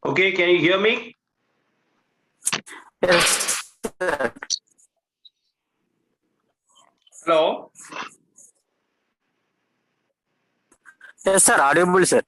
Okay, can you hear me? Yes, sir. Hello? Yes, sir. Audible, sir.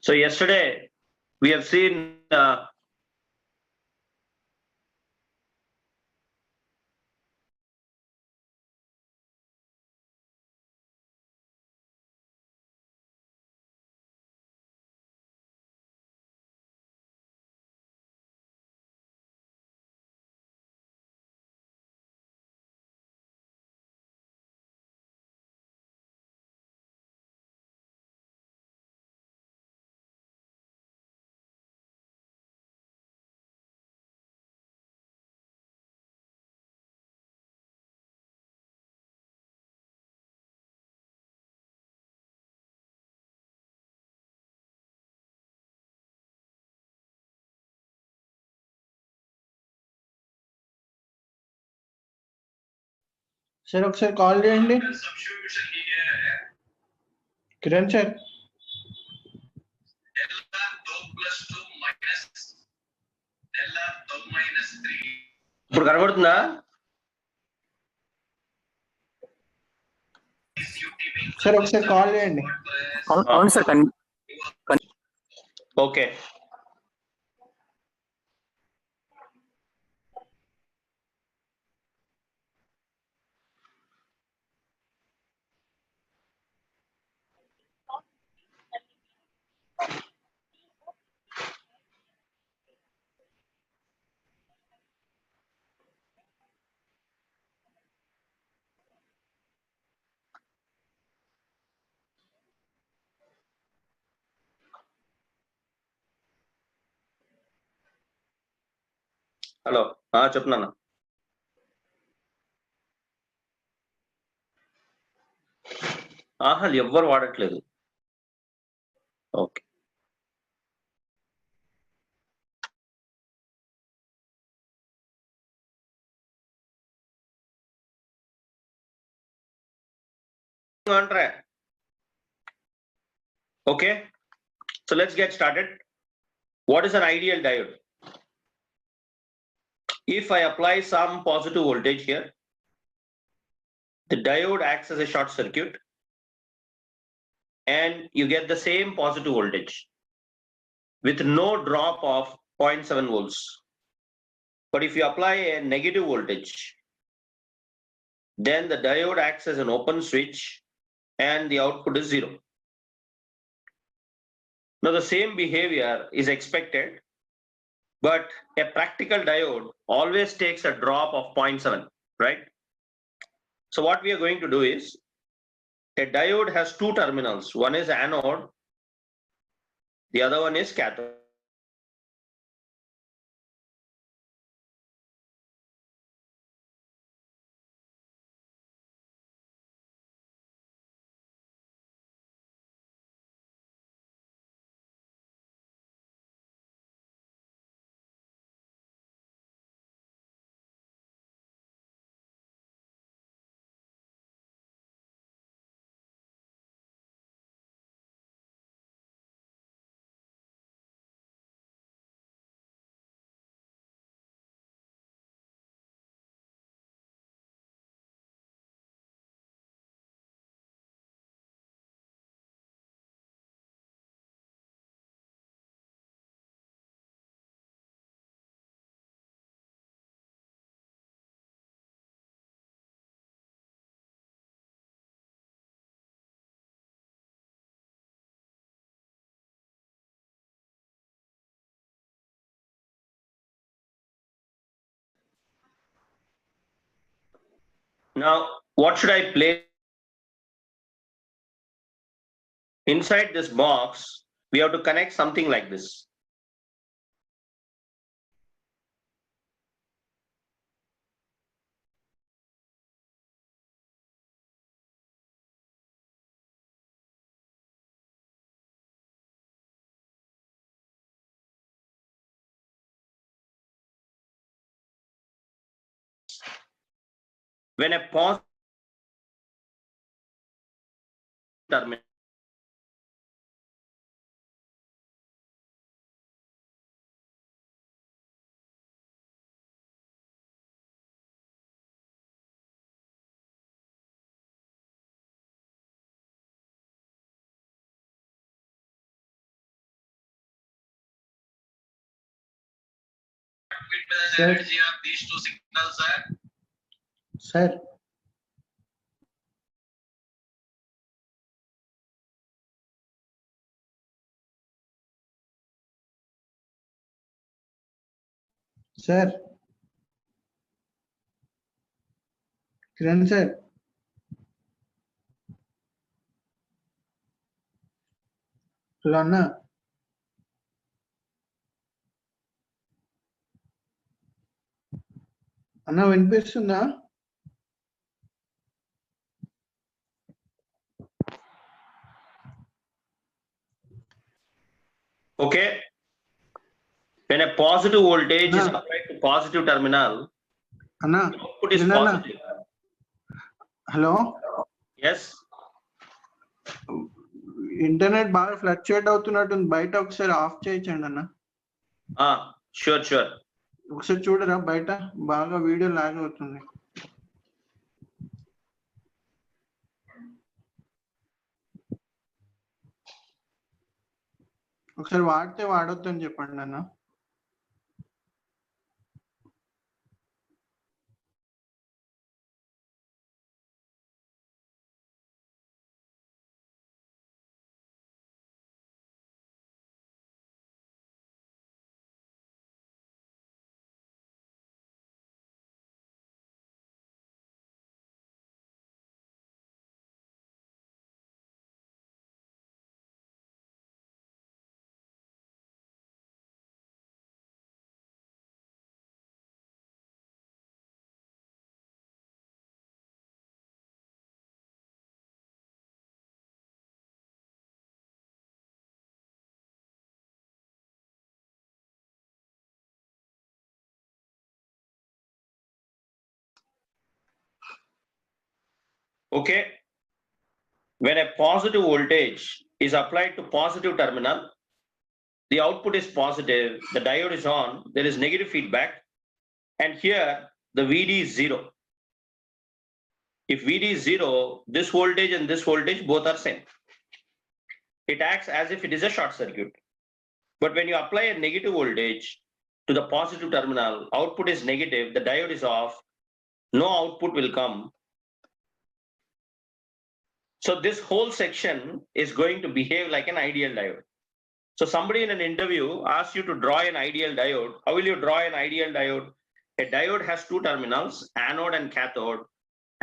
So yesterday we have seen sir ఒకసారి call చేయండి Kiran sir ఇప్పుడు కనబడుతుందా? Sir ఒకసారి call చేయండి అవును sir. Okay. Hello, చెప్తున్నా. ఎవ్వరు వాడట్లేదు. Okay. Okay, so let's get started. What is an ideal diode? If I apply some positive voltage here, the diode acts as a short circuit and you get the same positive voltage with no drop of 0.7 volts. But if you apply a negative voltage, then the diode acts as an open switch and the output is 0. Now the same behavior is expected, but a practical diode always takes a drop of 0.7, right? So what we are going to do is, a diode has two terminals. One is anode, the other one is cathode. Now, what should I place? Inside this box, we have to connect something like this. when a positive terminal Sir. energy of these two signals are Sir. Sir. Kiran sir. Hello అన్న అన్న వినిపిస్తుందా? okay. When a positive voltage is No. applied to positive terminal, అన్న the output is Kiran అన్న. positive. Hello Yes. Internet బాగా fluctuate అవుతున్నట్టుంది, బయట ఒకసారి of చేయించండి అన్న. Sure. ఒకసారి చూడరా, బయట బాగా వీడియో లాగ్ అవుతుంది. ఒకసారి వాడితే వాడొద్దు అని చెప్పండి అన్న. Okay. When a positive voltage is applied to positive terminal, the output is positive, the diode is on, there is negative feedback, and here the VD is 0. If VD is 0, this voltage and this voltage both are same. It acts as if it is a short circuit. But when you apply a negative voltage to the positive terminal, output is negative, the diode is off, no output will come. So this whole section is going to behave like an ideal diode. So somebody in an interview asks you to draw an ideal diode. How will you draw an ideal diode? A diode has two terminals, anode and cathode.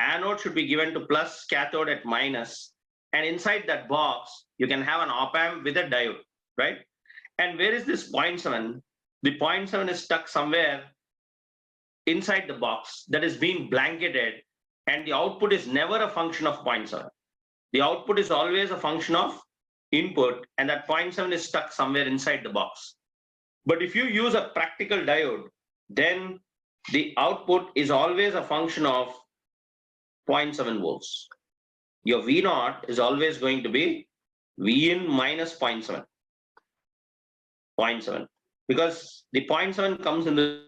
Anode should be given to plus, cathode at minus. And inside that box, you can have an op-amp with a diode, right? And where is this 0.7? The 0.7 is stuck somewhere inside the box that is being blanketed, and the output is never a function of 0.7. The output is always a function of input, and that 0.7 is stuck somewhere inside the box. But if you use a practical diode, then the output is always a function of 0.7 volts. Your V0 is always going to be Vin minus 0.7. 0.7. Because the 0.7 comes in the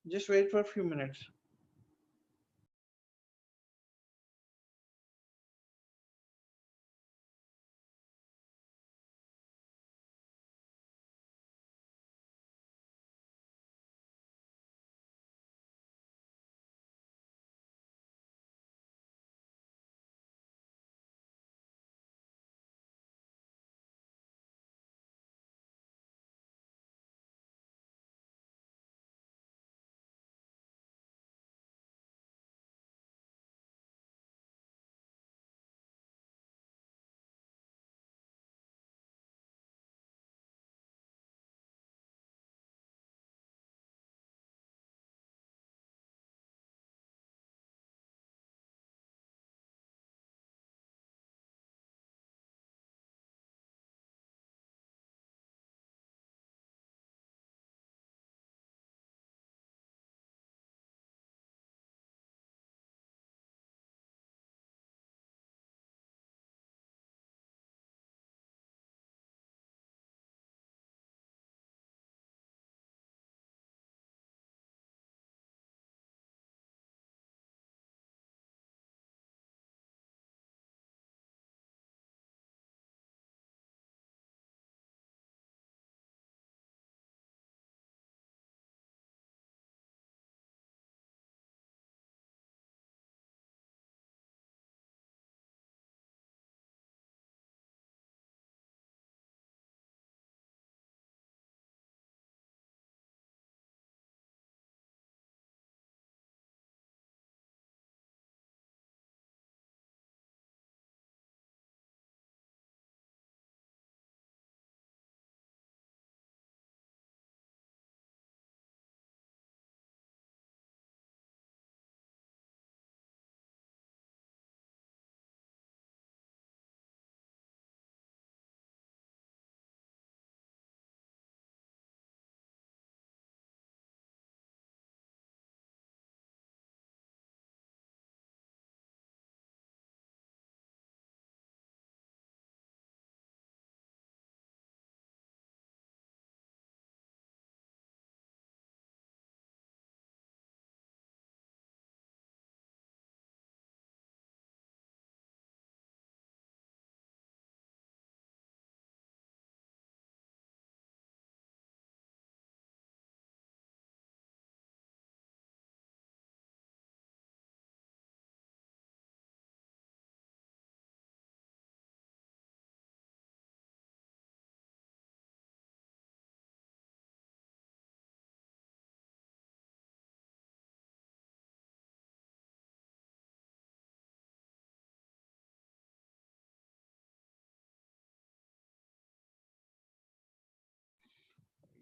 Just wait for a few minutes.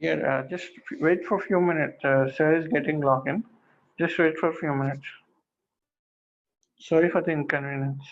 Yeah, just wait for a few minutes. Sir is getting logged in. Just wait for a few minutes. Sorry for the inconvenience.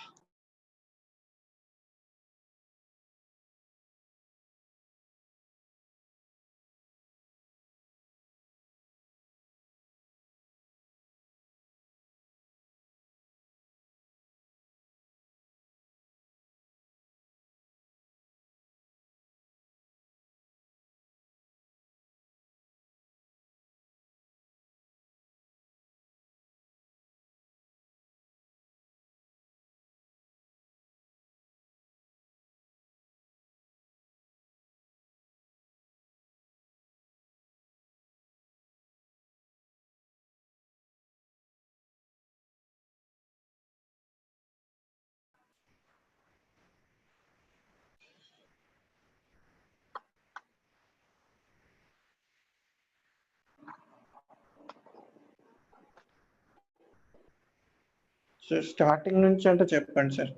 So starting నుంచి అంటే చెప్పండి sir.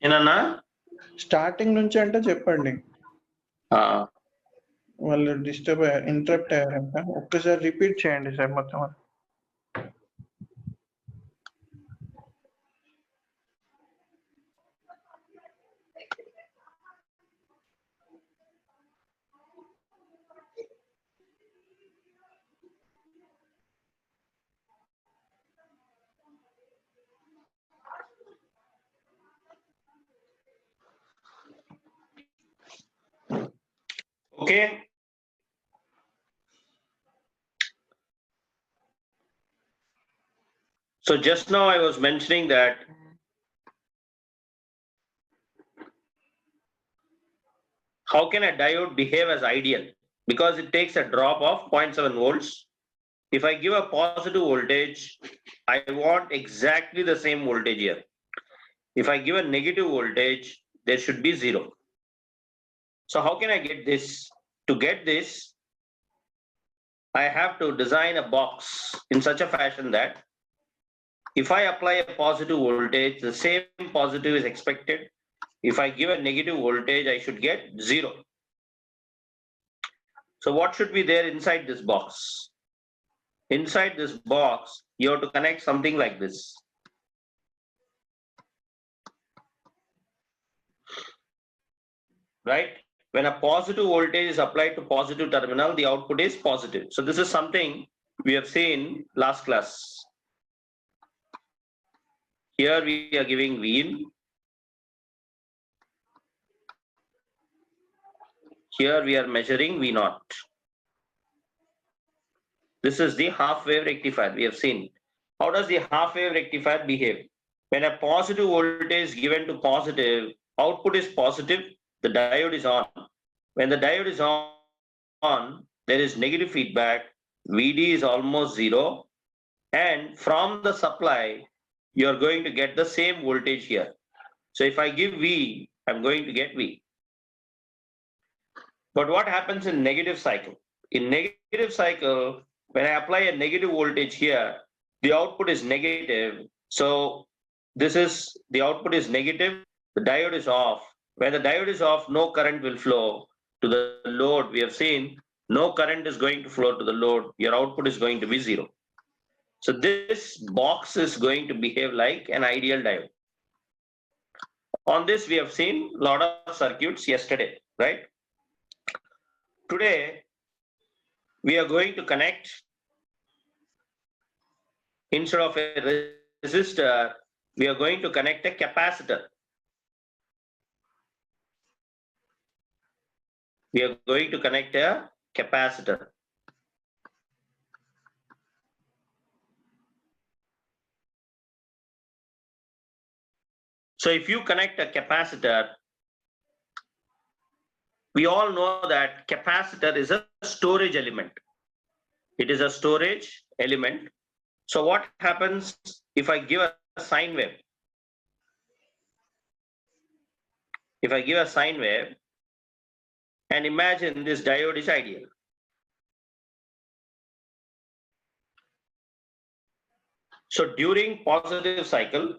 ఏనన్నా? Starting నుంచి అంటే చెప్పండి. ఆ, వాళ్ళు interrupt అయ్యారంట. ఒక్కసారి repeat చేయండి సార్ మొత్తం. Okay. So just now I was mentioning that how can a diode behave as ideal? Because it takes a drop of 0.7 volts. If I give a positive voltage, I want exactly the same voltage here. If I give a negative voltage, there should be 0. So how can I get this? To get this, I have to design a box in such a fashion that if I apply a positive voltage, the same positive is expected. If I give a negative voltage, I should get 0. So what should be there inside this box? Inside this box, you have to connect something like this. Right? When a positive voltage is applied to positive terminal, the output is positive. So this is something we have seen last class. Here we are giving V in. Here we are measuring V naught. This is the half wave rectifier we have seen. How does the half wave rectifier behave? When a positive voltage is given to positive, output is positive, the diode is on. When the diode is on, there is negative feedback, VD is almost 0, and from the supply, you are going to get the same voltage here. So if I give V, I'm going to get V. But what happens in negative cycle? In negative cycle, when I apply a negative voltage here, the output is negative. So this is, the output is negative, the diode is off. When the diode is off, no current will flow to the load. We have seen no current is going to flow to the load. Your output is going to be 0. So this box is going to behave like an ideal diode. On this, we have seen a lot of circuits yesterday, right? Today, we are going to connect, instead of a resistor, we are going to connect a capacitor. We are going to connect a capacitor. So if you connect a capacitor, we all know that capacitor is a storage element. It is a storage element. So what happens if I give a sine wave? If I give a sine wave, and imagine this diode is ideal. So during positive cycle,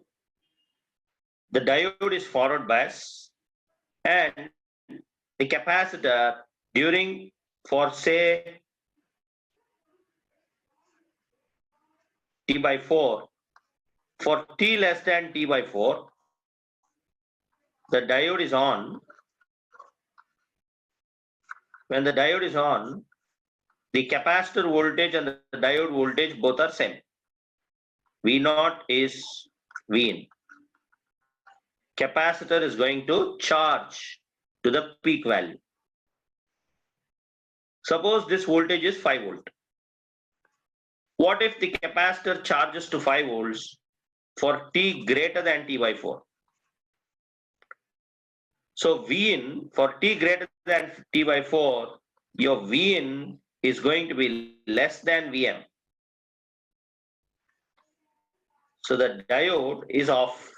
the diode is forward bias, and the capacitor during, for say, T by 4, for T less than T by 4, the diode is on. When the diode is on, the capacitor voltage and the diode voltage both are same. V naught is V in. Capacitor is going to charge to the peak value. Suppose this voltage is 5 volt. What if the capacitor charges to 5 volts for T greater than T by 4? So V in for T greater than T by 4, your V in is going to be less than Vm. So the diode is off.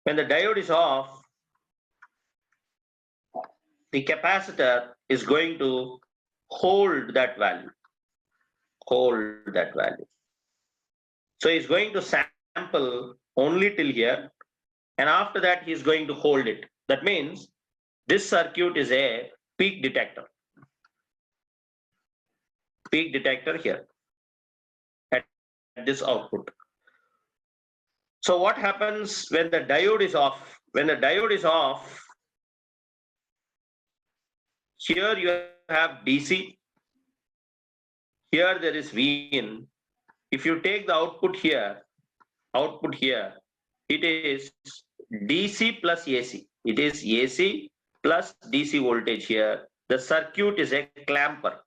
When the diode is off, the capacitor is going to hold that value. Hold that value. So he's going to sample only till here, and after that he is going to hold it. That means this circuit is a peak detector. Peak detector here at this output. So what happens when the diode is off? When the diode is off, here you have DC. Here there is V in. If you take the output here, it is DC plus AC. It is AC plus DC voltage here. The circuit is a clamper.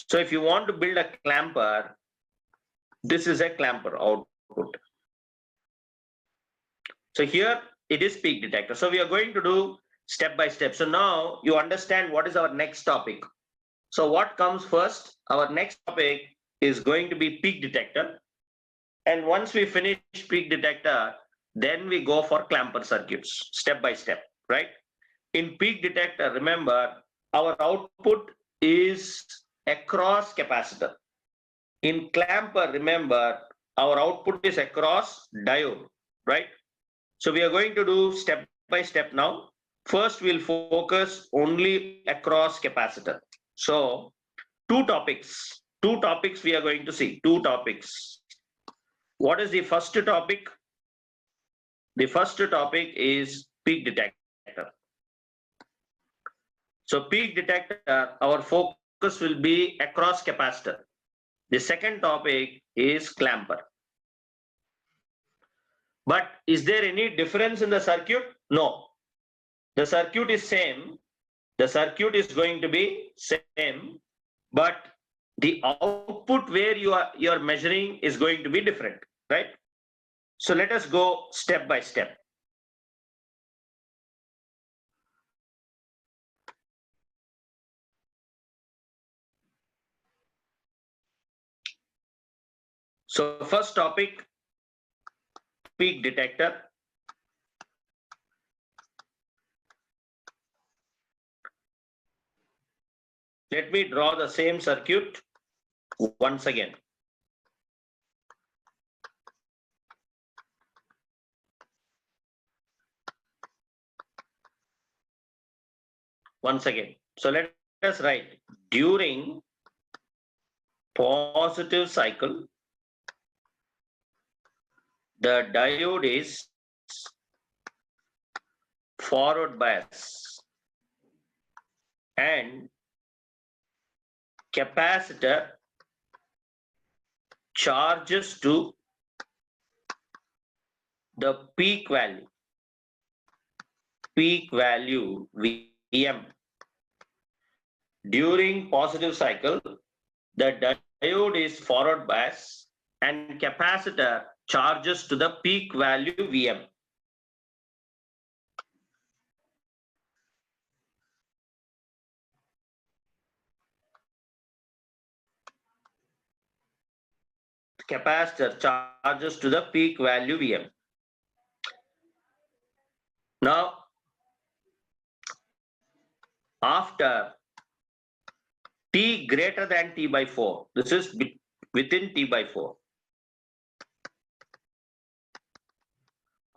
So if you want to build a clamper, this is a clamper output. So here it is peak detector. So we are going to do step by step. So now you understand what is our next topic. So what comes first? Our next topic is going to be peak detector. And once we finish peak detector, then we go for clamper circuits, step by step, right? In peak detector, remember, our output is across capacitor. In clamper, remember, our output is across diode, right? So we are going to do step by step now. First, we'll focus only across capacitor. So two topics we are going to see, two topics. What is the first topic? The first topic is peak detector. So peak detector, our focus will be across capacitor. The second topic is clamper. But is there any difference in the circuit? No. The circuit is same. The circuit is going to be same, but the output where you are measuring is going to be different, right? So let us go step by step. So first topic, peak detector. Let me draw the same circuit once again. Once again. So let us write during positive cycle, the diode is forward bias and capacitor charges to the peak value Vm. During positive cycle, the diode is forward bias and capacitor charges to the peak value Vm. Capacitor charges to the peak value Vm. Now, after t greater than t by 4, this is within t by 4.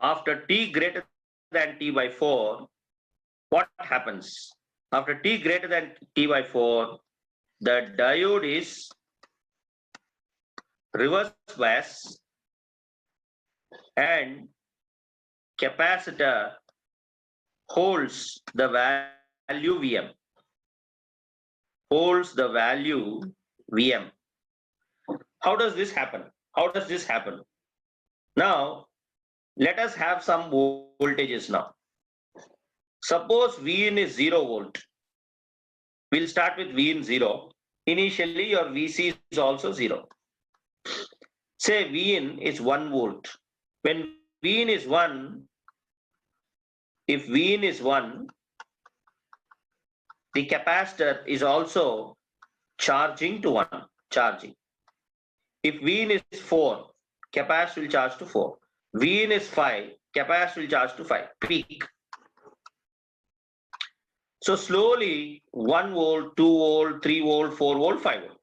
After t greater than t by 4, what happens? After t greater than t by 4, the diode is reverse bias and capacitor holds the value Vm. Holds the value Vm. How does this happen? How does this happen? Now, let us have some voltages now. Suppose Vin is 0 volt. We'll start with Vin 0. Initially, your Vc is also 0. Say Vin is 1 volt. When Vin is 1, if Vin is 1, the capacitor is also charging to 1, charging. If Vin is 4, capacitor will charge to 4. Vin is 5, capacitor will charge to 5, peak. So slowly 1 volt, 2 volt, 3 volt, 4 volt, 5 volt.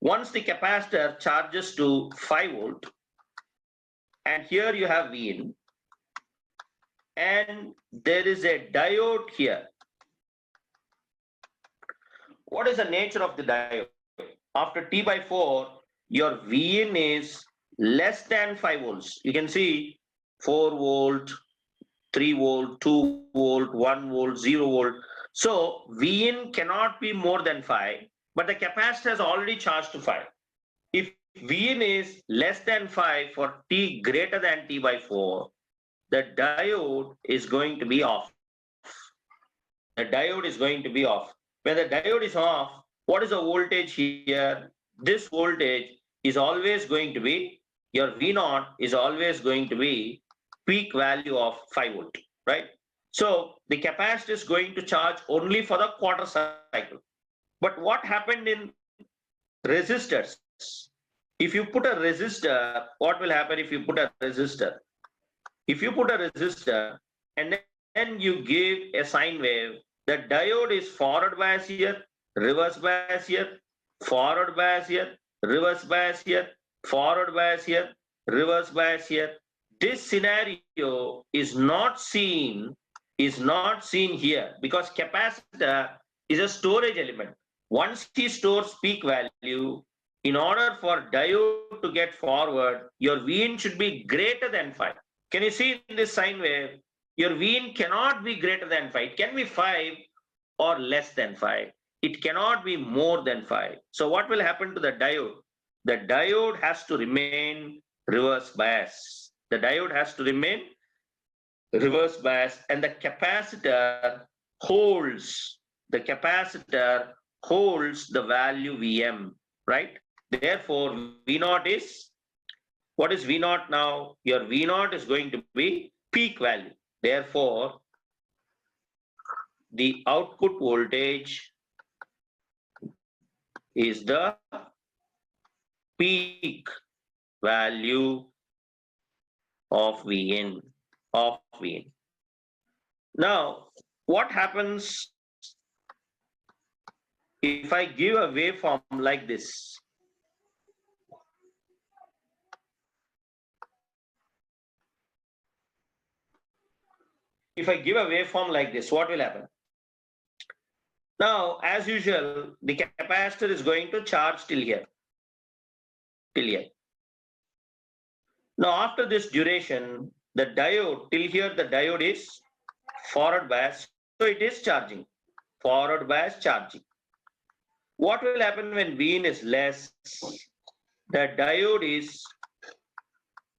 Once the capacitor charges to 5 volt, and here you have Vin, and there is a diode here. What is the nature of the diode? After t by 4, your Vin is less than 5 volts. You can see 4 volt, 3 volt, 2 volt, 1 volt, 0 volt. So Vin cannot be more than 5, but the capacitor has already charged to 5. If Vin is less than 5 for t greater than t by 4, the diode is going to be off. The diode is going to be off. When the diode is off, What is the voltage here? This voltage is always going to be, your V0 is always going to be peak value of 5 volt, right? So the capacitor is going to charge only for the quarter cycle. But what happened in resistors? If you put a resistor, what will happen if you put a resistor? If you put a resistor and then you give a sine wave, the diode is forward bias here, reverse bias here, forward bias here, reverse bias here, forward bias here, reverse bias here. This scenario is not seen here because capacitor is a storage element. Once he stores peak value, in order for diode to get forward, your Vin should be greater than 5. Can you see in this sine wave? Your Vin cannot be greater than 5. It can be 5 or less than 5. It cannot be more than 5. So what will happen to the diode? The diode has to remain reverse bias. The diode has to remain reverse bias, and the capacitor holds the value Vm, right? Therefore, V0 is, what is V0 now? Your V0 is going to be peak value. Therefore, the output voltage is the peak value of Vn. Now, what happens if I give a waveform like this? If I give a waveform like this, what will happen? Now, as usual, the capacitor is going to charge till here. Now, after this duration, the diode, till here the diode is forward bias, so it is charging, forward bias charging. What will happen when Vin is less? The diode is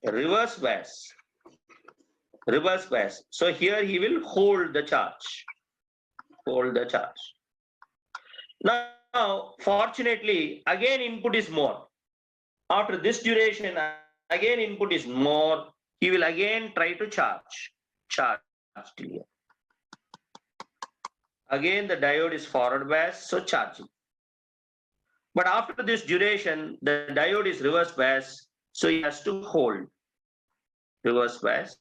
reverse bias. So here he will hold the charge. Now, fortunately, again input is more. After this duration, again input is more. He will again try to charge till here. Again, the diode is forward bias, so charging. But after this duration, the diode is reverse bias, so he has to hold. Reverse bias,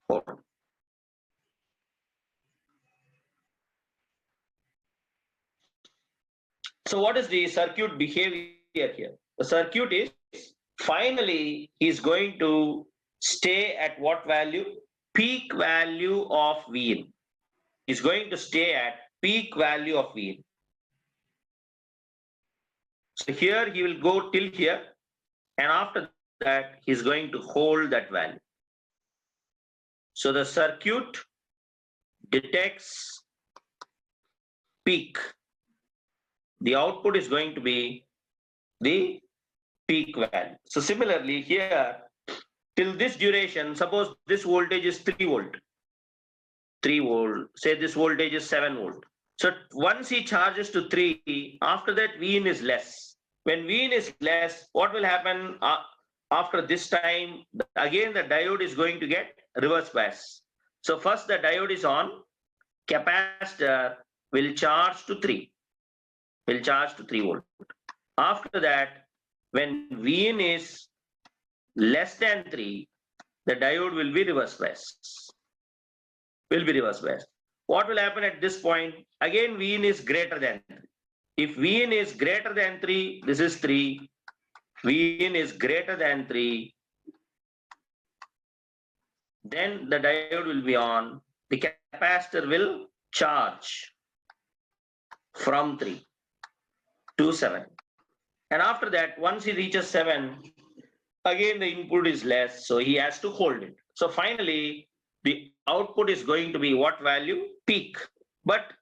hold. So what is the circuit behavior here? The circuit is, finally, he's going to stay at what value? Peak value of Vn. He's going to stay at peak value of Vn. So here he will go till here, and after that he's going to hold that value. So the circuit detects peak. The output is going to be the peak value. So similarly here, till this duration, suppose this voltage is 3 volt. 3 volt, say this voltage is 7 volt. So once he charges to 3, after that Vin is less. When Vin is less, what will happen after this time? Again, the diode is going to get reverse bias. So first the diode is on, capacitor will charge to 3. Will charge to 3 volt. After that, when Vin is less than 3, the diode will be reverse bias. What will happen at this point? Again, Vin is greater than 3. If Vin is greater than 3, this is 3. Vin is greater than 3. Then the diode will be on. The capacitor will charge from 3 to 7. And after that, once he reaches 7, again the input is less, so he has to hold it. So finally, the output is going to be what value? Peak. But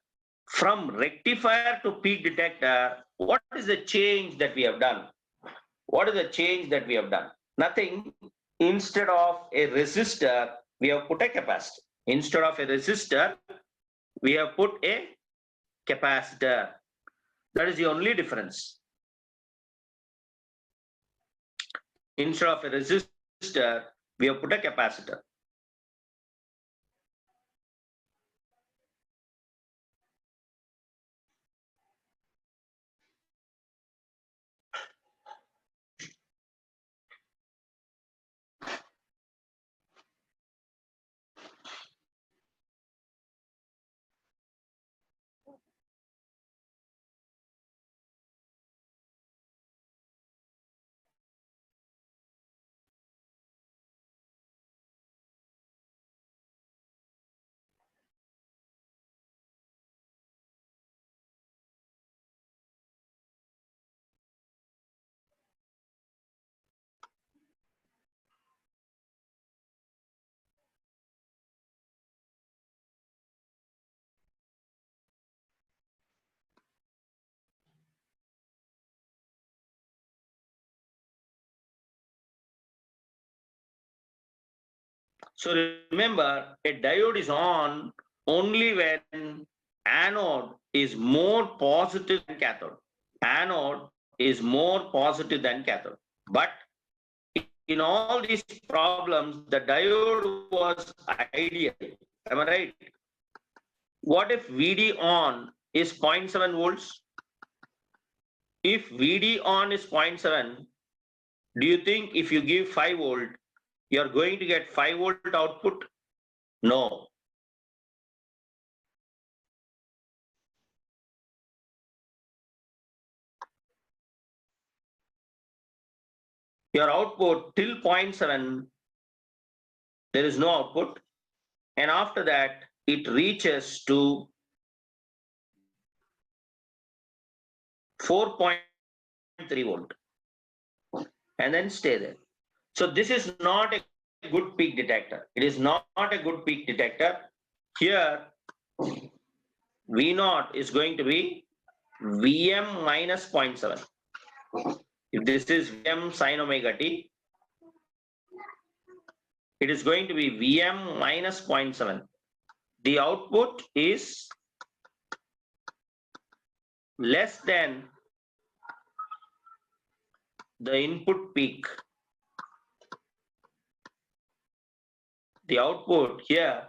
from rectifier to peak detector, what is the change that we have done? Nothing. Instead of a resistor, we have put a capacitor. Instead of a resistor, we have put a capacitor. That is the only difference. Instead of a resistor, we have put a capacitor. So remember, a diode is on only when anode is more positive than cathode. Anode is more positive than cathode. But in all these problems, the diode was ideal. Am I right? What if VD on is 0.7 volts? If VD on is 0.7, do you think if you give 5 volt, you're going to get 5 volt output? No. Your output till 0.7, there is no output. And after that, it reaches to 4.3 volt and then stay there. So this is not a good peak detector. It is not a good peak detector. Here, V0 is going to be Vm minus 0.7. If this is Vm sin omega t, it is going to be Vm minus 0.7. The output is less than the input peak. The output here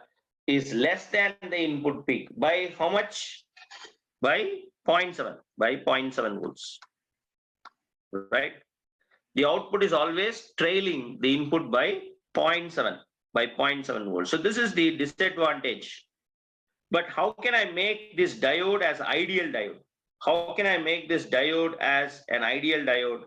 is less than the input peak. By how much? By 0.7, by 0.7 volts, right? The output is always trailing the input by 0.7, by 0.7 volts. So this is the disadvantage. But how can I make this diode as ideal diode? How can I make this diode as an ideal diode?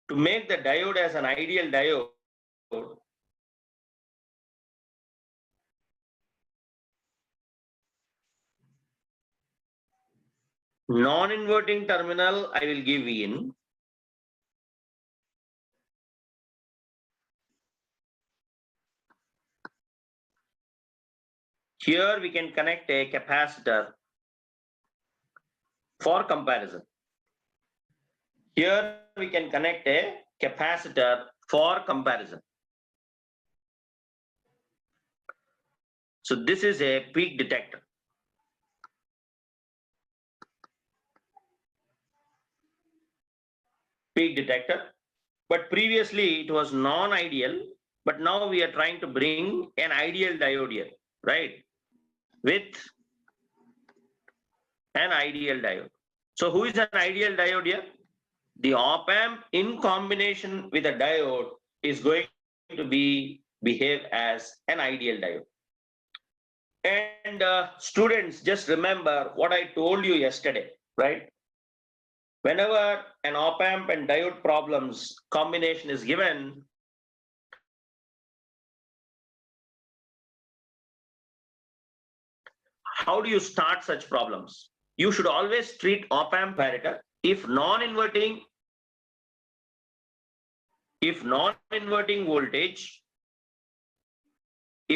To make the diode as an ideal diode, non-inverting terminal I will give in. Here we can connect a capacitor for comparison. Here we can connect a capacitor for comparison. So this is a peak detector. Peak detector, but previously it was non-ideal, but now we are trying to bring an ideal diode here, right? With an ideal diode. So who is an ideal diode here? The op amp in combination with a diode is going to behave as an ideal diode. And students, just remember what I told you yesterday, right? Whenever an op amp and diode problems combination is given, how do you start such problems? You should always treat op amp comparator. If non-inverting voltage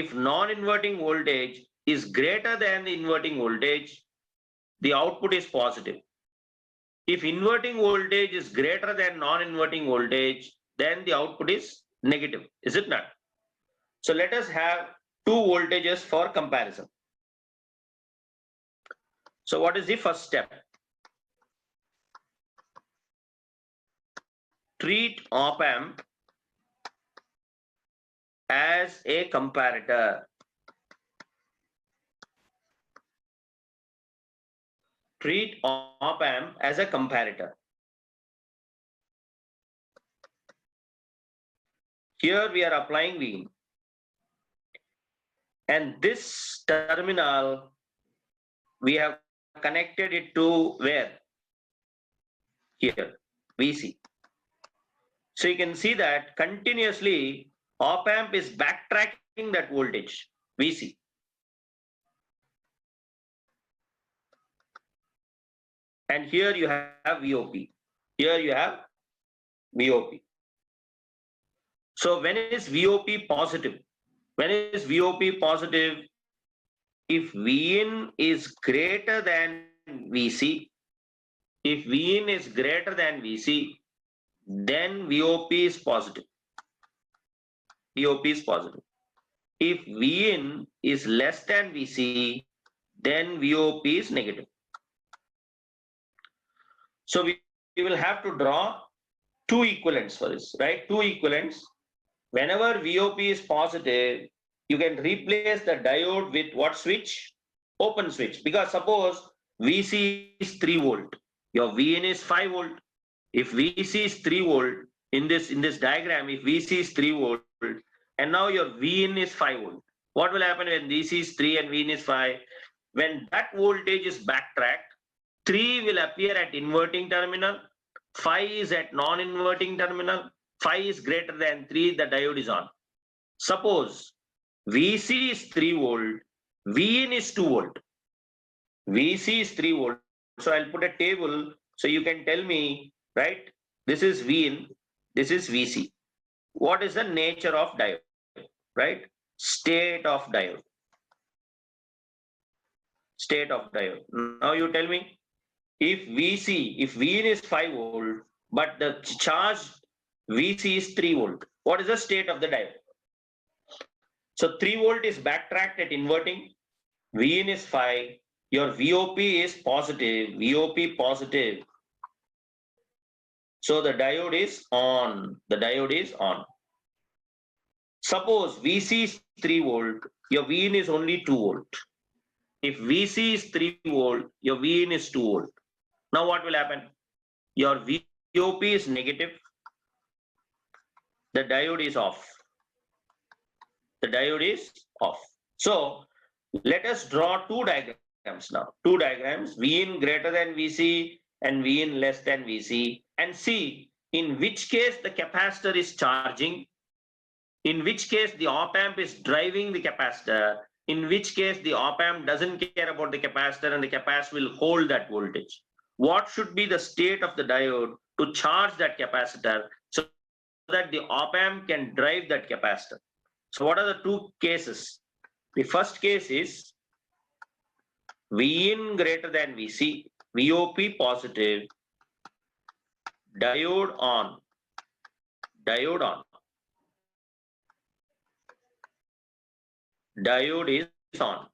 if non-inverting voltage is greater than the inverting voltage, the output is positive. If inverting voltage is greater than non-inverting voltage, then the output is negative, is it not? So let us have two voltages for comparison. So what is the first step? Treat op-amp as a comparator. Treat op-amp as a comparator. Here we are applying Vin. And this terminal, we have connected it to where? Here, VC. So you can see that continuously op-amp is backtracking that voltage, VC. And here you have VOP. Here you have VOP. So when is VOP positive? When is VOP positive? If Vin is greater than VC, if Vin is greater than VC, then VOP is positive. VOP is positive. If Vin is less than VC, then VOP is negative. So we will have to draw two equivalents for this, right? Two equivalents. Whenever VOP is positive, you can replace the diode with what switch? Open switch. Because suppose VC is 3 volt, your Vin is 5 volt. If VC is 3 volt, in this diagram, if VC is 3 volt, and now your Vin is 5 volt, what will happen when VC is 3 and Vin is 5? When that voltage is backtracked, 3 will appear at inverting terminal, 5 is at non-inverting terminal, 5 is greater than 3, the diode is on. Suppose VC is 3 volt, Vin is 2 volt. VC is 3 volt. So I'll put a table so you can tell me, right? This is Vin, this is VC. What is the nature of diode, right? State of diode. State of diode. Now you tell me, if Vin is 5 volt, but the charge VC is 3 volt, what is the state of the diode? So 3 volt is backtracked at inverting, Vin is 5, your VOP is positive, VOP positive. So the diode is on, the diode is on. Suppose VC is 3 volt, your Vin is only 2 volt. If VC is 3 volt, your Vin is 2 volt. Now what will happen? Your VOP is negative, the diode is off. The diode is off. So let us draw two diagrams now. Two diagrams, Vin greater than VC and Vin less than VC, and see in which case the capacitor is charging, in which case the op-amp is driving the capacitor, in which case the op-amp doesn't care about the capacitor and the capacitor will hold that voltage. What should be the state of the diode to charge that capacitor so that the op-amp can drive that capacitor? So what are the two cases? The first case is Vin greater than VC, VOP positive, diode on, diode on. Diode is on.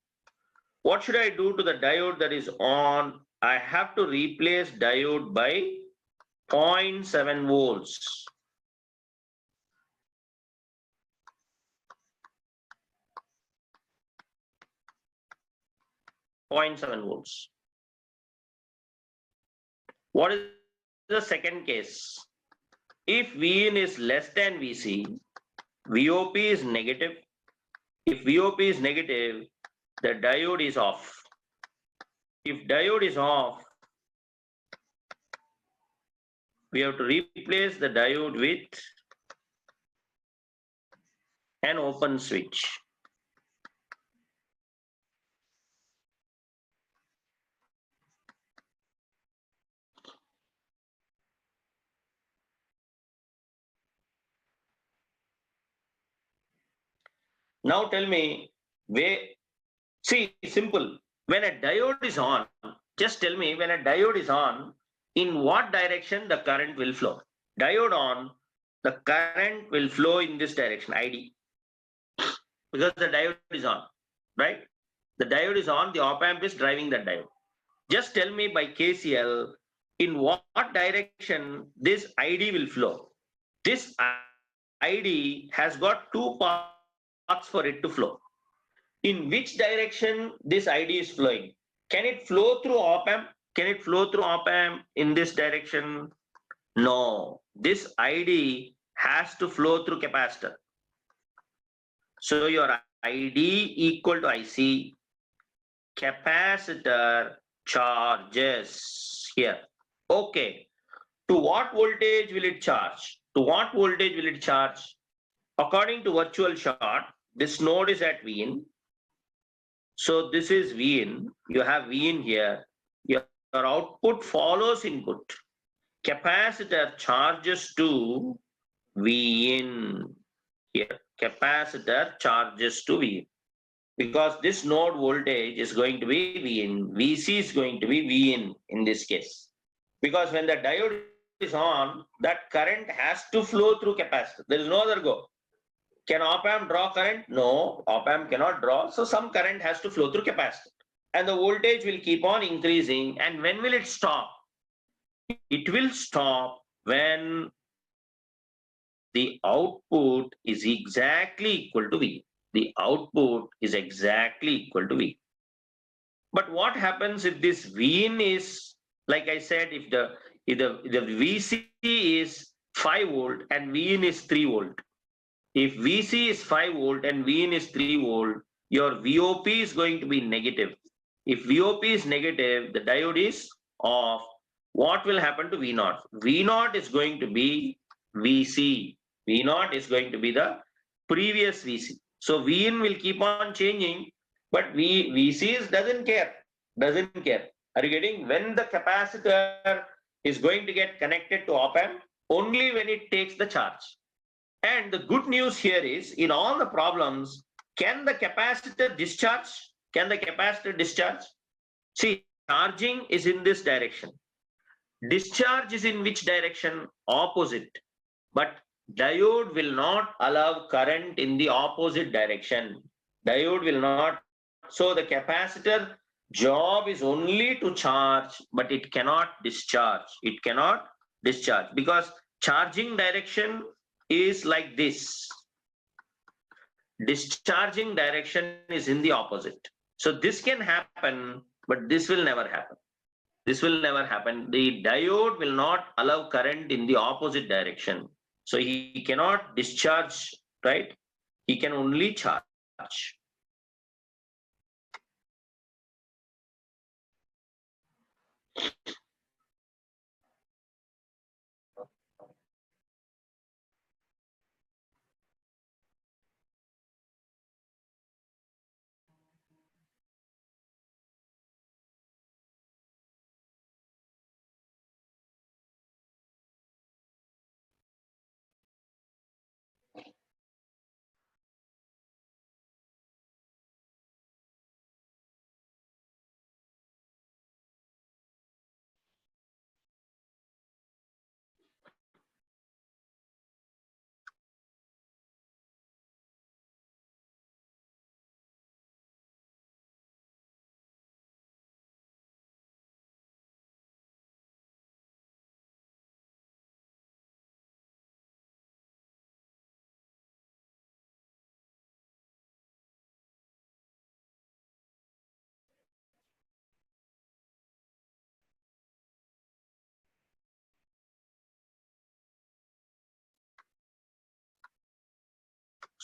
What should I do to the diode that is on? I have to replace diode by 0.7 volts. 0.7 volts. What is the second case? If Vin is less than VC, VOP is negative. If VOP is negative, the diode is off. If diode is off, we have to replace the diode with an open switch. Now tell me, see, simple. When a diode is on, just tell me when a diode is on, in what direction the current will flow. Diode on, the current will flow in this direction, ID, because the diode is on, right? The diode is on, the op amp is driving the diode. Just tell me by KCL, in what direction this ID will flow. This ID has got two paths for it to flow. In which direction this ID is flowing? Can it flow through op amp? Can it flow through op amp in this direction? No, this ID has to flow through capacitor. So your ID equal to IC, capacitor charges here. Okay, to what voltage will it charge? To what voltage will it charge? According to virtual short, this node is at Vin. So this is Vin. You have Vin here. Your output follows input. Capacitor charges to Vin here. Capacitor charges to Vin. Because this node voltage is going to be Vin. VC is going to be Vin in this case. Because when the diode is on, that current has to flow through capacitor. There is no other go. Can op amp draw current? No, op amp cannot draw. So some current has to flow through capacitor. And the voltage will keep on increasing. And when will it stop? It will stop when the output is exactly equal to V. The output is exactly equal to V. But what happens if this Vin is, like I said, if the VC is 5 volt and Vin is 3 volt. If VC is 5 volt and Vin is 3 volt, your VOP is going to be negative. If VOP is negative, the diode is off. What will happen to V0? V0 is going to be VC. V0 is going to be the previous VC. So Vin will keep on changing, but VC doesn't care. Doesn't care. Are you getting? When the capacitor is going to get connected to op amp, only when it takes the charge. And the good news here is, in all the problems, can the capacitor discharge? Can the capacitor discharge? See, charging is in this direction. Discharge is in which direction? Opposite. But diode will not allow current in the opposite direction. Diode will not. So the capacitor job is only to charge, but it cannot discharge. It cannot discharge because charging direction is like this. Discharging direction is in the opposite. So this can happen, but this will never happen. This will never happen. The diode will not allow current in the opposite direction. So he cannot discharge, right? He can only charge.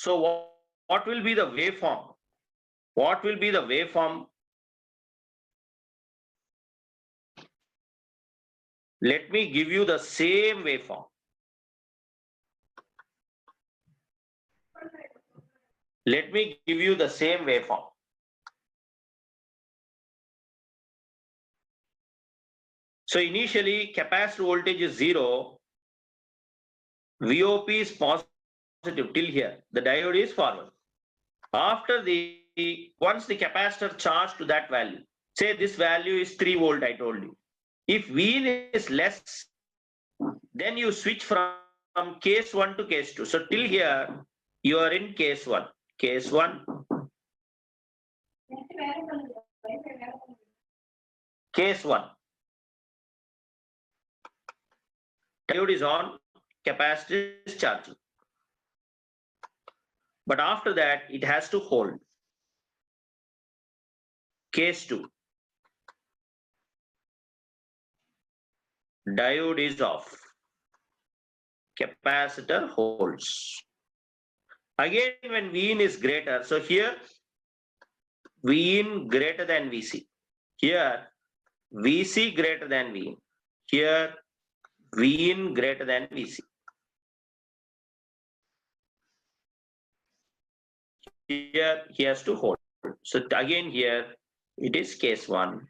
So what will be the waveform? What will be the waveform? Let me give you the same waveform. Let me give you the same waveform. So initially capacitor voltage is 0. VOP is positive till here. The diode is forward. After once the capacitor charged to that value, say this value is 3 volt, I told you. If V is less, then you switch from case 1 to case 2. So till here, you are in case 1. Case 1. Case 1. Diode is on, capacitor is charging. But after that, it has to hold. Case 2. Diode is off. Capacitor holds. Again, when Vin is greater, so here Vin greater than Vc. Here Vc greater than Vin. Here Vin greater than Vc. Here he has to hold. So again here it is case 1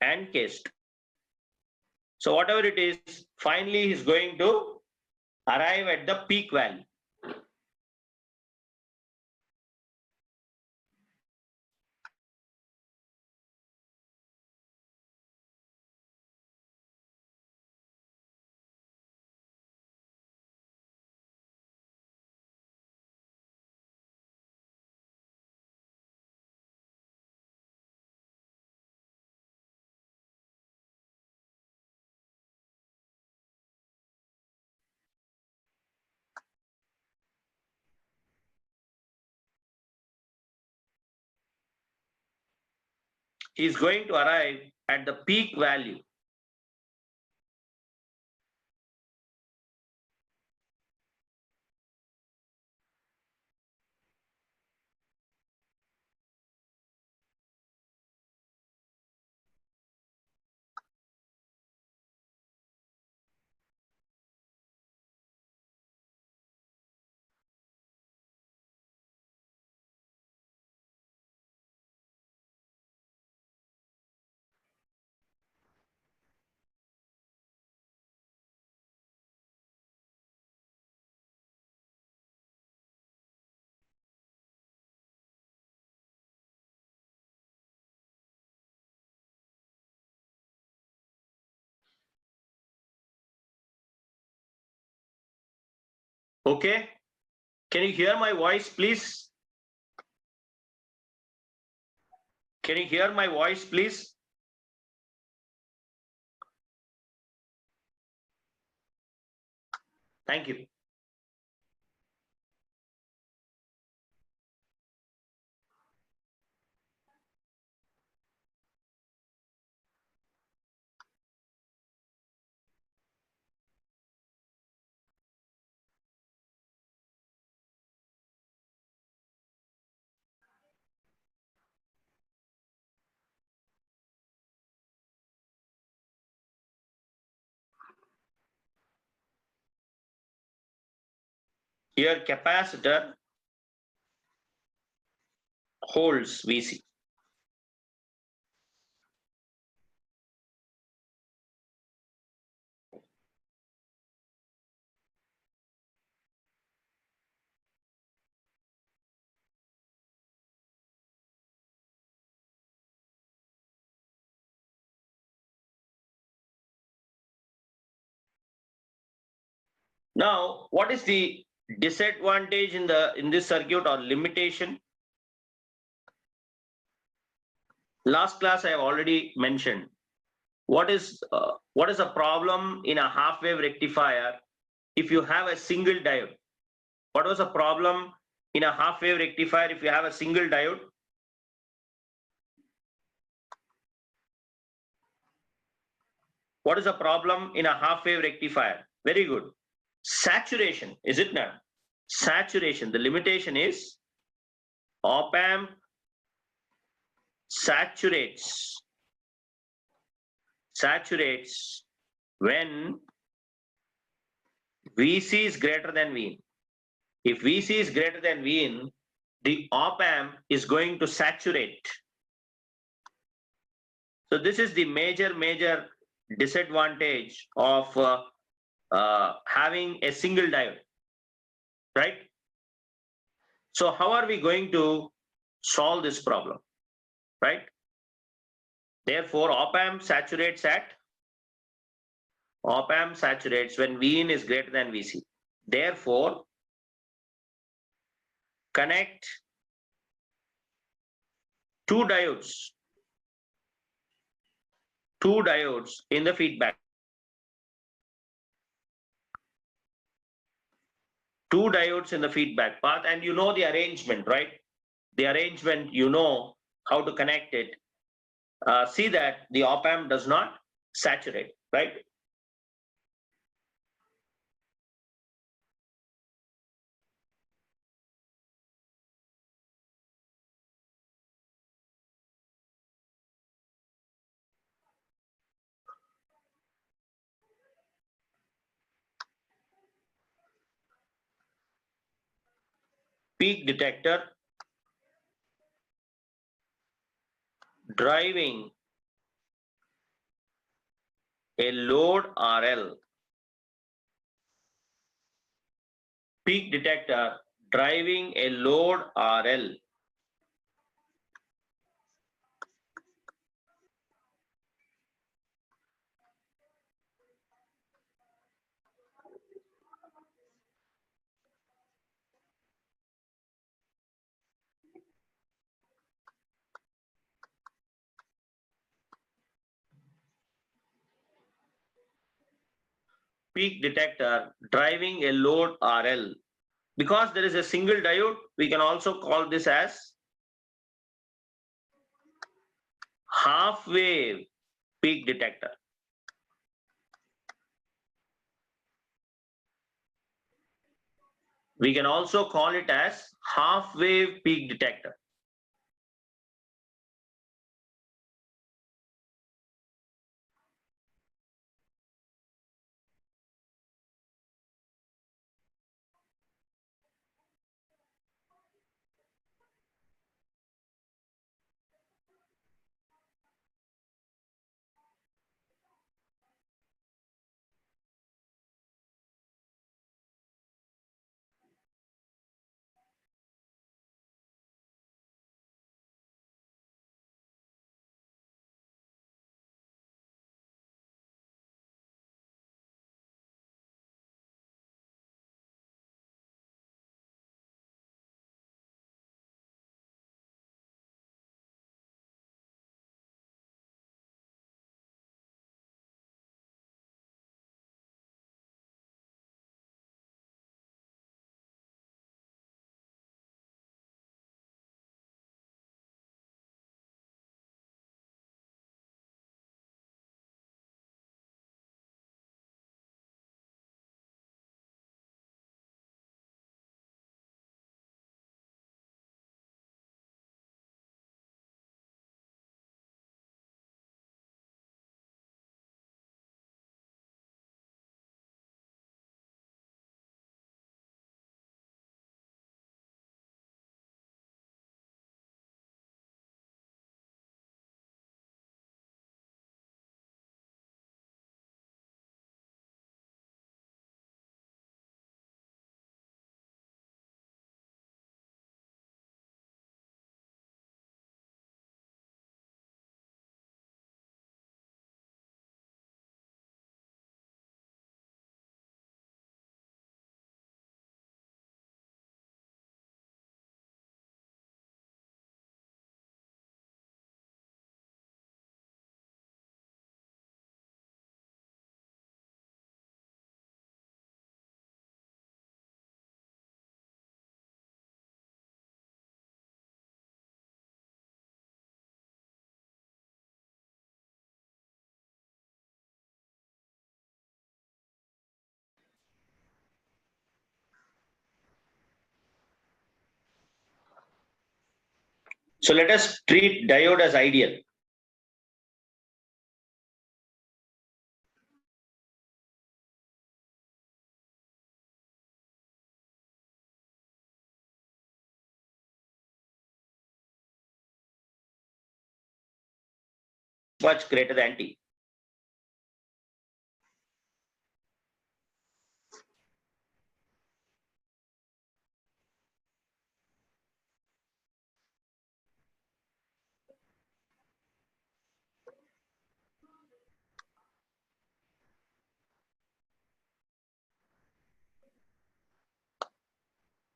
and case 2. So whatever it is, finally he is going to arrive at the peak value. He is going to arrive at the peak value. Okay, can you hear my voice, please? Can you hear my voice, please? Thank you. Here capacitor holds Vc. Now, what is the disadvantage in this circuit or limitation? Last class I have already mentioned. What is a problem in a half wave rectifier if you have a single diode? What was a problem in a half wave rectifier if you have a single diode? What is a problem in a half wave rectifier? Very good. Saturation, is it not? Saturation, the limitation is op amp saturates when Vc is greater than Vin. If Vc is greater than Vin, the op amp is going to saturate. So this is the major disadvantage of having a single diode, right? So how are we going to solve this problem, right? Therefore, op-amp saturates when Vin is greater than Vc. Therefore, connect two diodes in the feedback. Two diodes in the feedback path, and you know the arrangement, right? The arrangement, you know how to connect it. See that the op-amp does not saturate, right? Peak detector driving a load RL. Peak detector driving a load RL. Peak detector driving a load RL. Because there is a single diode, we can also call this as half wave peak detector. We can also call it as half wave peak detector. So let us treat diode as ideal. Much greater than T.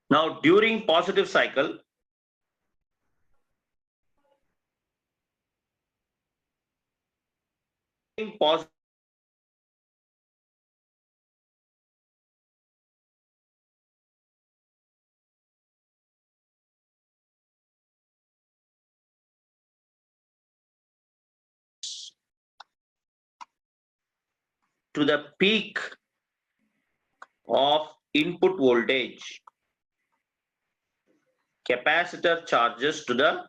Now, during positive cycle, positive to the peak of input voltage, capacitor charges to the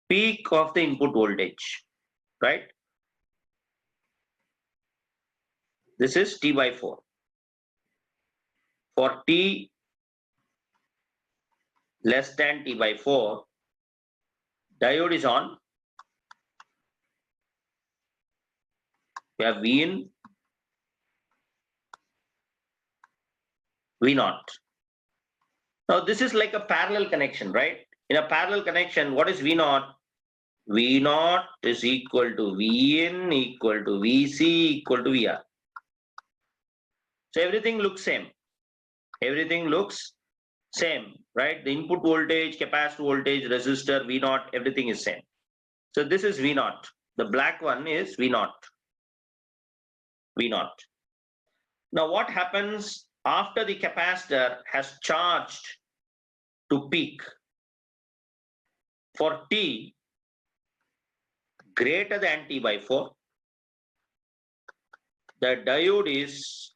peak of the input voltage, right? This is T by 4. For T less than T by 4, diode is on. We have V in, V naught. Now this is like a parallel connection, right? In a parallel connection, what is V naught? V naught is equal to V in equal to Vc equal to Vr. So everything looks same. Everything looks same, right? The input voltage, capacitor voltage, resistor, V naught, everything is same. So this is V naught. The black one is V naught. V naught. Now what happens after the capacitor has charged to peak? For T greater than T by 4, the diode is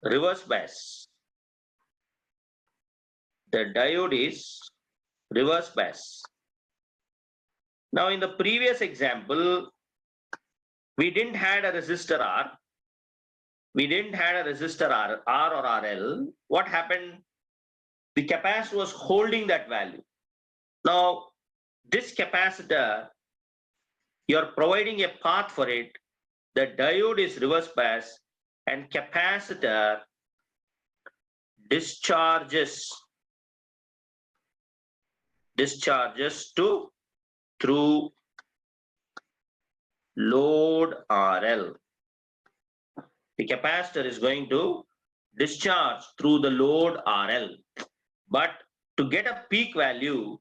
reverse bias. The diode is reverse bias. Now in the previous example, we didn't have a resistor R. We didn't have a resistor R or RL. What happened? The capacitor was holding that value. Now this capacitor, you're providing a path for it. The diode is reverse bias and capacitor discharges through load RL. The capacitor is going to discharge through the load RL. But to get a peak value,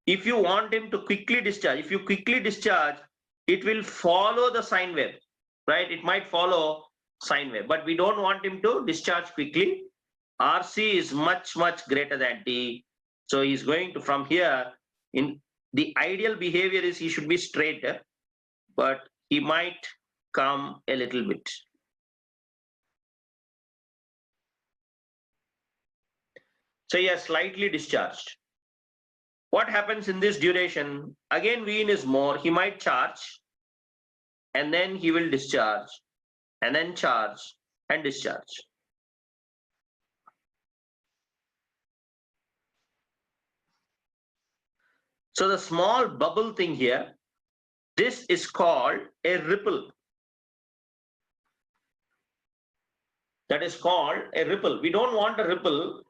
if you want him to quickly discharge, if you quickly discharge, it will follow the sine wave, right? It might follow sine wave, but we don't want him to discharge quickly. RC is much, much greater than T. So he's going to, from here, in the ideal behavior is he should be straighter, but he might come a little bit. So he has slightly discharged. What happens in this duration? Again, V in is more. He might charge and then he will discharge and then charge and discharge. So the small bubble thing here, this is called a ripple. That is called a ripple. We don't want a ripple.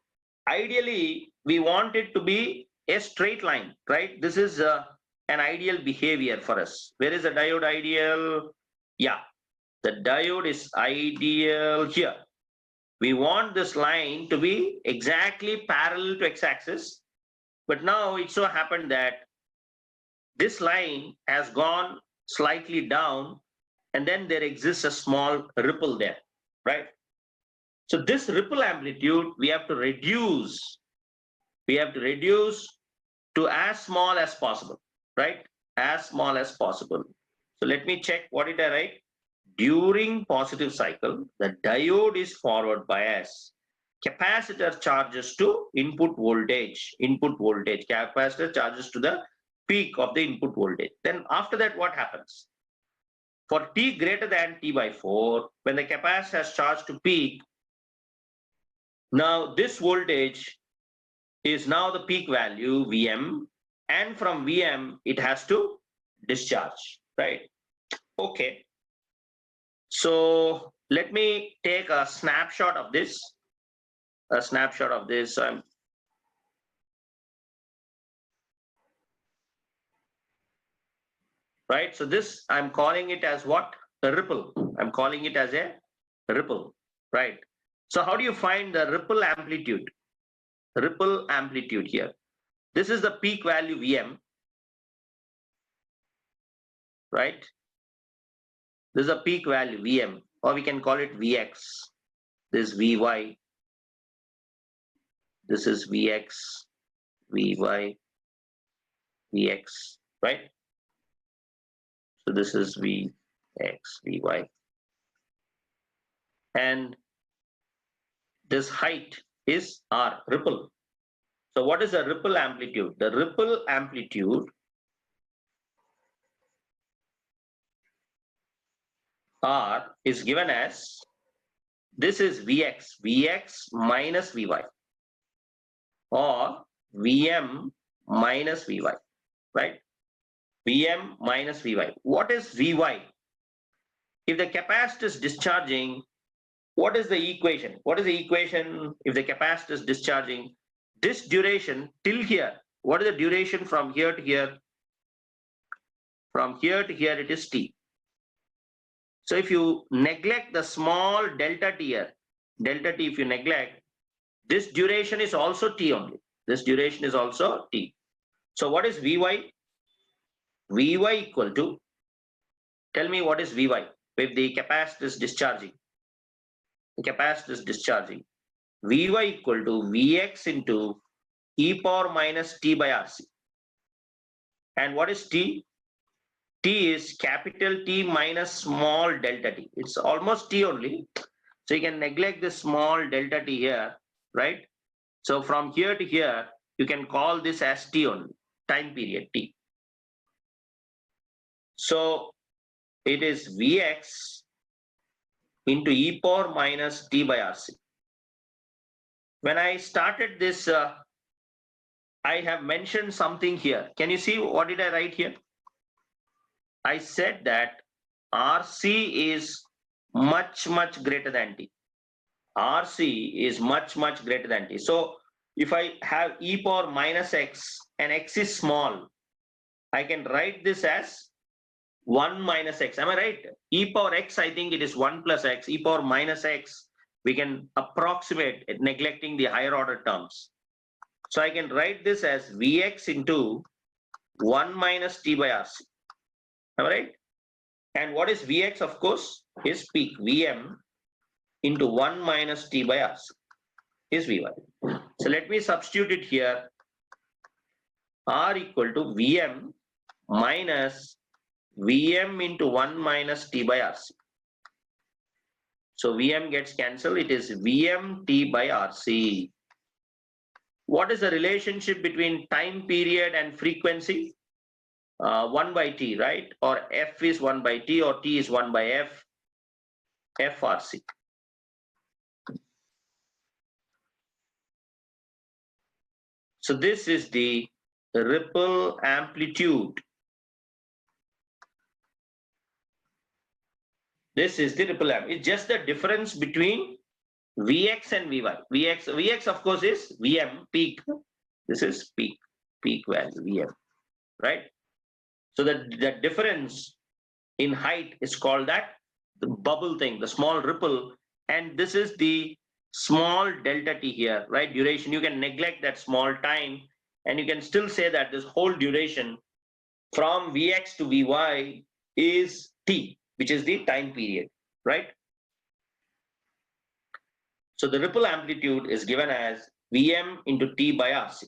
Ideally, we want it to be a straight line, right? This is an ideal behavior for us. Where is the diode ideal? Yeah, the diode is ideal here. We want this line to be exactly parallel to x-axis. But now it so happened that this line has gone slightly down and then there exists a small ripple there, right? So this ripple amplitude we have to reduce. We have to reduce to as small as possible, right? As small as possible. So let me check what did I write. During positive cycle, the diode is forward bias. Capacitor charges to input voltage. Capacitor charges to the peak of the input voltage. Then after that, what happens? For T greater than T by 4, when the capacitor has charged to peak, now this voltage is now the peak value Vm, and from Vm it has to discharge, right? Okay. So let me take a snapshot of this. So right. So this, I'm calling it as what? A ripple. I'm calling it as a ripple, right? So how do you find the ripple amplitude? ripple amplitude here. This is the peak value Vm, right? This is a peak value Vm, or we can call it Vx. This is Vy. This is Vx, Vy, Vx, right? So this is Vx, Vy. And this height is R, ripple. So what is the ripple amplitude? The ripple amplitude R is given as, this is Vx minus Vy, or Vm minus Vy, right? Vm minus Vy. What is Vy? If the capacitor is discharging, what is the equation? What is the equation if the capacitor is discharging? This duration till here, what is the duration from here to here? From here to here, it is t. So if you neglect the small delta t here, delta t, if you neglect, this duration is also t only. This duration is also t. So what is Vy? Vy equal to, tell me what is Vy if the capacitor is discharging. The capacitor is discharging. Vy equal to Vx into e power minus t by Rc. And what is t? T is capital T minus small delta t. It's almost t only. So you can neglect this small delta t here, right? So from here to here, you can call this as t only, time period t. So it is Vx into e power minus t by Rc. When I started this, I have mentioned something here. Can you see what did I write here? I said that Rc is much greater than t. Rc is much greater than t. So if I have e power minus x and x is small, I can write this as 1 minus x. Am I right? E power x, I think it is 1 plus x. E power minus x, we can approximate it, neglecting the higher order terms. So I can write this as Vx into 1 minus t by Rc. Am I right? And what is Vx? Of course, is peak. Vm into 1 minus t by Rc is Vy. So let me substitute it here. R equal to Vm minus Vm into 1 minus t by Rc. So Vm gets cancelled. It is Vm t by Rc. What is the relationship between time period and frequency? 1 by t, right? Or f is 1 by t, or t is 1 by f, frc. So this is the ripple amplitude. This is the ripple amplitude. It's just the difference between Vx and Vy. Vx of course is Vm, peak. This is peak value, Vm, right? So the difference in height is called that the bubble thing, the small ripple, and this is the small delta t here, right? Duration, you can neglect that small time, and you can still say that this whole duration from Vx to Vy is t, which is the time period, right? So the ripple amplitude is given as Vm into t by Rc.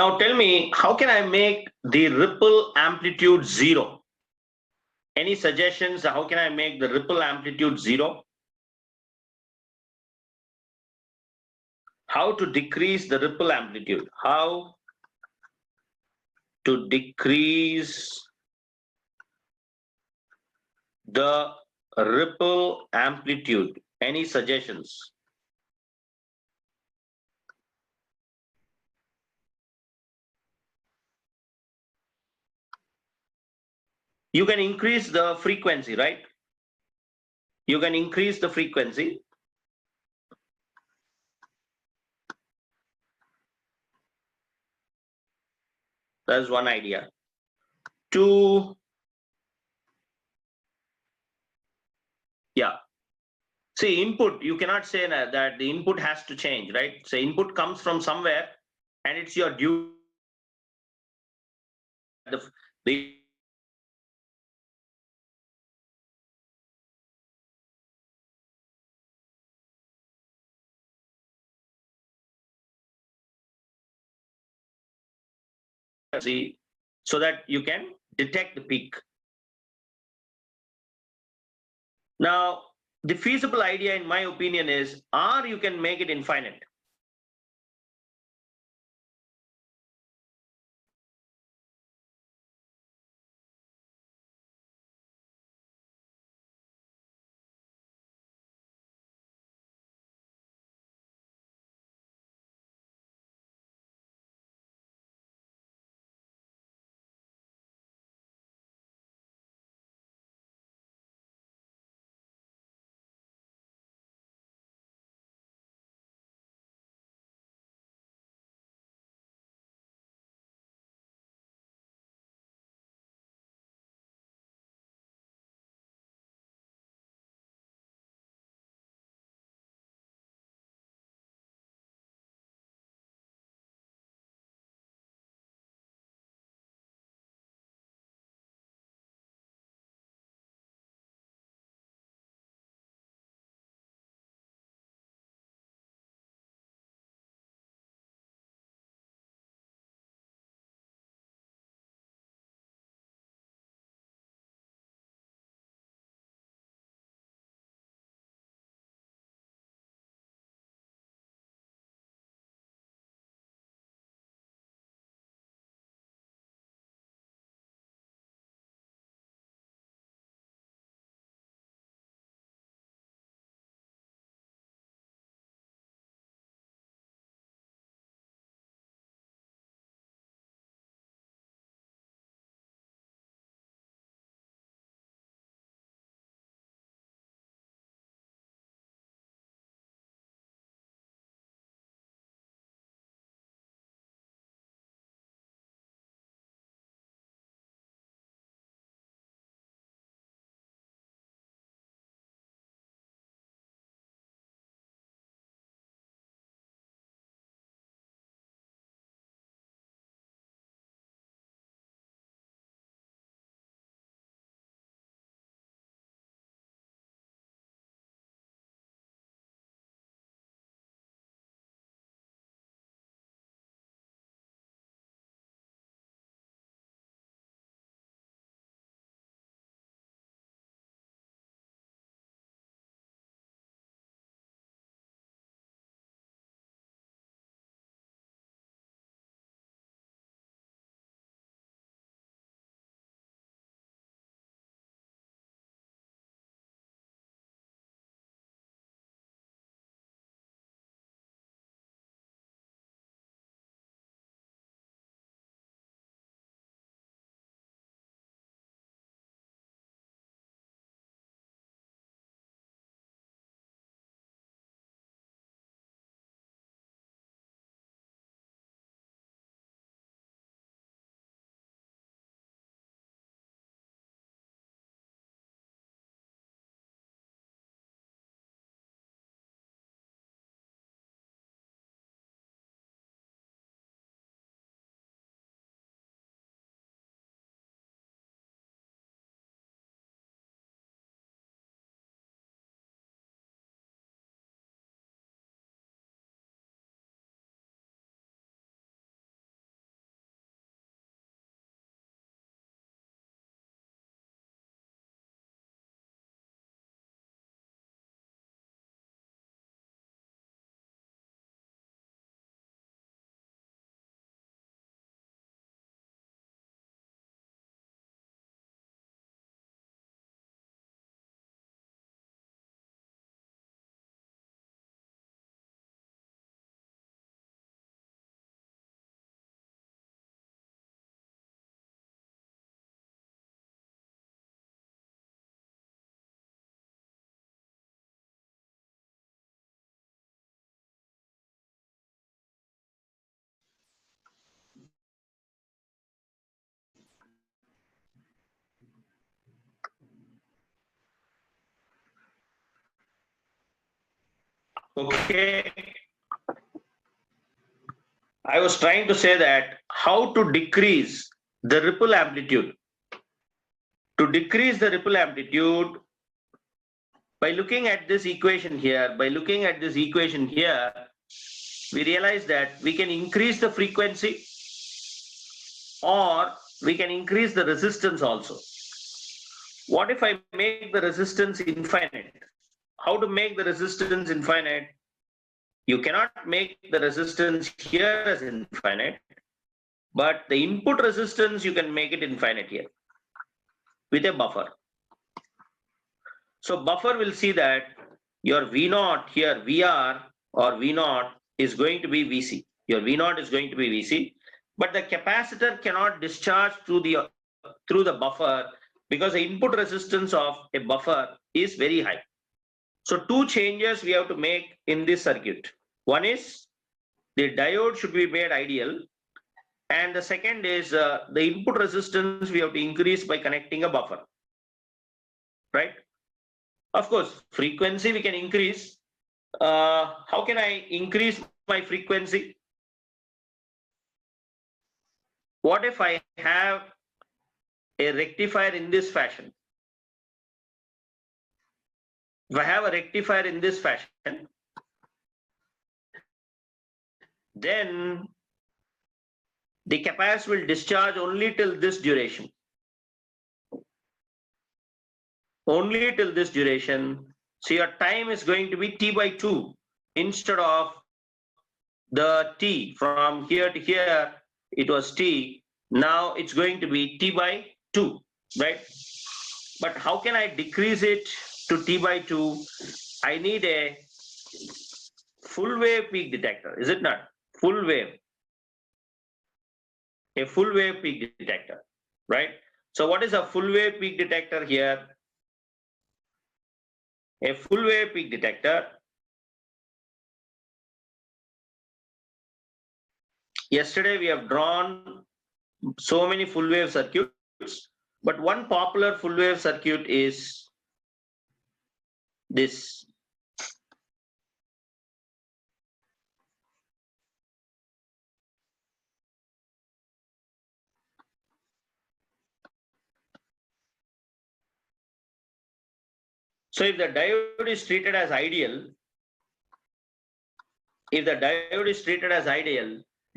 Now tell me, how can I make the ripple amplitude 0? Any suggestions? How can I make the ripple amplitude 0? How to decrease the ripple amplitude? How to decrease the ripple amplitude? Any suggestions? You can increase the frequency, right? You can increase the frequency. That's one idea. Two, yeah. See, input, you cannot say that the input has to change, right? So input comes from somewhere and it's your due. The see, so that you can detect the peak. Now, the feasible idea, in my opinion, is or you can make it infinite. Okay. I was trying to say that how to decrease the ripple amplitude. To decrease the ripple amplitude, by looking at this equation here, we realize that we can increase the frequency or we can increase the resistance also. What if I make the resistance infinite? How to make the resistance infinite? You cannot make the resistance here as infinite, but the input resistance, you can make it infinite here with a buffer. So buffer will see that your V0 here, VR or V0 is going to be VC. Your V0 is going to be VC, but the capacitor cannot discharge through the buffer because the input resistance of a buffer is very high. So two changes we have to make in this circuit. One is the diode should be made ideal, and the second is the input resistance we have to increase by connecting a buffer, right? Of course, frequency we can increase. How can I increase my frequency? What if I have a rectifier in this fashion? If I have a rectifier in this fashion, then the capacitor will discharge only till this duration. Only till this duration. So your time is going to be T/2 instead of the T. From here to here, it was T. Now it's going to be T/2, right? But how can I decrease it to T/2? I need a full wave peak detector, is it not? Full wave. A full wave peak detector, right? So what is a full wave peak detector here? A full wave peak detector. Yesterday we have drawn so many full wave circuits, but one popular full wave circuit is this. So if the diode is treated as ideal,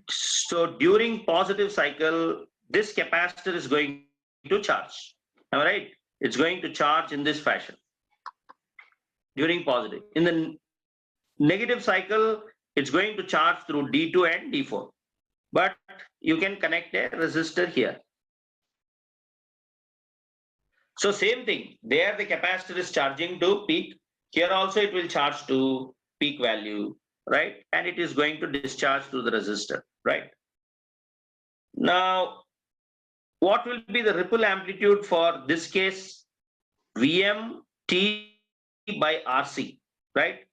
so during positive cycle, this capacitor is going to charge. Am I right? It's going to charge in this fashion during positive. In the negative cycle, it's going to charge through D2 and D4. But you can connect a resistor here. So same thing, there the capacitor is charging to peak. Here also it will charge to peak value, right? And it is going to discharge to the resistor, right? Now, what will be the ripple amplitude for this case? Vm T by RC, right?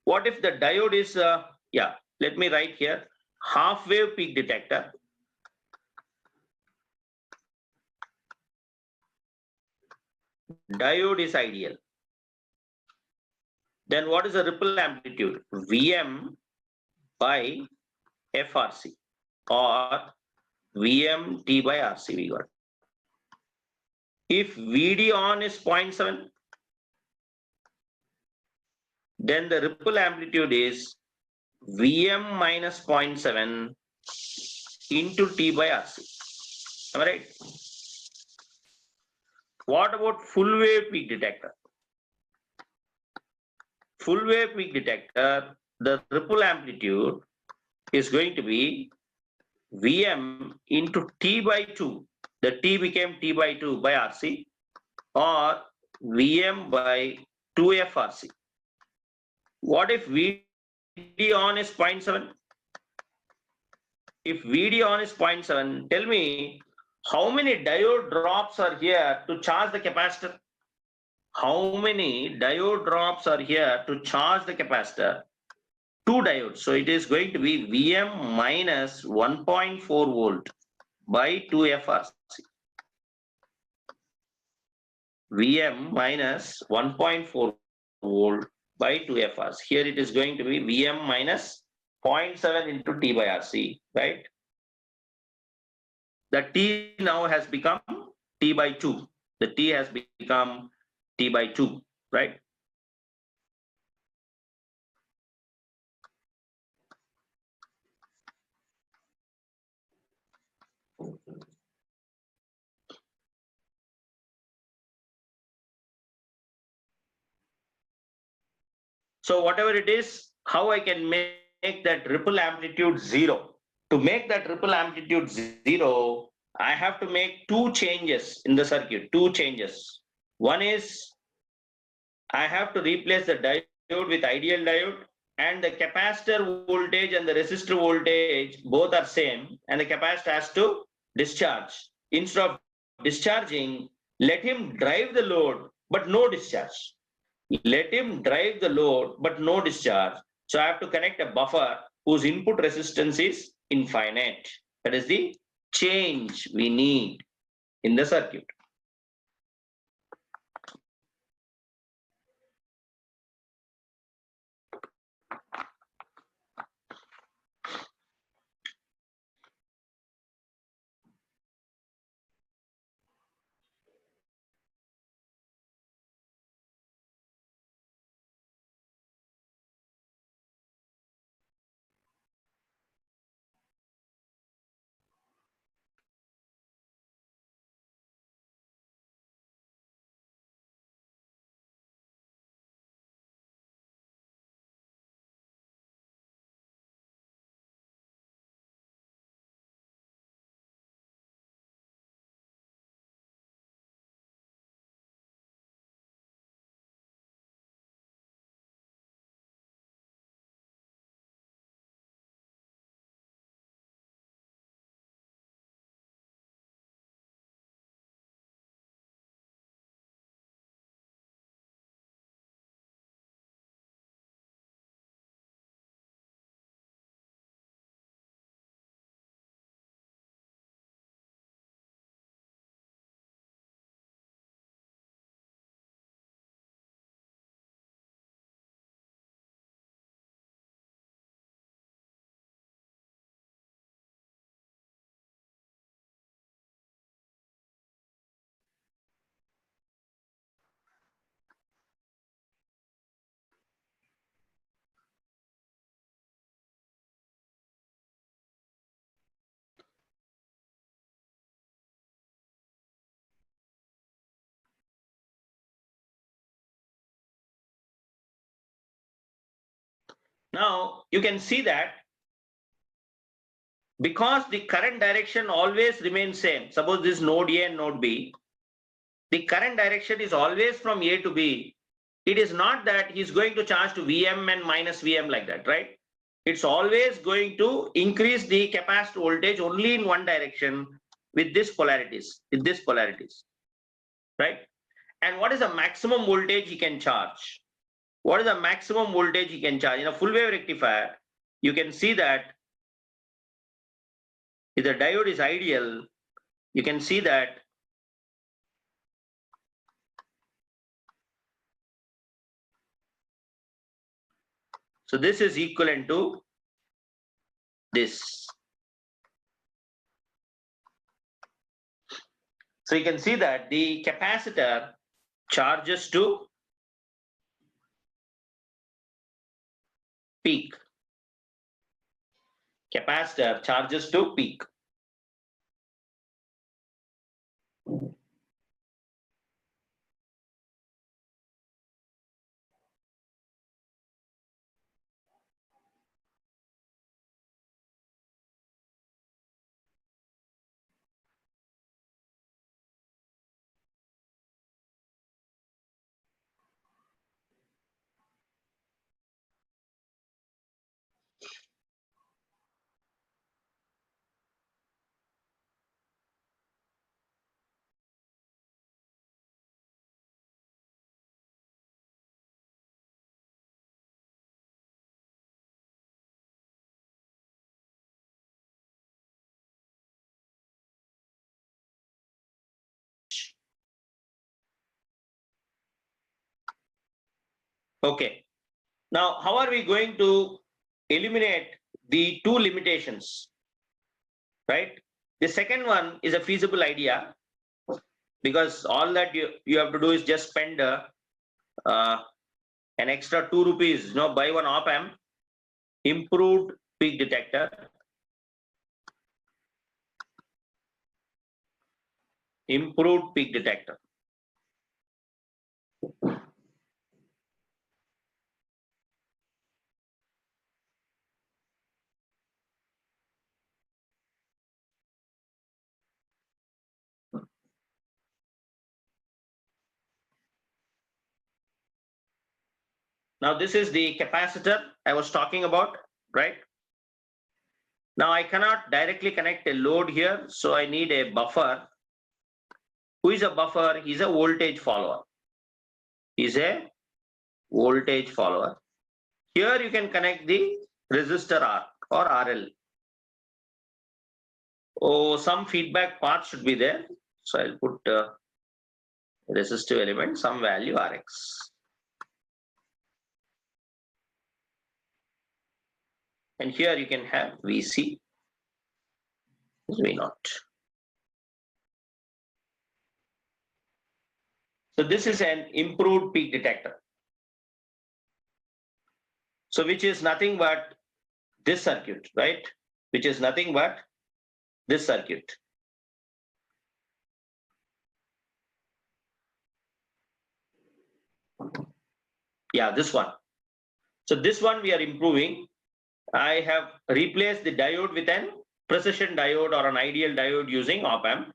What if the diode is, let me write here, half wave peak detector. Diode is ideal. Then what is the ripple amplitude? Vm by FRC or Vm T by RC we got. If VD on is 0.7, then the ripple amplitude is Vm minus 0.7 into T by RC. Am I right? What about full wave peak detector? Full wave peak detector, the ripple amplitude is going to be Vm into T/2. The T became T/2 by RC or Vm by 2FRC. What if VD on is 0.7? If VD on is 0.7, tell me how many diode drops are here to charge the capacitor? How many diode drops are here to charge the capacitor? 2 diodes. So it is going to be Vm minus 1.4 volt by 2FRC. Vm minus 1.4 volt by 2f hours. Here it is going to be Vm minus 0.7 into T by RC, right? The T now has become T by 2. The T has become T by 2, right? So whatever it is, how I can make that ripple amplitude 0? To make that ripple amplitude 0, I have to make two changes in the circuit, two changes. One is I have to replace the diode with ideal diode, and the capacitor voltage and the resistor voltage both are same, and the capacitor has to discharge. Instead of discharging, let him drive the load, but no discharge. Let him drive the load, but no discharge. So I have to connect a buffer whose input resistance is infinite. That is the change we need in the circuit. Now you can see that because the current direction always remains same. Suppose this node A and node B, the current direction is always from A to B. It is not that he's going to charge to Vm and minus Vm like that, right? It's always going to increase the capacitor voltage only in one direction with this polarities, right? And what is the maximum voltage he can charge? What is the maximum voltage he can charge? In a full wave rectifier, you can see that if the diode is ideal, you can see that so this is equivalent to this. So you can see that the capacitor charges to peak. Capacitor charges to peak. Okay. Now, how are we going to eliminate the two limitations, right? The second one is a feasible idea because all that you have to do is just spend an extra 2 rupees, buy one op amp, improved peak detector, Now this is the capacitor I was talking about, right? Now I cannot directly connect a load here, so I need a buffer. Who is a buffer? He's a voltage follower. Here you can connect the resistor R or RL. Oh, some feedback part should be there. So I'll put resistive element, some value Rx. And here you can have VC, V0. So this is an improved peak detector. So which is nothing but this circuit, right? Which is nothing but this circuit. Yeah, this one. So this one we are improving. I have replaced the diode with an precision diode or an ideal diode using op amp.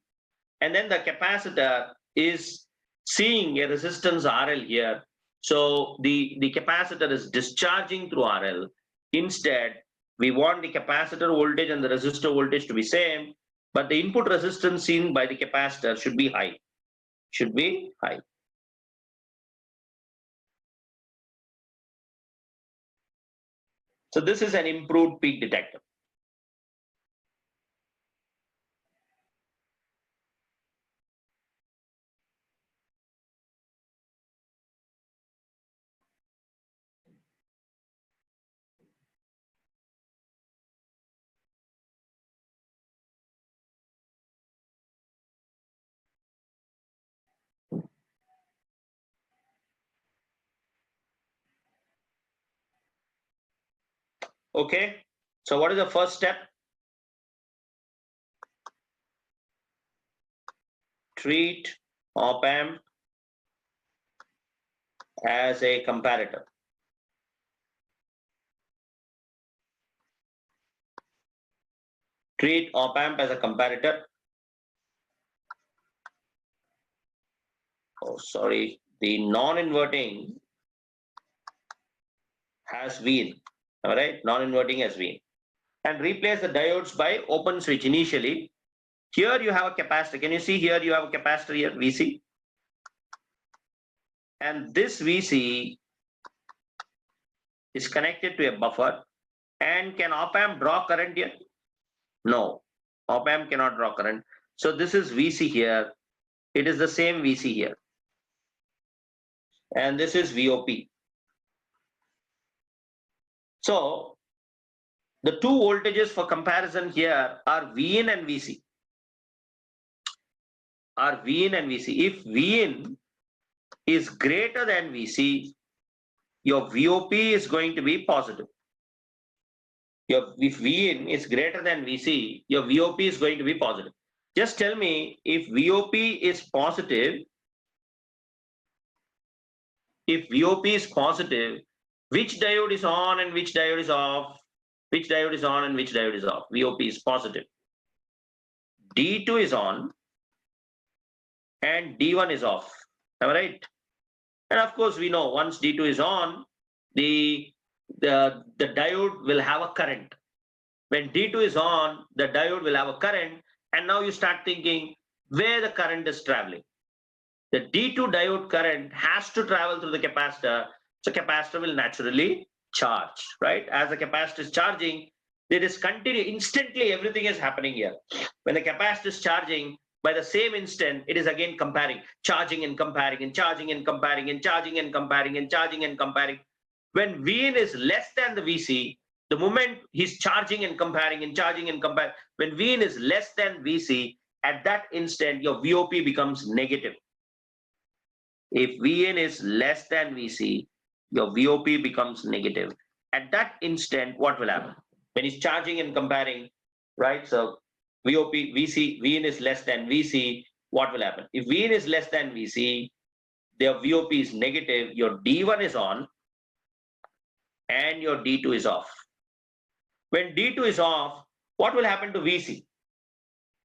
And then the capacitor is seeing a resistance RL here. So the capacitor is discharging through RL. Instead, we want the capacitor voltage and the resistor voltage to be same, but the input resistance seen by the capacitor should be high. So this is an improved peak detector. Okay, so what is the first step? Treat op amp as a comparator. Treat op amp as a comparator. Oh, sorry, the non-inverting has Vin. All right, non-inverting has Vin. And replace the diodes by open switch initially. Here you have a capacitor. Can you see here you have a capacitor here, VC? And this VC is connected to a buffer. And can op amp draw current here? No, op amp cannot draw current. So this is VC here. It is the same VC here. And this is VOP. So the two voltages for comparison here are Vin and VC. If Vin is greater than VC, your VOP is going to be positive. If Vin is greater than VC, your VOP is going to be positive. Just tell me if VOP is positive, which diode is on and which diode is off? Which diode is on and which diode is off? VOP is positive. D2 is on and D1 is off. Am I right? And of course, we know once D2 is on, the diode will have a current. When D2 is on, the diode will have a current. And now you start thinking where the current is traveling. The D2 diode current has to travel through the capacitor. So capacitor will naturally charge, right? As the capacitor is charging, there is instantly everything is happening here. When the capacitor is charging, by the same instant, it is again comparing, charging and comparing and charging and comparing and charging and comparing and charging and comparing. When Vin is less than the VC, the moment he's charging and comparing and charging and comparing, when Vin is less than VC, at that instant, your VOP becomes negative. If Vn is less than Vc, your VOP becomes negative. At that instant, what will happen? When he's charging and comparing, right? So VOP, VC, Vn is less than Vc, what will happen? If Vn is less than Vc, their VOP is negative, your D1 is on and your D2 is off. When D2 is off, what will happen to VC?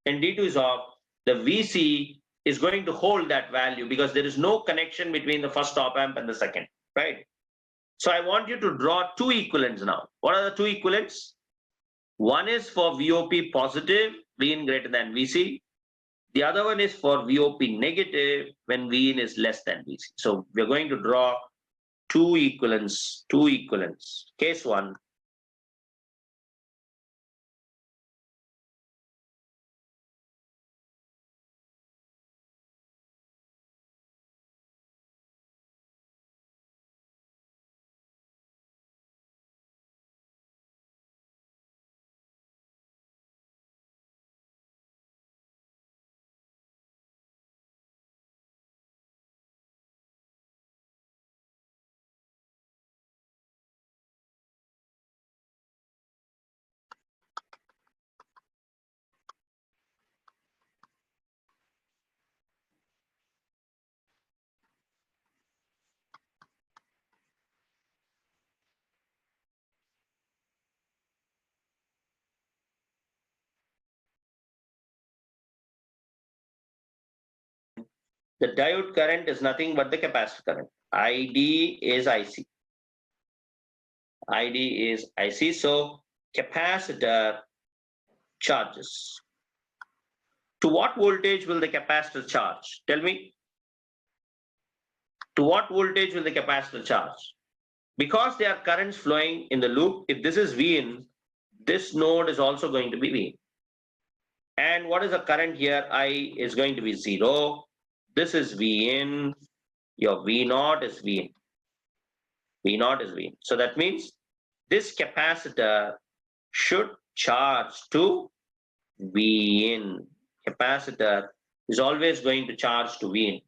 When D2 is off, the VC is going to hold that value because there is no connection between the first op amp and the second, right? So I want you to draw two equivalents now. What are the two equivalents? One is for VOP positive, Vin greater than VC. The other one is for VOP negative when Vin is less than VC. So we're going to draw two equivalents. Case one. The diode current is nothing but the capacitor current. ID is IC. ID is IC. So capacitor charges. To what voltage will the capacitor charge? Tell me. To what voltage will the capacitor charge? Because there are currents flowing in the loop, if this is Vin, this node is also going to be Vin. And what is the current here? I is going to be 0. This is Vin. Your V0 is Vin. V0 is Vin. So that means this capacitor should charge to Vin. Capacitor is always going to charge to Vin.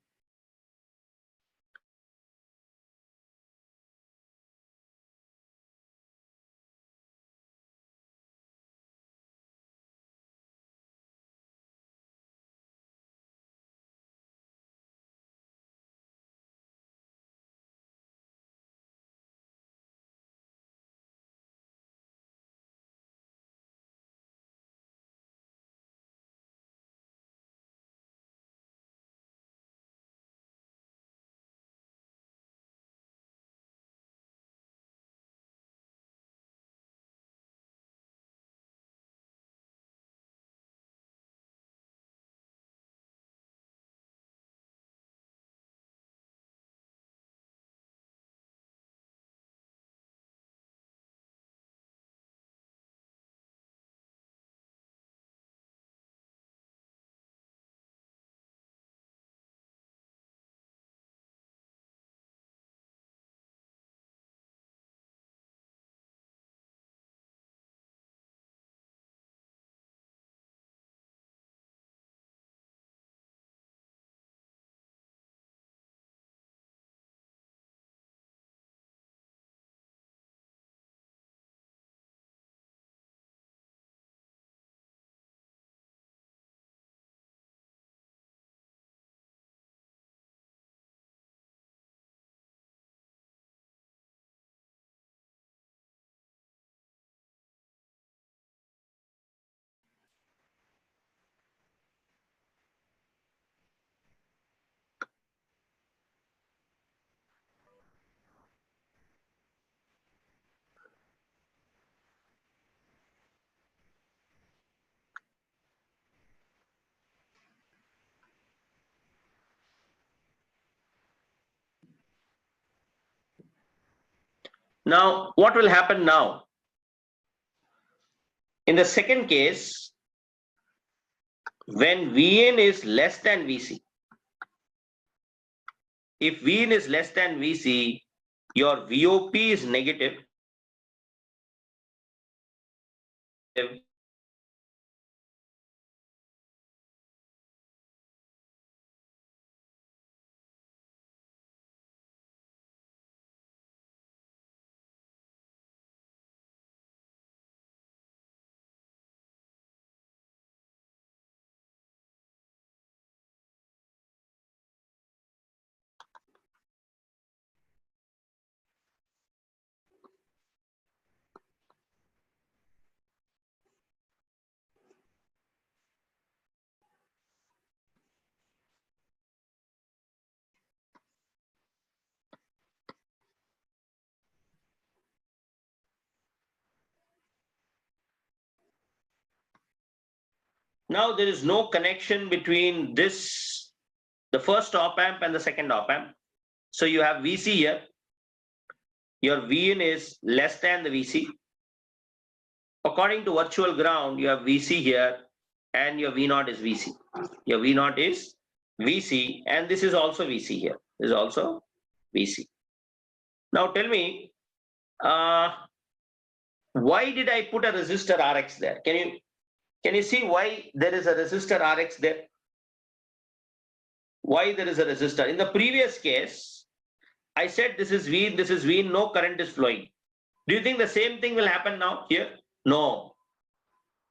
Now, what will happen now? In the second case, when Vn is less than Vc, if Vn is less than Vc, your VOP is negative. Now there is no connection between this, the first op amp and the second op amp. So you have VC here. Your Vin is less than the VC. According to virtual ground, you have VC here and your V0 is VC. Your V0 is VC and this is also VC here. This is also VC. Now tell me, why did I put a resistor Rx there? Can you see why there is a resistor Rx there? Why there is a resistor? In the previous case, I said this is V, no current is flowing. Do you think the same thing will happen now here? No.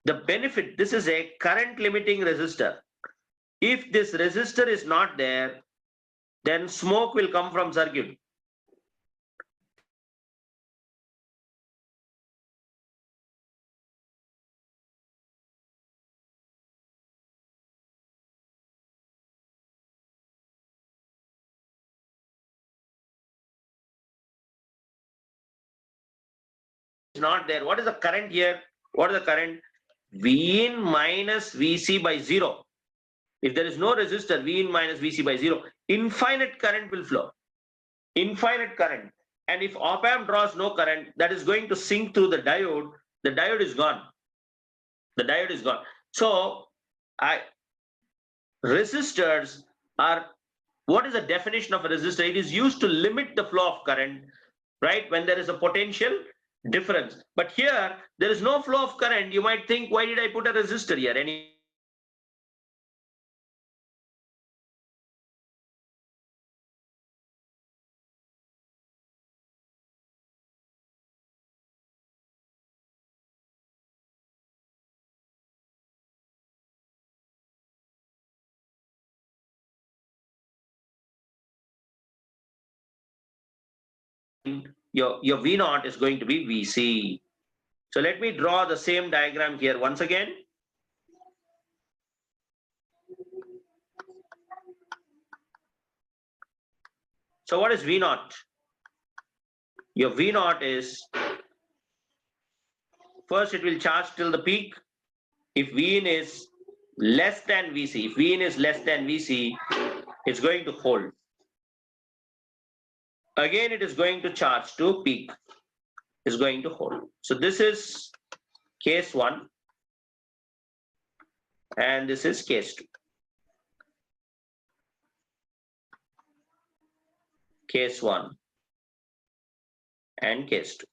The benefit, this is a current limiting resistor. If this resistor is not there, then smoke will come from circuit. Not there. What is the current here? What is the current? V in minus VC by 0. If there is no resistor, V in minus VC by 0, infinite current will flow. Infinite current. And if op amp draws no current, that is going to sink through the diode is gone. The diode is gone. So resistors are, what is the definition of a resistor? It is used to limit the flow of current, right? When there is a potential difference. But here, there is no flow of current. You might think, why did I put a resistor here? Your V0 is going to be VC. So let me draw the same diagram here once again. So what is V0? Your V0 is, first it will charge till the peak. If Vin is less than VC, if Vin is less than VC, it's going to hold. Again, it is going to charge to peak, is going to hold. So this is case 1 and this is case 2. Case 1 and case 2.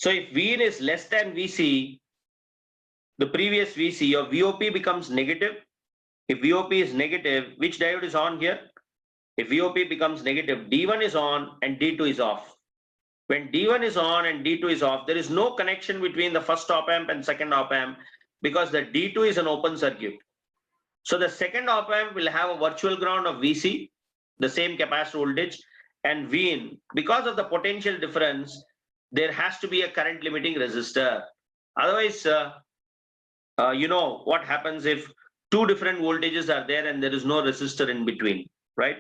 So if Vin is less than VC, the previous VC, your VOP becomes negative. If VOP is negative, which diode is on here? If VOP becomes negative, D1 is on and D2 is off. When D1 is on and D2 is off, there is no connection between the first op amp and second op amp because the D2 is an open circuit. So the second op amp will have a virtual ground of VC, the same capacitor voltage, and Vin. Because of the potential difference, there has to be a current limiting resistor. Otherwise, you know what happens if two different voltages are there and there is no resistor in between, right?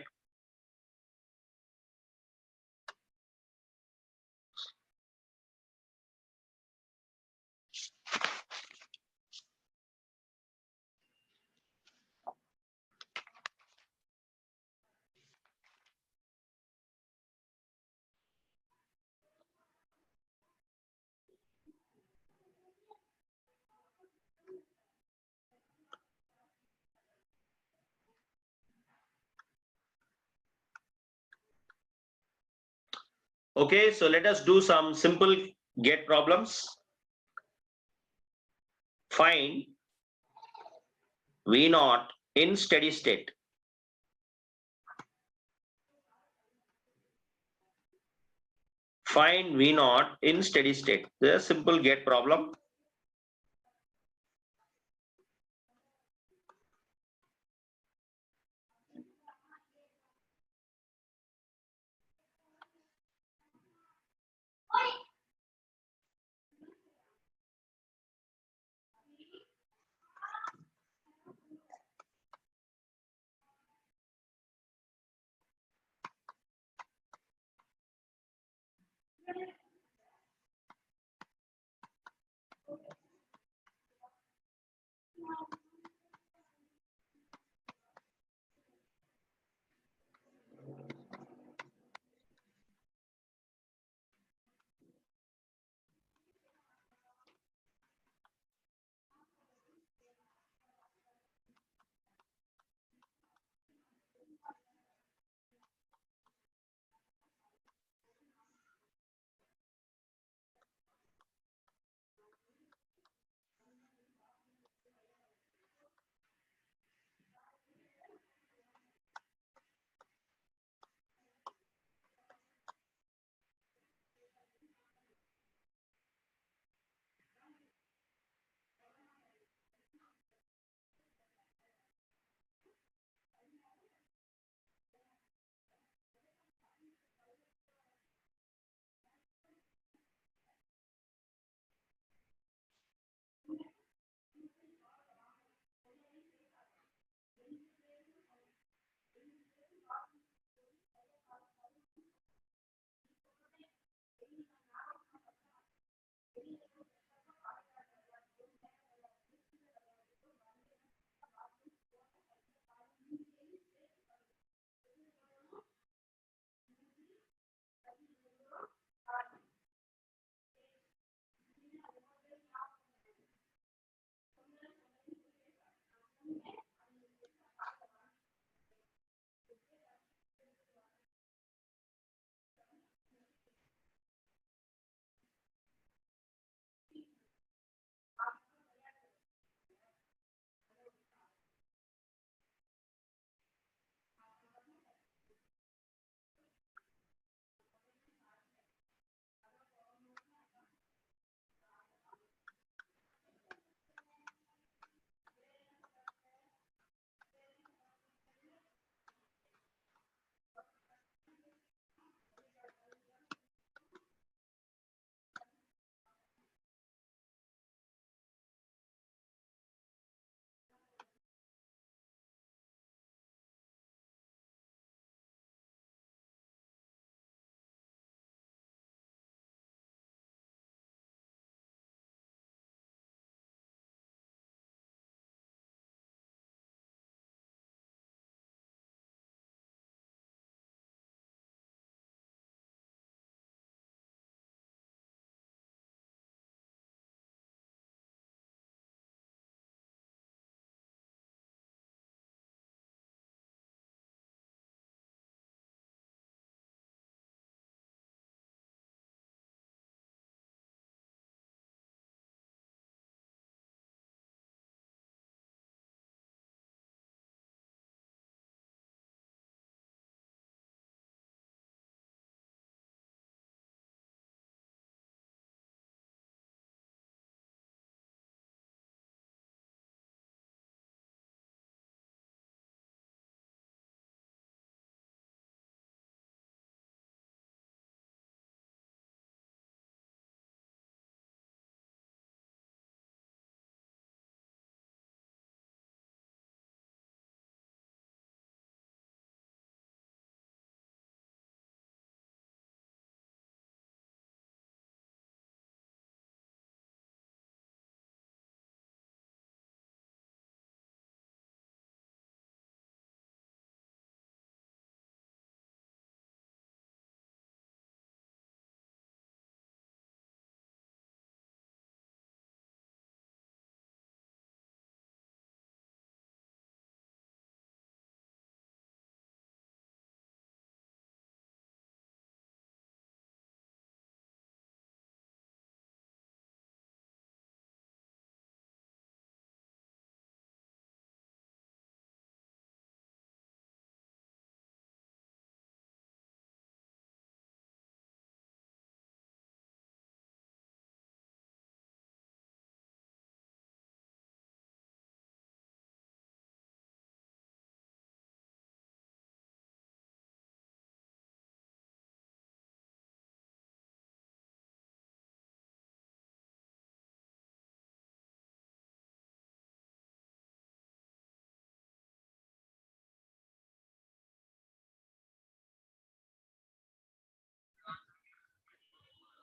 Okay, so let us do some simple get problems. Find V naught in steady state. Find V naught in steady state. This is a simple get problem.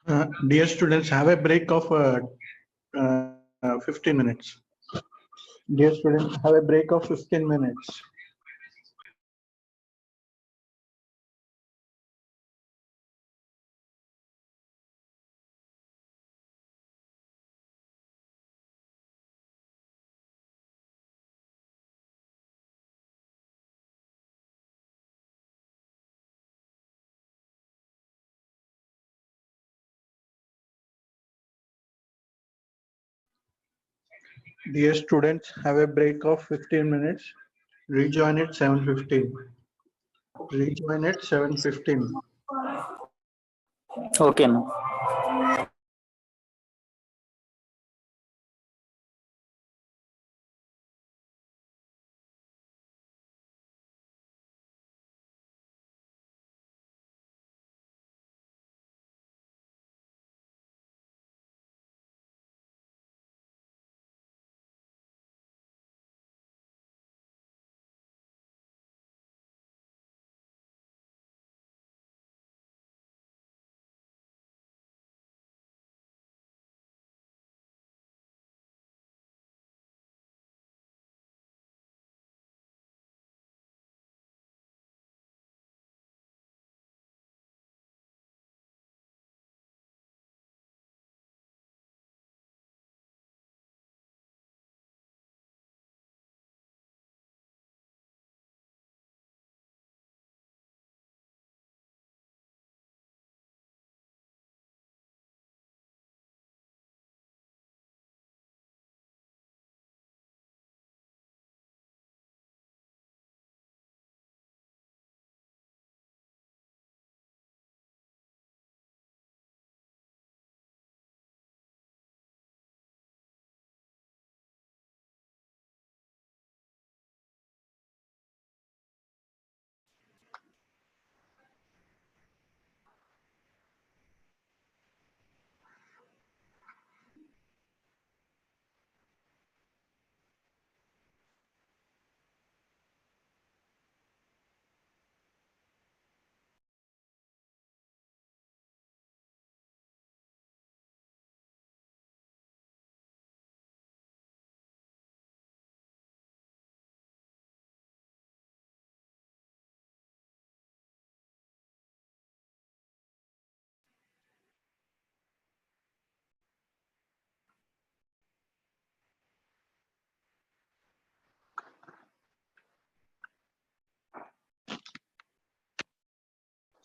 Dear students, have a break of 15 minutes. Dear students, have a break of 15 minutes. Dear students, have a break of 15 minutes. Rejoin at 7:15. Rejoin at 7:15. Okay, no.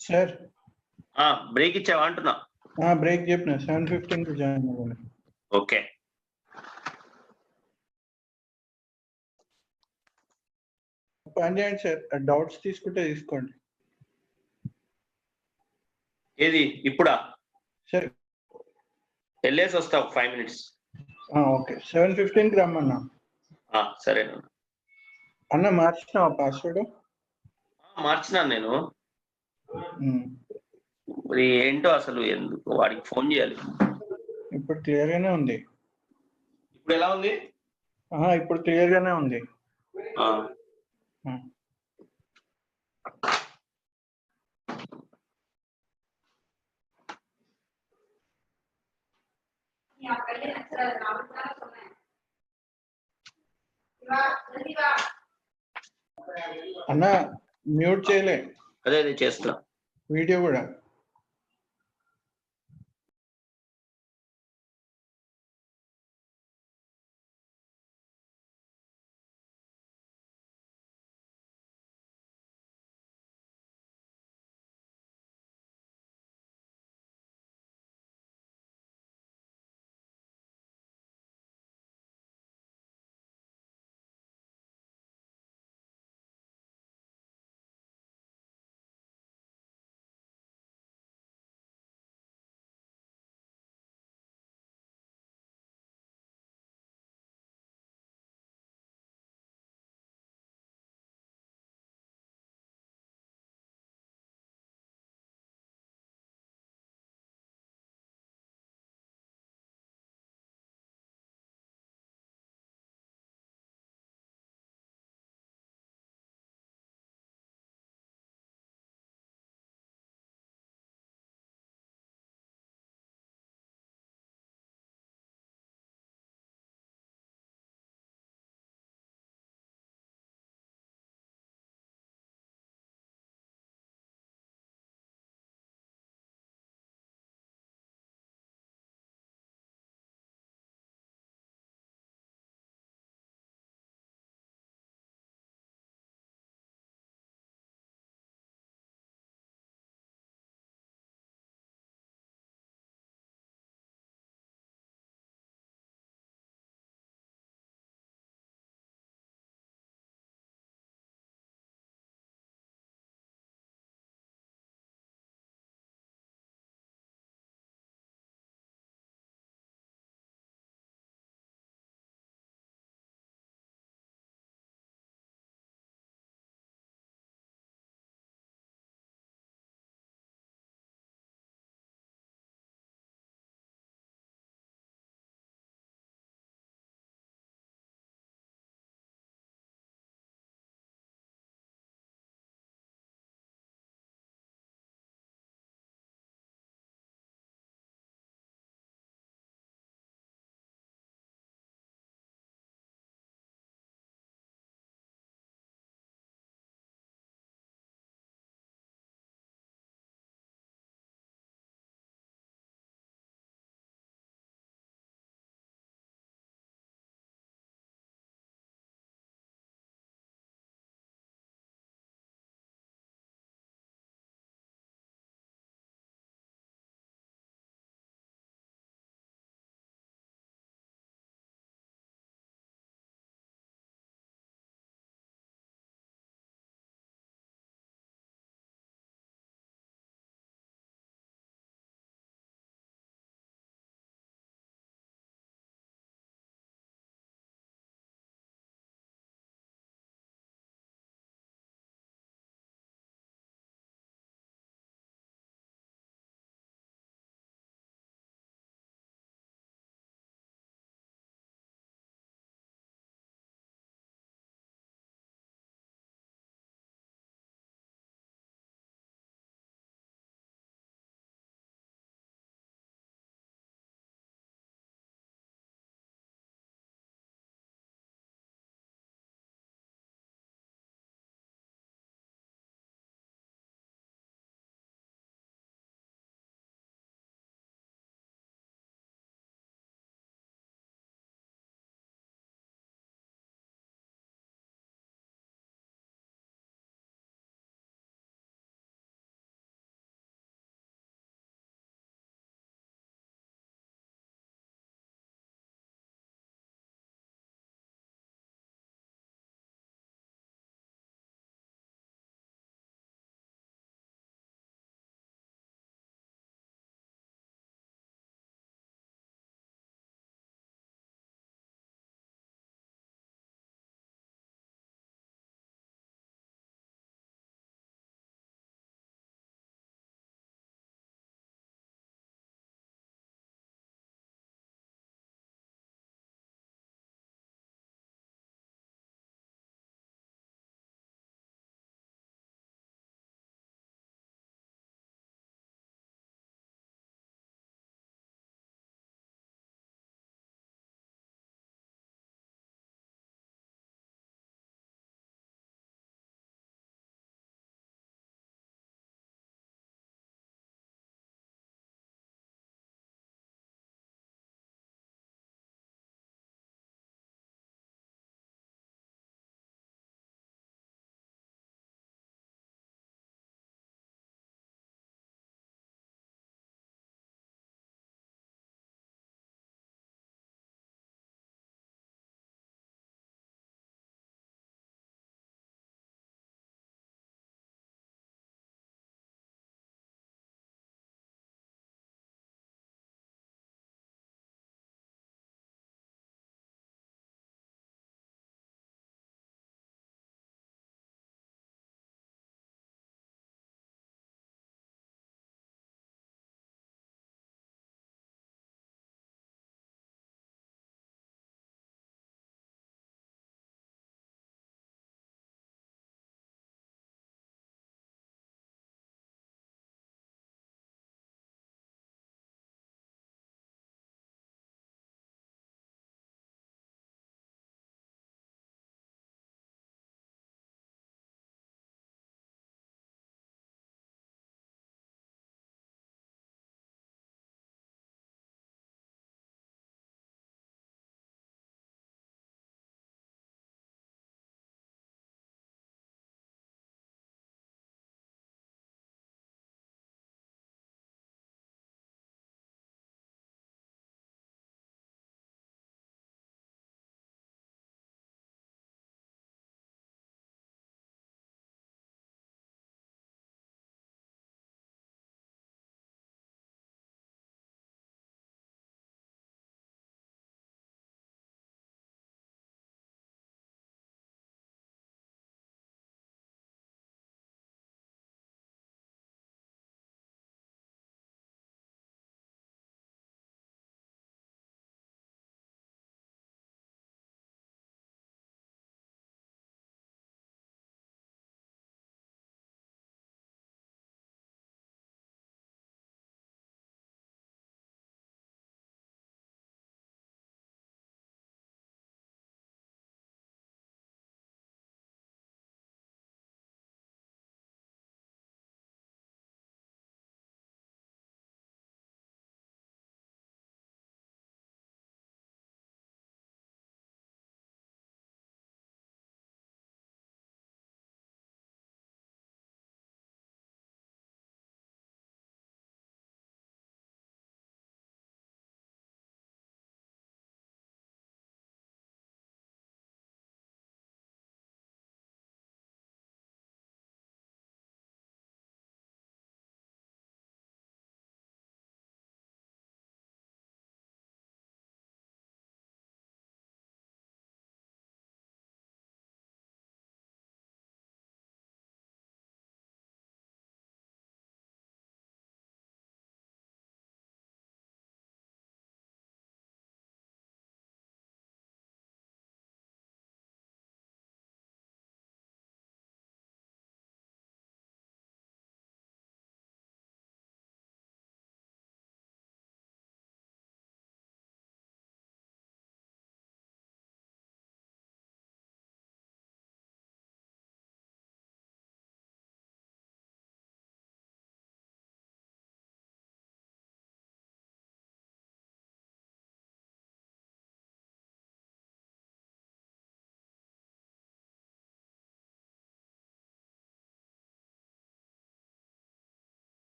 Sir, break ఇచ్చావా అంటున్నా. break చెప్పిన 7:15 కి join అవ్వాలి. Okay, పని చేయండి sir, doubts తీసుకుంటే తీసుకోండి. ఏది ఇప్పుడా? సరే, వెళ్ళేసి వస్తా ఒక 5 minutes. ఓకే 7:15 కి రమ్మన్నా. సరేనా, అన్న మార్చినావా పాస్వర్డ్? మార్చినాను నేను. మరి ఏంటో అసలు ఎందుకు వాడికి ఫోన్ చేయాలి. ఇప్పుడు క్లియర్ గానే ఉంది. ఇప్పుడు ఎలా ఉంది? ఇప్పుడు క్లియర్ గానే ఉంది. అన్న మ్యూట్ చేయలే, అదే చేస్తున్నా. వీడియో కూడా.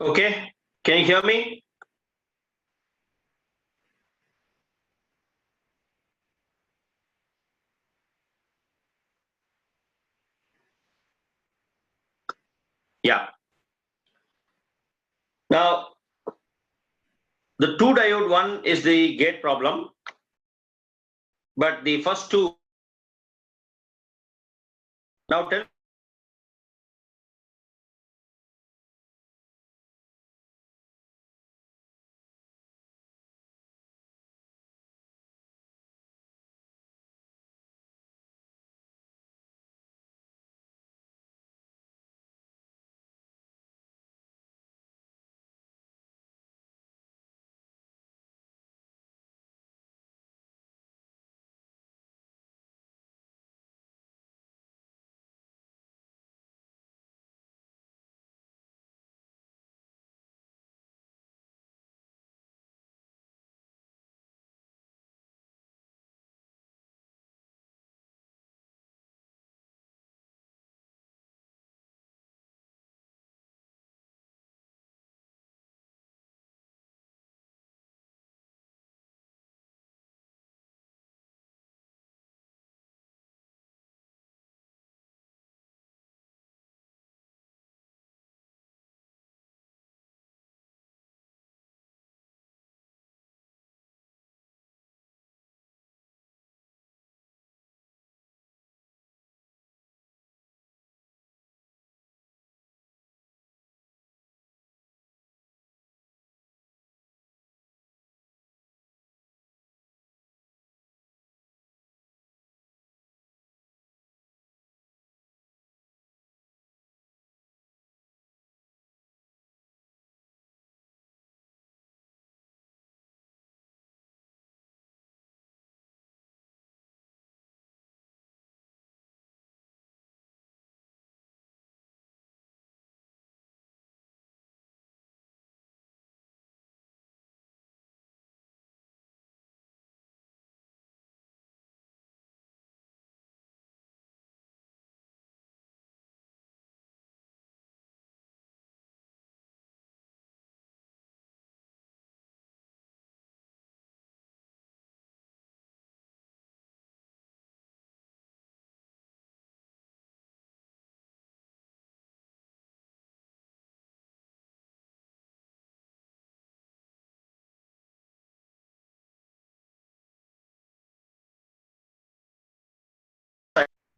Okay, can you hear me? Yeah. Now, the two diode one is the gate problem, but the first two. Now tell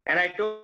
And I told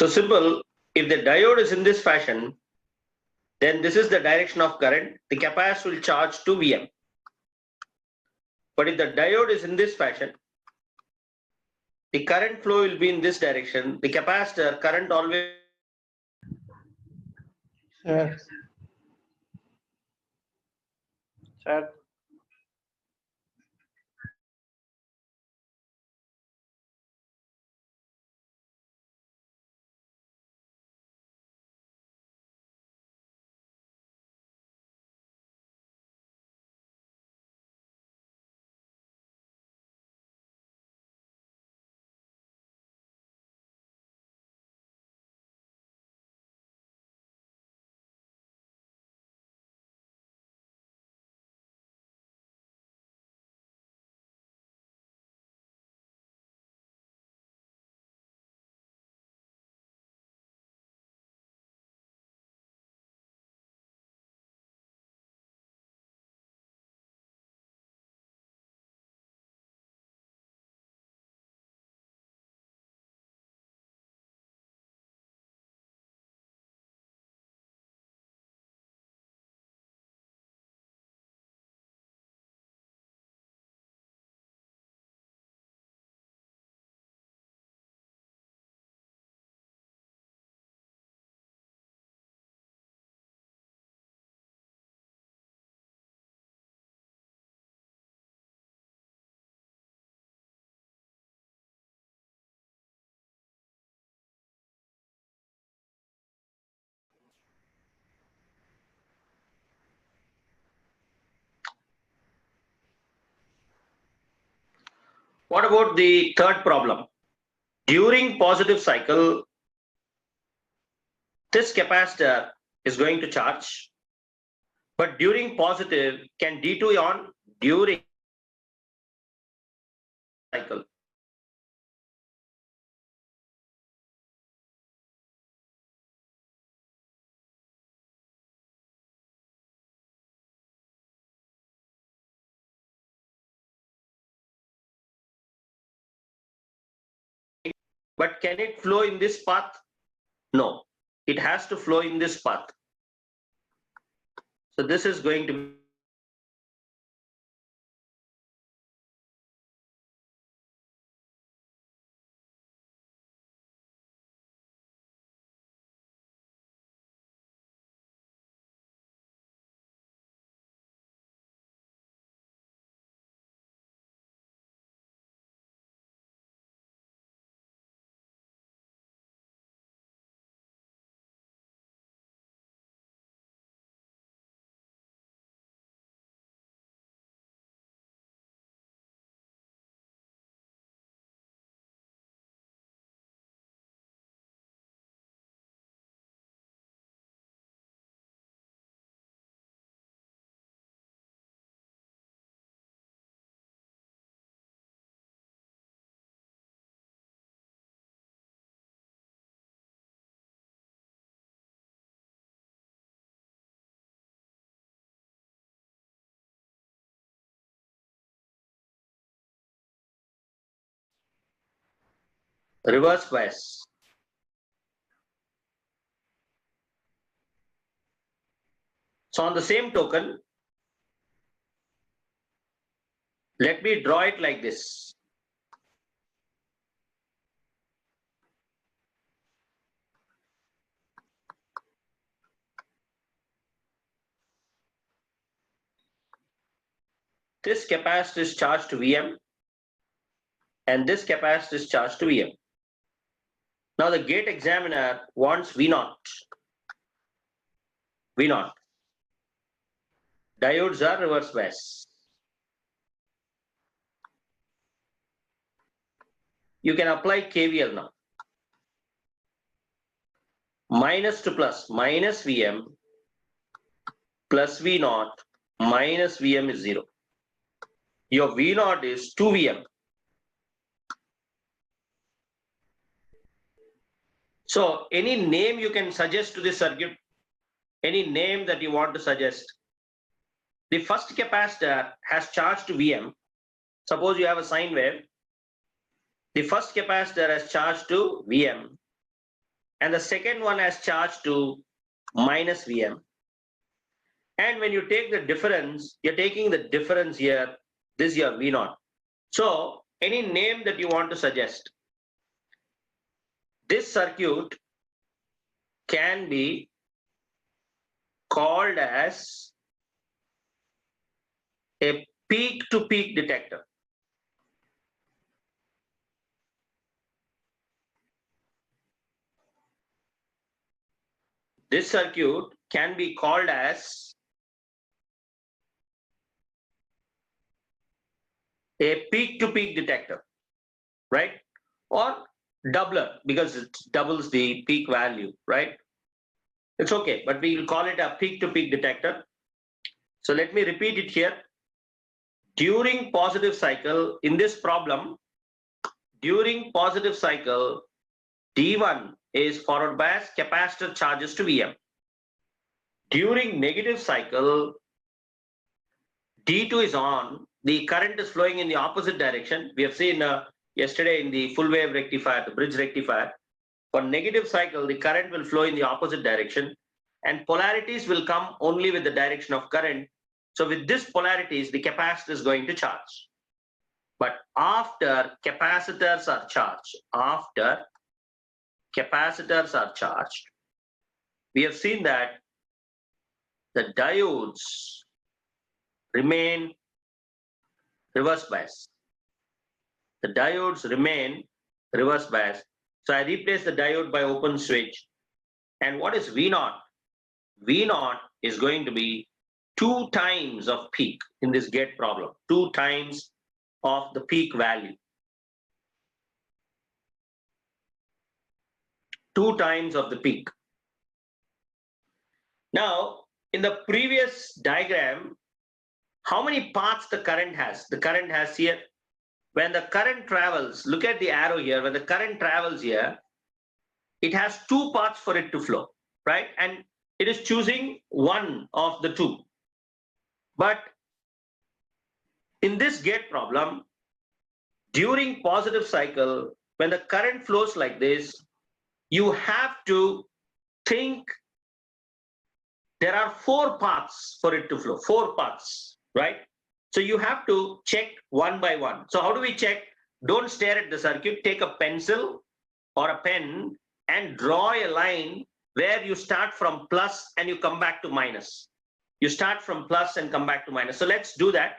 so simple. If the diode is in this fashion, then this is the direction of current. The capacitor will charge 2 Vm. But if the diode is in this fashion, the current flow will be in this direction. The capacitor current always. Sir. Sir. What about the third problem? During positive cycle, this capacitor is going to charge, but during positive, can D2 on during cycle? But can it flow in this path? No, it has to flow in this path. So this is going to be reverse bias. So on the same token, let me draw it like this. This capacitor is charged to Vm and this capacitor is charged to Vm. Now the gate examiner wants V0. V0. Diodes are reverse bias. You can apply KVL now. Minus to plus, minus Vm plus V0 minus Vm is 0. Your V0 is 2Vm. So any name you can suggest to this circuit, any name that you want to suggest. The first capacitor has charge to Vm. Suppose you have a sine wave. The first capacitor has charge to Vm. And the second one has charge to minus Vm. And when you take the difference, you're taking the difference here. This is your V0. So any name that you want to suggest. This circuit can be called as a peak-to-peak detector. This circuit can be called as a peak-to-peak detector, right? Or doubler, because it doubles the peak value, right? It's okay, but we will call it a peak-to-peak detector. So let me repeat it here. During positive cycle, in this problem, during positive cycle, D1 is forward bias, capacitor charges to Vm. During negative cycle, D2 is on, the current is flowing in the opposite direction. We have seen yesterday in the full wave rectifier, the bridge rectifier. For negative cycle, the current will flow in the opposite direction and polarities will come only with the direction of current. So with this polarities, the capacitor is going to charge. But after capacitors are charged, we have seen that the diodes remain reverse bias. The diodes remain reverse bias. So I replace the diode by open switch. And what is V0? V0 is going to be 2 times of peak in this gate problem, 2 times of the peak value. 2 times of the peak. Now, in the previous diagram, how many paths the current has? The current has here. When the current travels, look at the arrow here, when the current travels here, it has 2 paths for it to flow, right? And it is choosing one of the 2. But in this gate problem, during positive cycle, when the current flows like this, you have to think there are 4 paths for it to flow, 4 paths, right? So you have to check one by one. So how do we check? Don't stare at the circuit, take a pencil or a pen and draw a line where you start from plus and you come back to minus. You start from plus and come back to minus. So let's do that.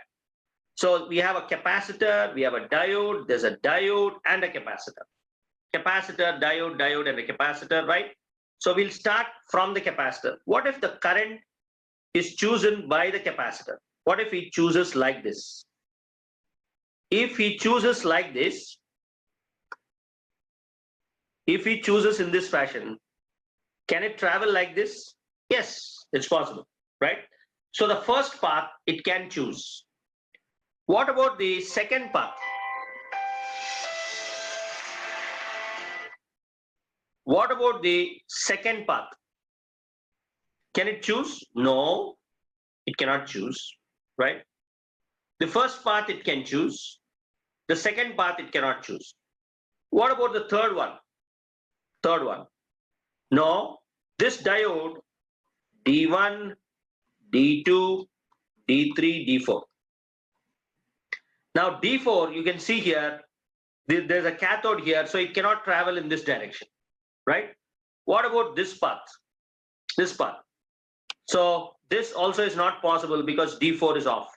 So we have a capacitor, we have a diode, there's a diode and a capacitor. Capacitor, diode, diode and a capacitor, right? So we'll start from the capacitor. What if the current is chosen by the capacitor? What if he chooses like this? If he chooses like this, if he chooses in this fashion, can it travel like this? Yes, it's possible, right? So the first path, it can choose. What about the second path? What about the second path? Can it choose? No, it cannot choose, right? The first path it can choose. The second path it cannot choose. What about the third one? Third one. No, this diode D1, D2, D3, D4. Now D4, you can see here, there's a cathode here, so it cannot travel in this direction, right? What about this path? This path. So this also is not possible because D4 is off.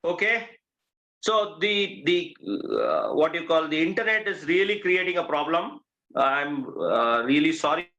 Okay. So the what you call the internet is really creating a problem. I'm really sorry.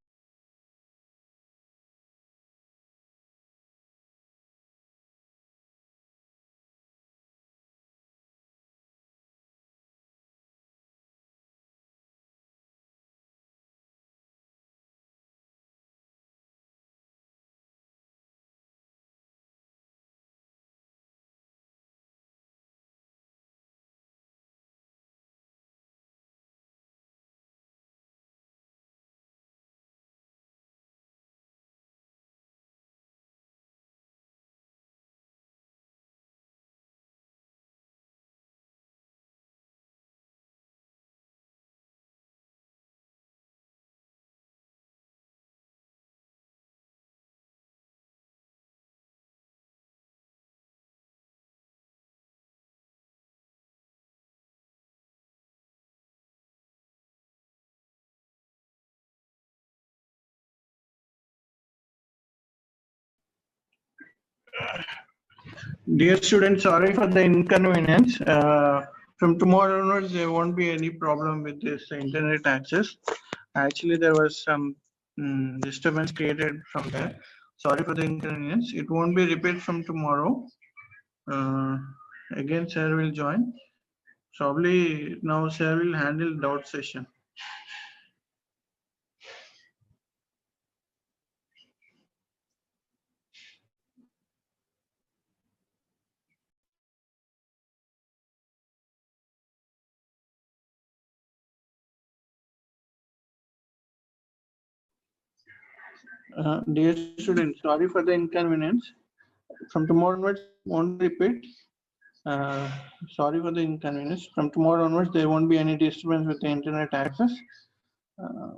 Dear students, sorry for the inconvenience. From tomorrow onwards, there won't be any problem with this internet access. Actually, there was some disturbance created from there. Sorry for the inconvenience. It won't be repeated from tomorrow. Again, sir will join. Probably now sir will handle doubt session. Dear students, sorry for the inconvenience. From tomorrow onwards, won't repeat. Uh, Sorry for the inconvenience. From tomorrow onwards, there won't be any disturbance with the internet access. Uh,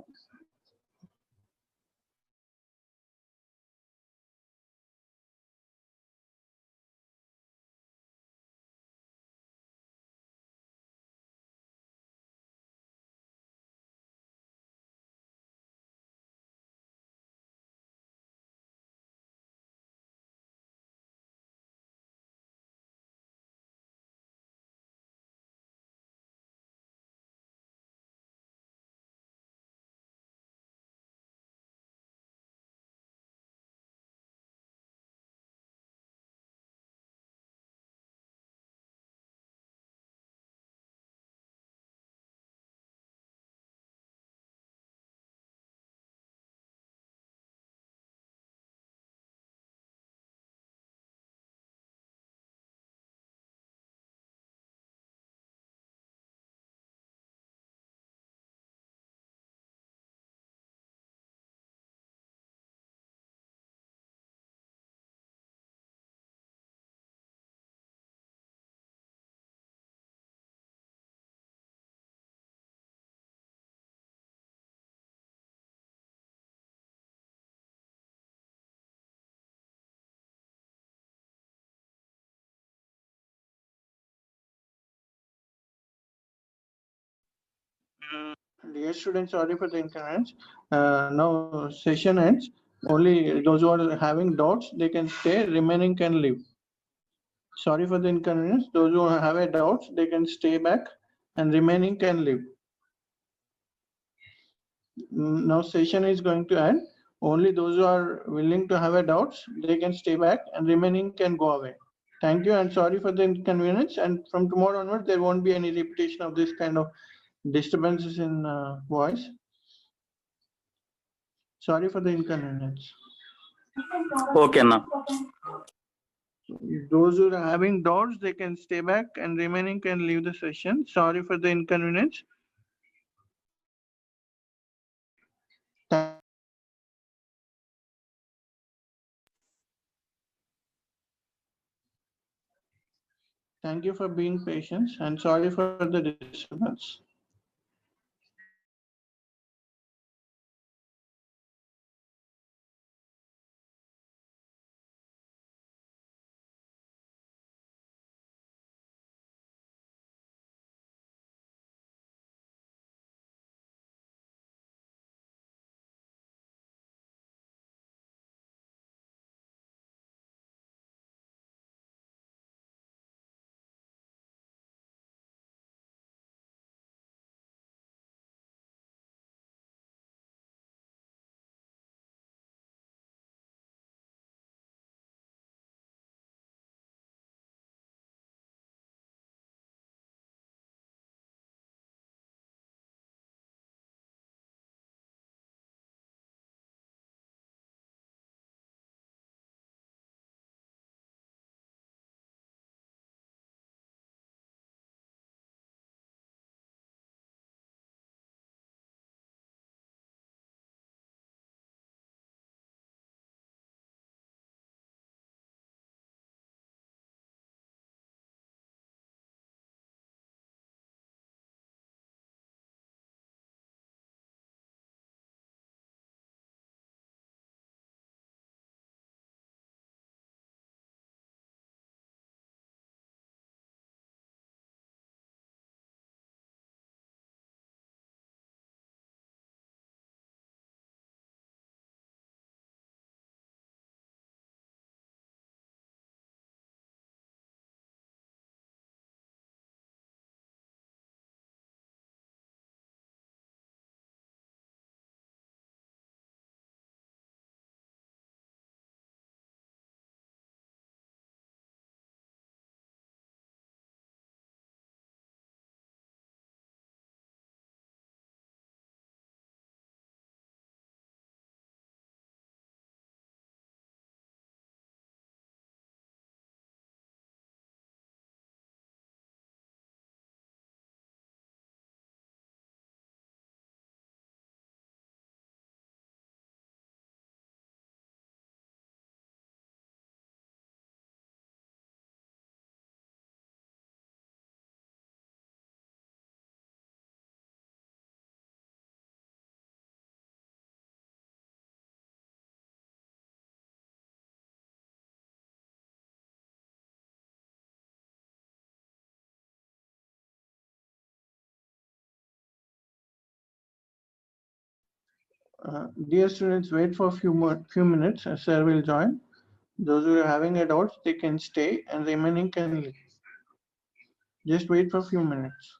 Dear students, sorry for the inconvenience. Now session ends. Only those who are having doubts, they can stay. Remaining can leave. Sorry for the inconvenience. Those who have a doubts, they can stay back, and remaining can leave. Now session is going to end. Only those who are willing to have a doubts, they can stay back, and remaining can go away. Thank you and sorry for the inconvenience. And from tomorrow onward, there won't be any repetition of this kind of disturbances in voice. Sorry for the inconvenience. Okay అన్న. Those who are having doubts, they can stay back and remaining can leave the session. Sorry for the inconvenience. Thank you for being patient and sorry for the disturbance. Dear students, wait for few minutes. Sir will join. Those who are having a doubt, they can stay, and remaining can leave. Just wait for a few minutes.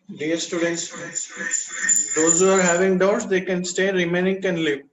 Dear students, those who are having doubts, they can stay, remaining can leave.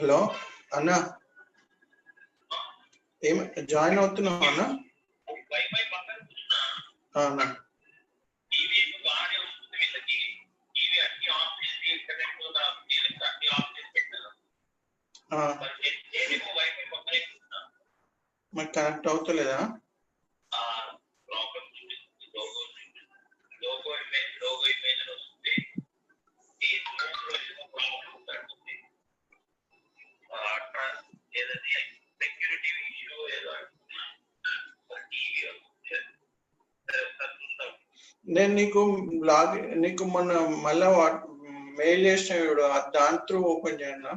Hello అన్న ఏం join అవుతున్నావు అన్న అన్న మరి connect అవుతలేదా నేను నీకు మొన్న మళ్ళా మెయిల్ చేసిన చూడు దాని త్రూ ఓపెన్ చేయండి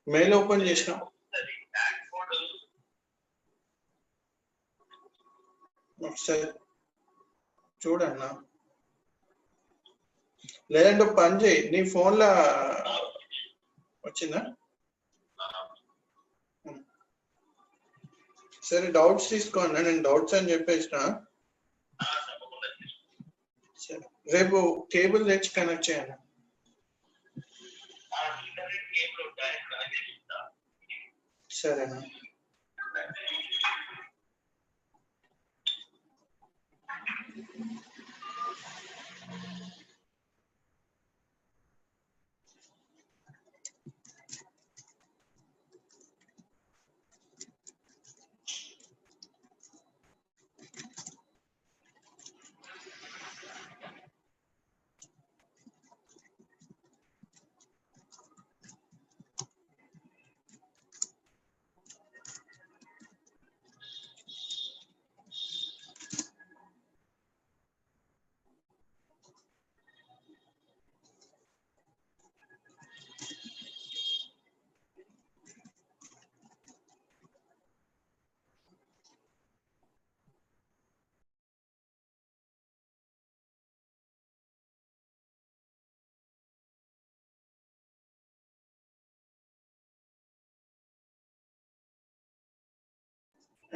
మెయిల్ ఓపెన్ చేసిన ఒకసారి చూడన్నా, లేదంటే ఒక పని చేయి, నీ ఫోన్లో వచ్చిందా? సరే డౌట్స్ తీసుకోండి, నేను డౌట్స్ అని చెప్పేసిన. సరే రేపు కేబుల్ తెచ్చి కనెక్ట్ చేయండి. సరేనా?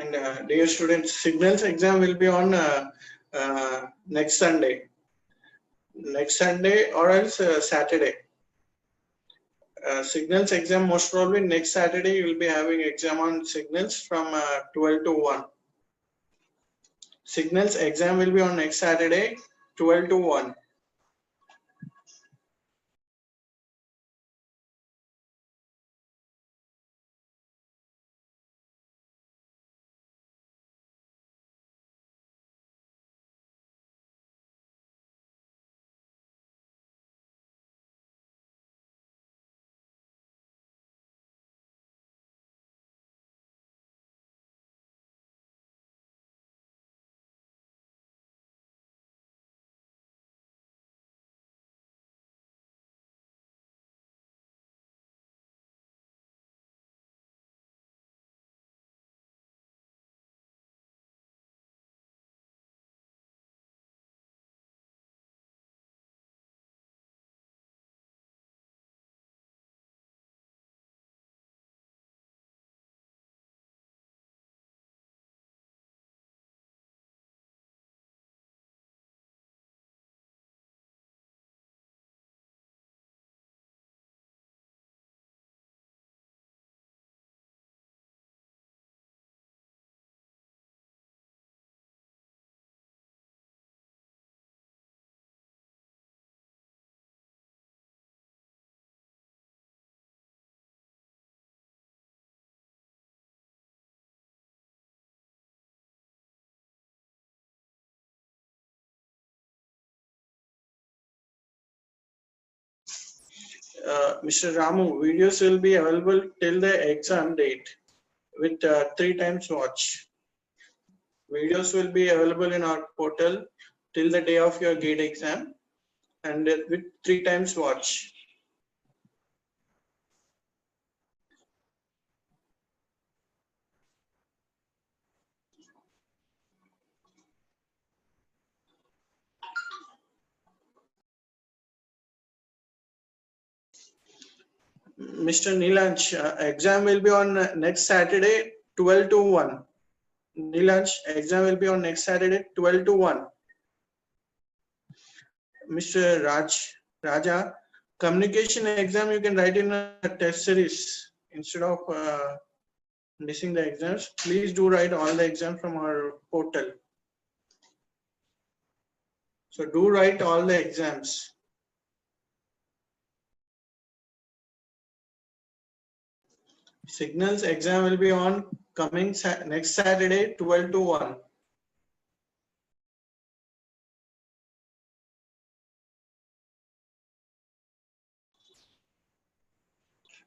And dear students, signals exam will be on next Sunday. Next Sunday or else Saturday. Signals exam most probably next Saturday you will be having exam on signals from 12 to 1. Signals exam will be on next Saturday 12 to 1. Mr. Ramu, videos will be available till the exam date with 3 times watch. Videos will be available in our portal till the day of your gate exam and with 3 times watch. Mr. Nilansh, exam will be on next Saturday 12 to 1. Nilansh, exam will be on next Saturday 12 to 1. Mr. Raja, communication exam you can write in a test series instead of missing the exams. Please do write all the exams from our portal. So do write all the exams. Signals exam will be on coming next Saturday 12 to 1.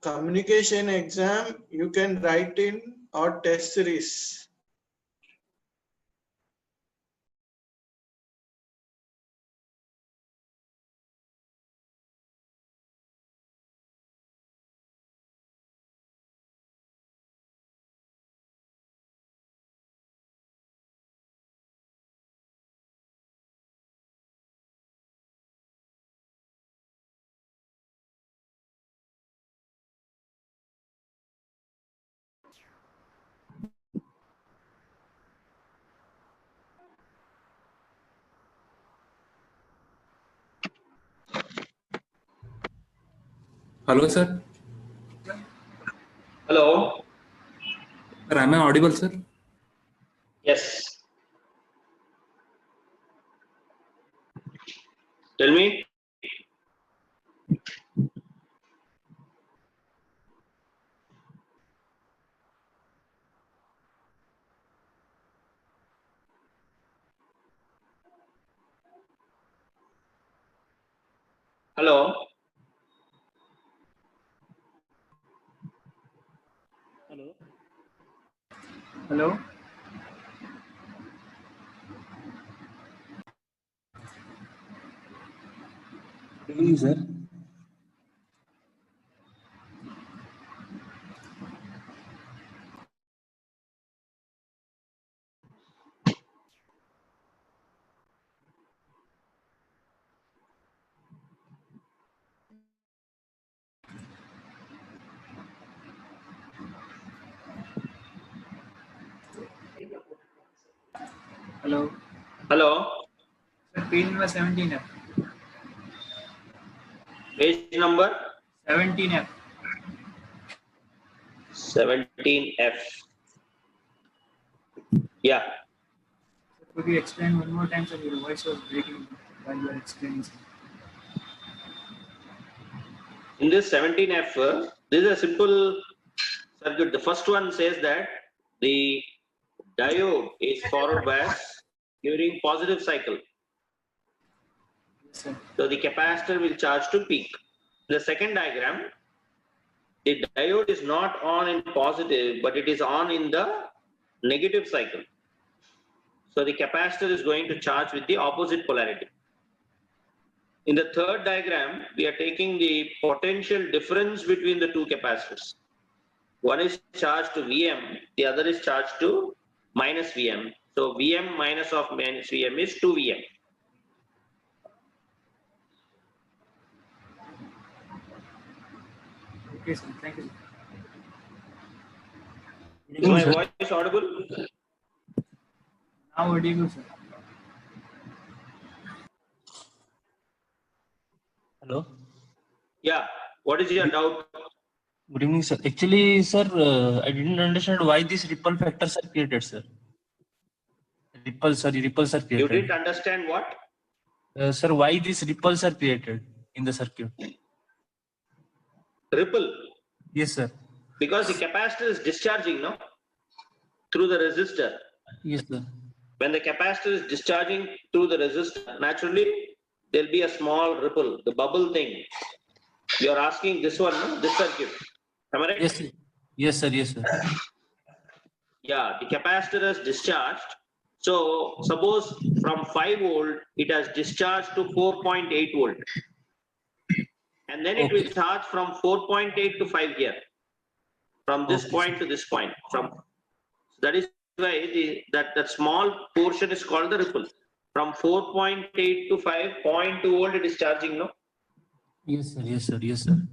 Communication exam you can write in our test series. Hello, sir. Hello. Sir, am I audible, sir? Yes. Tell me. Hello. Hello? Good evening, sir. Hello? Hello. Page number 17F. Page number 17F. 17F. Yeah. Could you explain one more time, sir? Your voice was breaking while you were explaining. In this 17F, this is a simple circuit. The first one says that the diode is forward bias during positive cycle. Yes, sir. So the capacitor will charge to peak. The second diagram, the diode is not on in positive, but it is on in the negative cycle. So the capacitor is going to charge with the opposite polarity. In the third diagram, we are taking the potential difference between the two capacitors. One is charged to Vm, the other is charged to minus Vm. So Vm minus of minus Vm is 2Vm. Okay, sir. Thank you. Is my voice audible? Now audible, sir. Hello. Yeah. What is your doubt? Good evening, sir. Actually, sir, I didn't understand why these ripple factors are created, sir. Ripples are You created. didn't understand what? Sir, why these ripples are created in the circuit? Ripple. Yes, sir. Because the capacitor is discharging, no? Through the resistor. Yes, sir. When the capacitor is discharging through the resistor, naturally there'll be a small ripple, the bubble thing. You're asking this one, no? This circuit. Am I right? Yes, sir. Yes, sir. Yes, sir. Yeah, the capacitor is discharged. So suppose from 5 volt, it has discharged to 4.8 volt. And then it will charge from 4.8 to 5 here. From this point to this point. That is why that small portion is called the ripple. From 4.8 to 5.2 volt it is charging, no? Yes, sir. Yes, sir. Yes, sir. And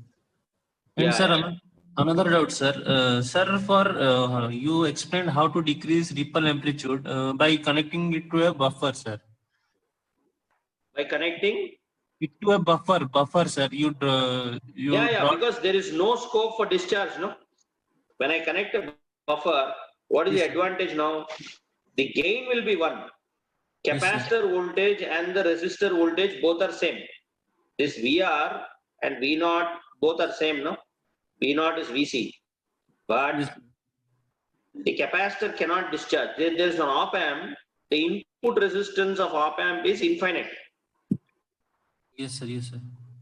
Yeah, sir, yeah. another doubt, sir. Sir, for you explained how to decrease ripple amplitude by connecting it to a buffer, sir. By connecting? It to a buffer, sir. Yeah, because there is no scope for discharge, no? When I connect a buffer, what is the advantage now? The gain will be one. Capacitor voltage and the resistor voltage both are same. This VR and V0 both are same, no? V0 is VC. But the capacitor cannot discharge. There is an op amp. The input resistance of op amp is infinite. Yes, sir. Yes, sir.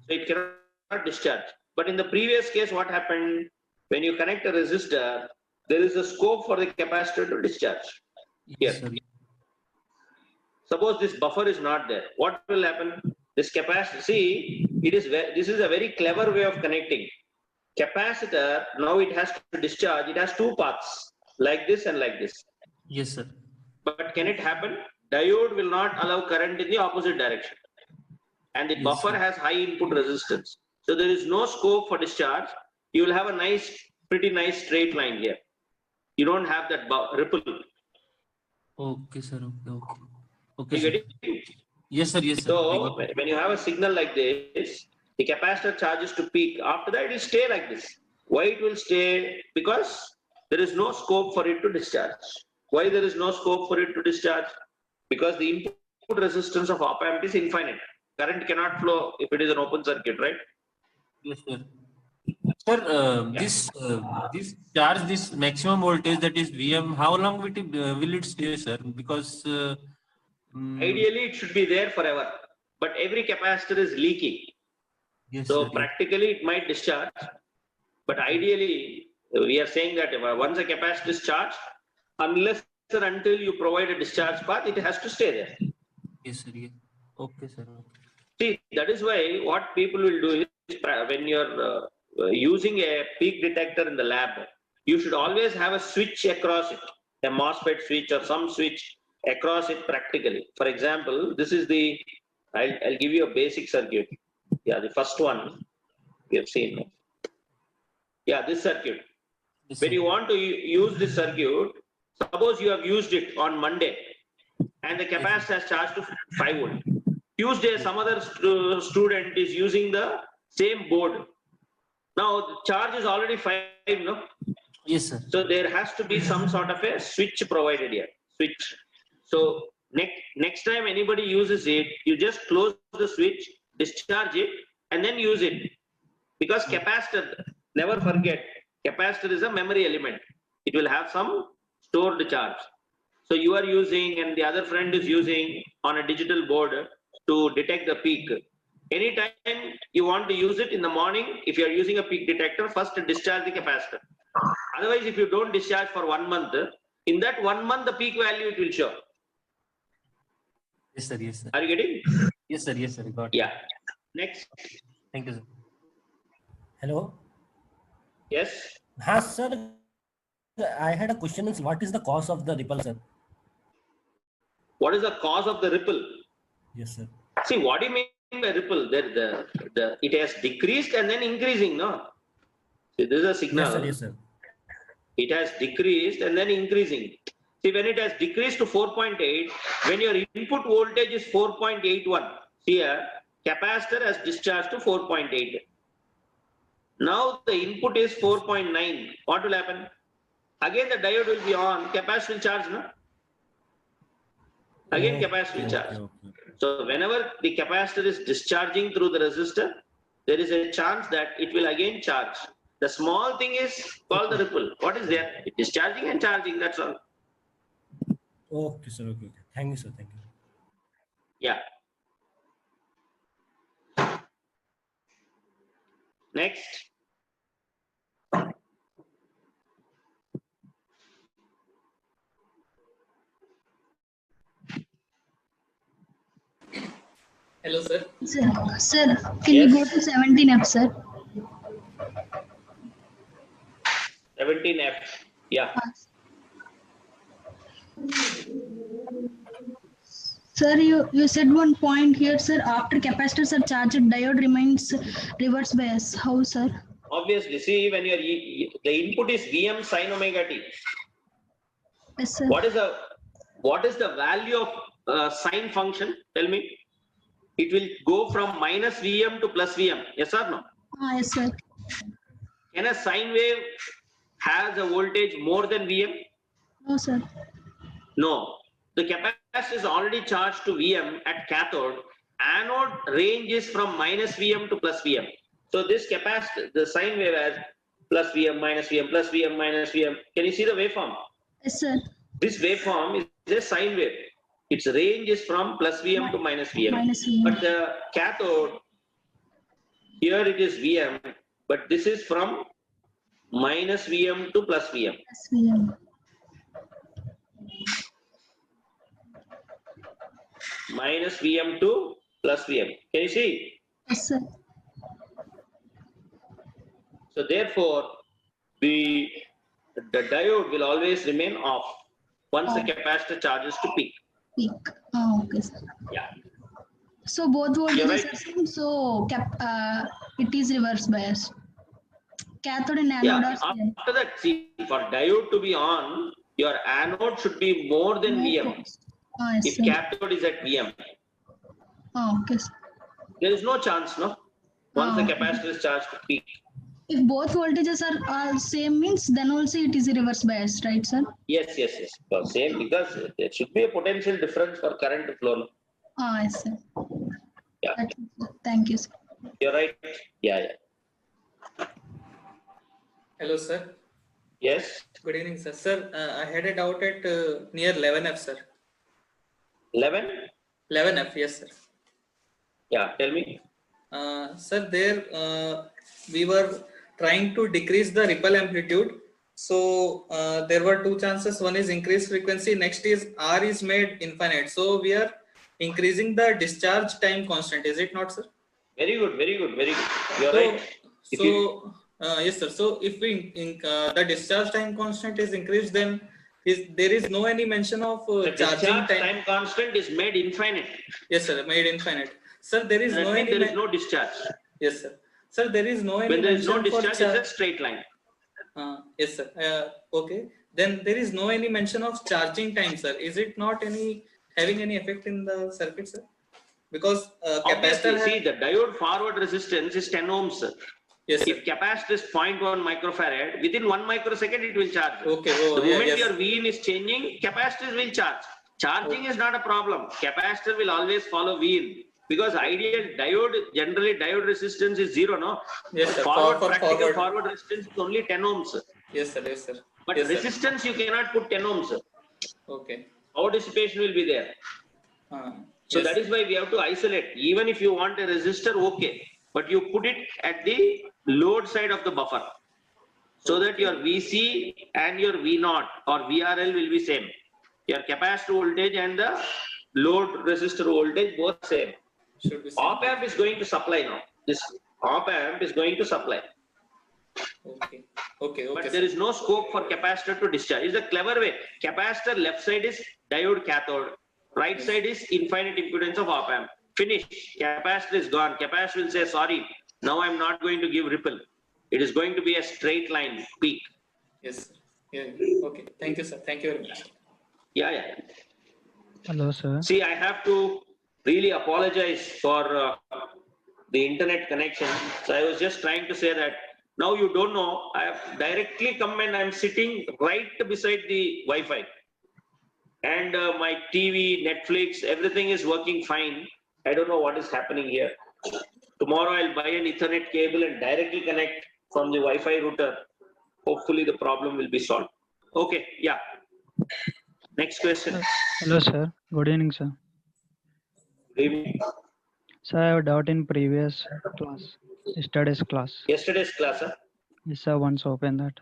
So it cannot discharge. But in the previous case, what happened? When you connect a resistor, there is a scope for the capacitor to discharge. Yes, sir. Suppose this buffer is not there. What will happen? This capacitor, see, this is a very clever way of connecting. Capacitor, now it has to discharge. It has two paths, like this and like this. Yes, sir. But can it happen? Diode will not allow current in the opposite direction. And the buffer has high input resistance. So there is no scope for discharge. You will have a pretty nice straight line here. You don't have that ripple. Okay, sir. Okay. You Okay, get sir. it? Yes, sir. Yes, sir. So when you have a signal like this, The capacitor charges to peak. After that, it will stay like this. Why it will stay? Because there is no scope for it to discharge. Why there is no scope for it to discharge? Because the input resistance of op amp is infinite. Current cannot flow if it is an open circuit, right? Yes, sir. Sir, Yeah. this charge, this maximum voltage that is VM, how long will it stay, sir? Because Ideally, it should be there forever. But every capacitor is leaking. yes, So sir, yes. practically it might discharge. But ideally, we are saying that once a capacitor is charged, unless or until you provide a discharge path, it has to stay there. Yes, sir. Yes. Okay, sir. See, that is why what people will do is when you're using a peak detector in the lab, you should always have a switch across it, a MOSFET switch or some switch across it practically. For example, this is the, I'll give you a basic circuit. Yeah, the first one we have seen. Yeah, this circuit. Yes, When sir. you want to use this circuit, suppose you have used it on Monday and the capacitor has charged to 5 volt. Tuesday, some other student is using the same board. Now, the charge is already 5, no? Yes, sir. So there has to be some sort of a switch provided here. Switch. So next time anybody uses it, you just close the switch, discharge it, and then use it. Because capacitor, never forget, capacitor is a memory element. It will have some stored charge. So you are using and the other friend is using on a digital board to detect the peak. Anytime you want to use it in the morning, if you are using a peak detector, first discharge the capacitor. Otherwise, if you don't discharge for 1 month, in that 1 month, the peak value it will show. Yes, sir. Yes, sir. Are you getting? Yes, sir. Yes, sir. Got it. Yeah. Next. Thank you, sir. Hello. Yes. Has sir, I had a question. Is what is the cause of the ripple, sir? What is the cause of the ripple? Yes, sir. See, what do you mean by ripple? It has decreased and then increasing, no? See, this is a signal. Yes, sir. Yes, sir. It has decreased and then increasing. See, when it has decreased to 4.8, when your input voltage is 4.81, here, capacitor has discharged to 4.8. Now the input is 4.9. What will happen? Again, the diode will be on, capacitor will charge, no? Again, capacitor will charge. Okay. So whenever the capacitor is discharging through the resistor, there is a chance that it will again charge. The small thing is called the ripple. What is there? It is charging and charging, that's all. Okay, sir. Okay. Thank you, sir. Thank you. Yeah. Next. Hello, sir. Sir, can you go to 17F, sir? 17F. Yeah. Sir, you said one point here, sir. After capacitors are charged, diode remains reverse bias. How, sir? Obviously, see, when the input is Vm sin omega t. Yes, sir. What is the value of sine function? Tell me. It will go from minus Vm to plus Vm. Yes or no? Yes, sir. Can a sine wave has a voltage more than Vm? No, sir. No. The capacitor is already charged to Vm at cathode. Anode range is from minus Vm to plus Vm. So this capacitor, the sine wave has plus Vm, minus Vm, plus Vm, minus Vm. Can you see the waveform? Yes, sir. This waveform is a sine wave. Its range is from plus Vm to minus Vm. Minus Vm. But the cathode, here it is Vm, but this is from minus Vm to plus Vm. Yes, Vm. Minus Vm to plus Vm. Can you see? Yes, sir. So therefore, the diode will always remain off once the capacitor charges to peak. Peak. Okay, sir. Yeah. So both You're voltages right. are same. So it is reverse bias. Cathode and anode Yeah. are same. After that, see, for diode to be on, your anode should be more than Vm. Yes, If sir. cathode is at Vm, Okay, sir. there is no chance, no? once the Ah. capacitor is charged to peak. If both voltages are same means, then also it is a reverse bias, right, sir? Yes, yes, yes. So same, because there should be a potential difference for current to flow. Ah, yes, sir. Yeah. Thank you, sir. You're right. Yeah, yeah. Hello, sir. Yes. Good evening, sir. Sir, I had a doubt at near 11F, sir. 11? 11F, yes, sir. Yeah, tell me. Sir, there we were trying to decrease the ripple amplitude. So there were two chances. One is increased frequency. Next is R is made infinite. So we are increasing the discharge time constant. Is it not, sir? Very good, very good, very good. You're So, right. If you- yes, sir. So if we the discharge time constant is increased, then there is no any mention of the charging discharge time. time constant is made infinite. Yes, sir. Made infinite. Sir, there is That no means any. there is no discharge. Yes, sir. Sir, there is no any When there is no mention for discharge, it's a straight line. yes, sir. Okay. Then there is no any mention of charging time, sir. Is it not any having any effect in the circuit, sir? Because Obviously, capacitor. see, the diode forward resistance is 10 ohms. Yes, sir. If capacitor is 0.1 microfarad, within 1 microsecond it will charge. Okay. Oh, The yeah, moment yes. your Vin is changing, capacitors will charge. Charging is not a problem. Capacitor will always follow Vin. Because ideal diode, generally diode resistance is 0, no? Yes, sir. Forward, For practical forward. forward resistance is only 10 ohms. Yes, sir. Yes, sir. But Yes, sir. resistance you cannot put 10 ohms. Okay. Power dissipation will be there. So yes, that is why we have to isolate. Even if you want a resistor, okay. But you put it at the load side of the buffer. So that your VC and your V0 or VRL will be same. Your capacitor voltage and the load resistor voltage both same. should be. Op amp is going to supply now. This op amp is going to supply. Okay. Okay. But Okay. there is no scope for capacitor to discharge. It's a clever way. Capacitor left side is diode cathode. Right side is infinite impedance of op amp. Finish. Capacitor is gone. Capacitor will say, sorry, now I'm not going to give ripple. It is going to be a straight line peak. Yes, sir. Yeah. Okay. Thank you, sir. Thank you very much. Yeah, yeah. Hello, sir. See, I have to really apologize for the internet connection. So I was just trying to say that now you don't know, I have directly come and I'm sitting right beside the Wi-Fi. And my TV, Netflix, everything is working fine. I don't know what is happening here. Tomorrow I'll buy an Ethernet cable and directly connect from the Wi-Fi router. Hopefully the problem will be solved. Okay, yeah. Next question. Hello, sir. Good evening, sir. Good evening. Sir, I have a doubt in previous class, yesterday's class. Yesterday's class, huh? Yes, sir. Once open that.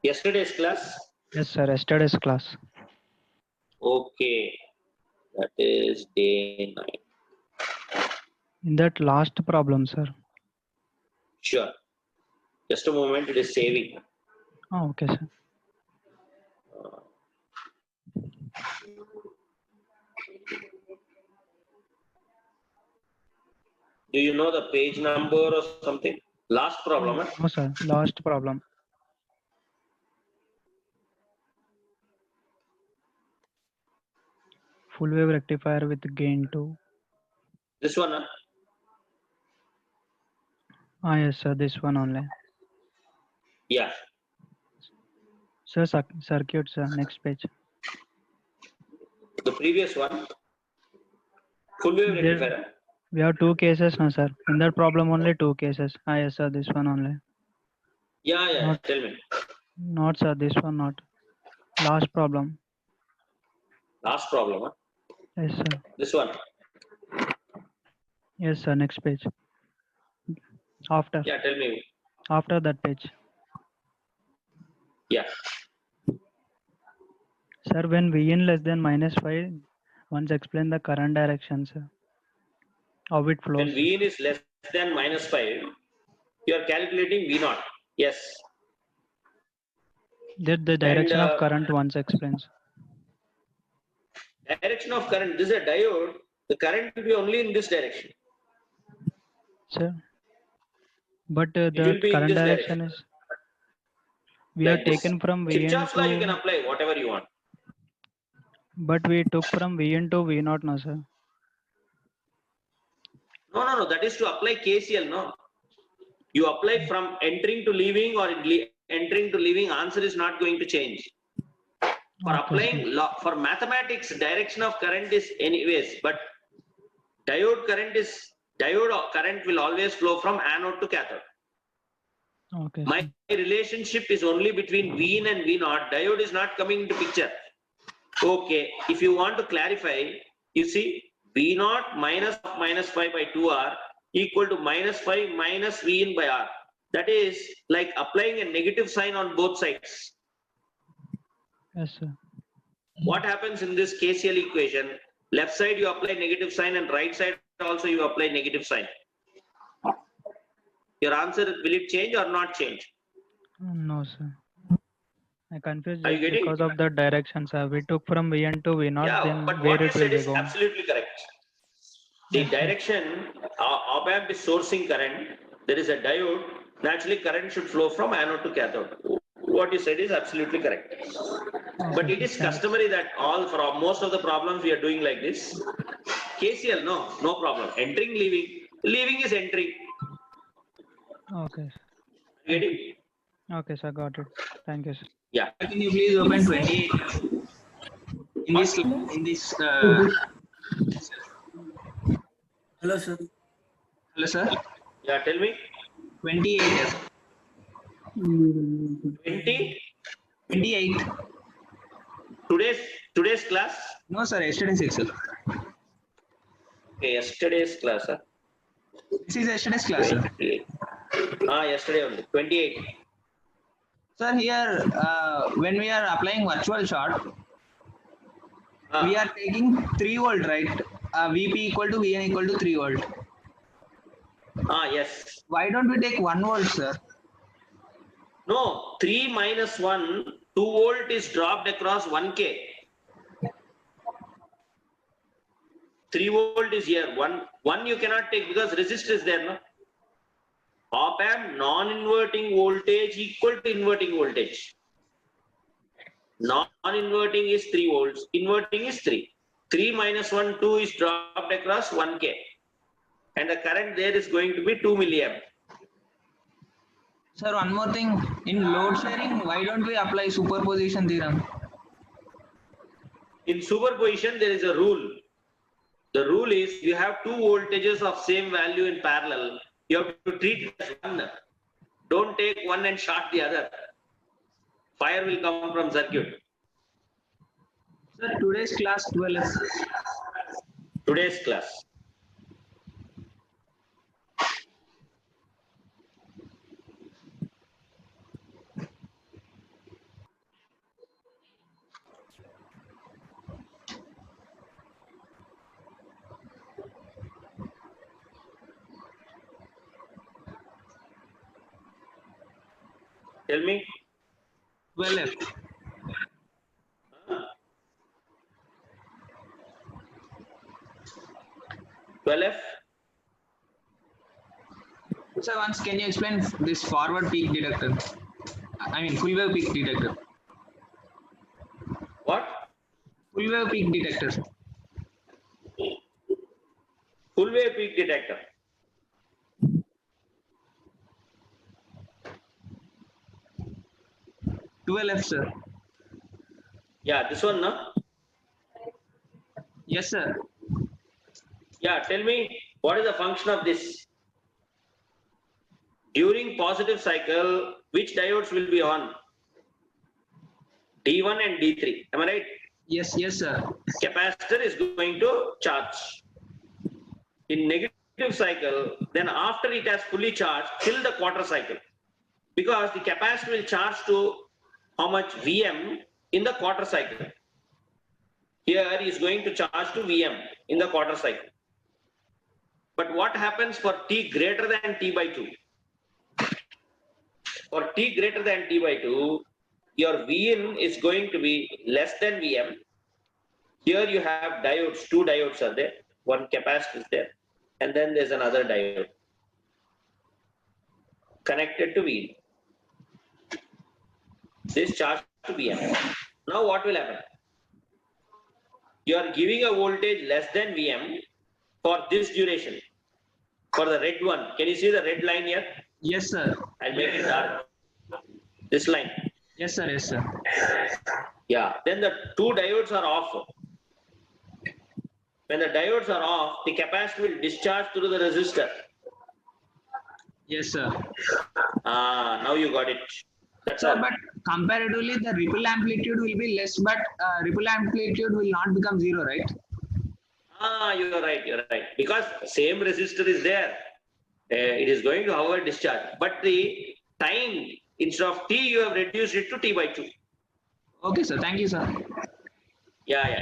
Yesterday's class? Yes, sir. Yesterday's class. Okay. That is day 9. In that last problem, sir. Sure. Just a moment, it is saving. Oh, okay, sir. Do you know the page number or something? Last problem, huh? No, sir. Last problem. Full wave rectifier with gain 2. This one, huh? Ah, yes, sir. This one only. Yeah. Sir, circuit, sir. Next page. The previous one. Full wave There- rectifier. We have two cases, no, sir. In that problem, only two cases. Ah, yes, sir. This one only. Yeah, yeah. Not- Tell me. Not, sir. This one not. Last problem. Last problem, huh? Yes, sir. This one. Yes, sir. Next page. After. Yeah, tell me. After that page. Yeah. Sir, when Vn less than -5, once explain the current direction, sir. How it When flows. Vin is less than -5, you are calculating V0. Yes. That the direction of uh, current once explains. Direction of current. This is a diode. The current will be only in this direction. Sir. But will the be in current this direction is. We Like have this. taken from Vn Kirchhoff's law you can to. apply whatever you want. But we took from Vn to V0, no, sir. No, No, that is to apply KCL, no. You apply from entering to leaving or entering to leaving, answer is not going to change. For Okay, applying law, for mathematics, direction of current is anyways, but diode current will always flow from anode to cathode. Okay, My sir. relationship is only between V in and V naught. Diode is not coming into picture. Okay, if you want to clarify, you see V naught minus 5 by 2R equal to minus 5 minus V in by R. That is like applying a negative sign on both sides. Yes, sir. What happens in this KCL equation? Left side you apply negative sign and right side also you apply negative sign. Your answer, will it change or not change? No, sir. I confused Are you just getting? because of the direction, sir. We took from Vn to V0, Yeah, then but where what you it will said be is going. absolutely correct. The Yes, sir. direction, op amp is sourcing current. There is a diode. Naturally, current should flow from anode to cathode. What you said is absolutely correct. But Okay, it sir. is Thanks. customary that for most of the problems we are doing like this. KCL, no problem. Entering, leaving is entering. Okay, sir. Getting? Okay, sir. Got it. Thank you, sir. Yeah. Can you please open 28 in this Hello, sir. hello sir, Yeah, tell me. 28 20? 28 Today's class? no sir, yesterday's itself. Okay, yesterday's class. Huh? This is yesterday's class sir. 28. Yesterday only. 28. Sir, here when we are applying virtual short, we are taking 3 volt, right? Vp equal to Vn equal to 3 volt. Yes. Why don't we take 1 volt, sir? No, 3 minus 1, 2 volt is dropped across 1K. 3 volt is here. One you cannot take because resistor is there, no? Op amp non-inverting voltage equal to inverting voltage. Non-inverting is 3 volts, inverting is 3. 3 minus 1, 2 is dropped across 1K. And the current there is going to be 2 milliamp. Sir, one more thing, in load sharing, why don't we apply superposition theorem? In superposition, there is a rule. The rule is you have 2 voltages of same value in parallel. You have to treat it as one. Don't take one and short the other. Fire will come from circuit. Sir, today's class 12. Today's class. Tell me. 12F. Huh? 12F. Sir, once can you explain this forward peak detector? I mean full wave peak detector. What? Full wave peak detector. Full wave peak detector. F, sir. Yeah, this one, no? Yes, sir. Yeah, tell me, what is the function of this? During positive cycle, which diodes will be on? D1 and D3. Am I right? Yes, sir. Capacitor is going to charge. In negative cycle, then after it has fully charged, till the quarter cycle. Because the capacitor will charge to how much Vm in the quarter cycle. Here is going to charge to Vm in the quarter cycle. But what happens for t greater than t by 2? For t greater than t by 2, your Vin is going to be less than Vm. Here you have diodes, 2 diodes are there, one capacitor is there, and then there's another diode connected to Vin. This charge to Vm. Now what will happen? You are giving a voltage less than Vm for this duration. for the red one. Can you see the red line here? Yes, sir. I'll make it dark. This line. Yes, sir. Yes, sir. Yeah. Then the two diodes are off. When the diodes are off, the capacitor will discharge through the resistor. Yes, sir. Now you got it. That's Sir, all. but comparatively, the ripple amplitude will be less, but ripple amplitude will not become zero, right? You're right. You're right. Because same resistor is there. It is going to, however, discharge. But the time, instead of T, you have reduced it to T by 2. Okay, sir. Thank you, sir. Yeah.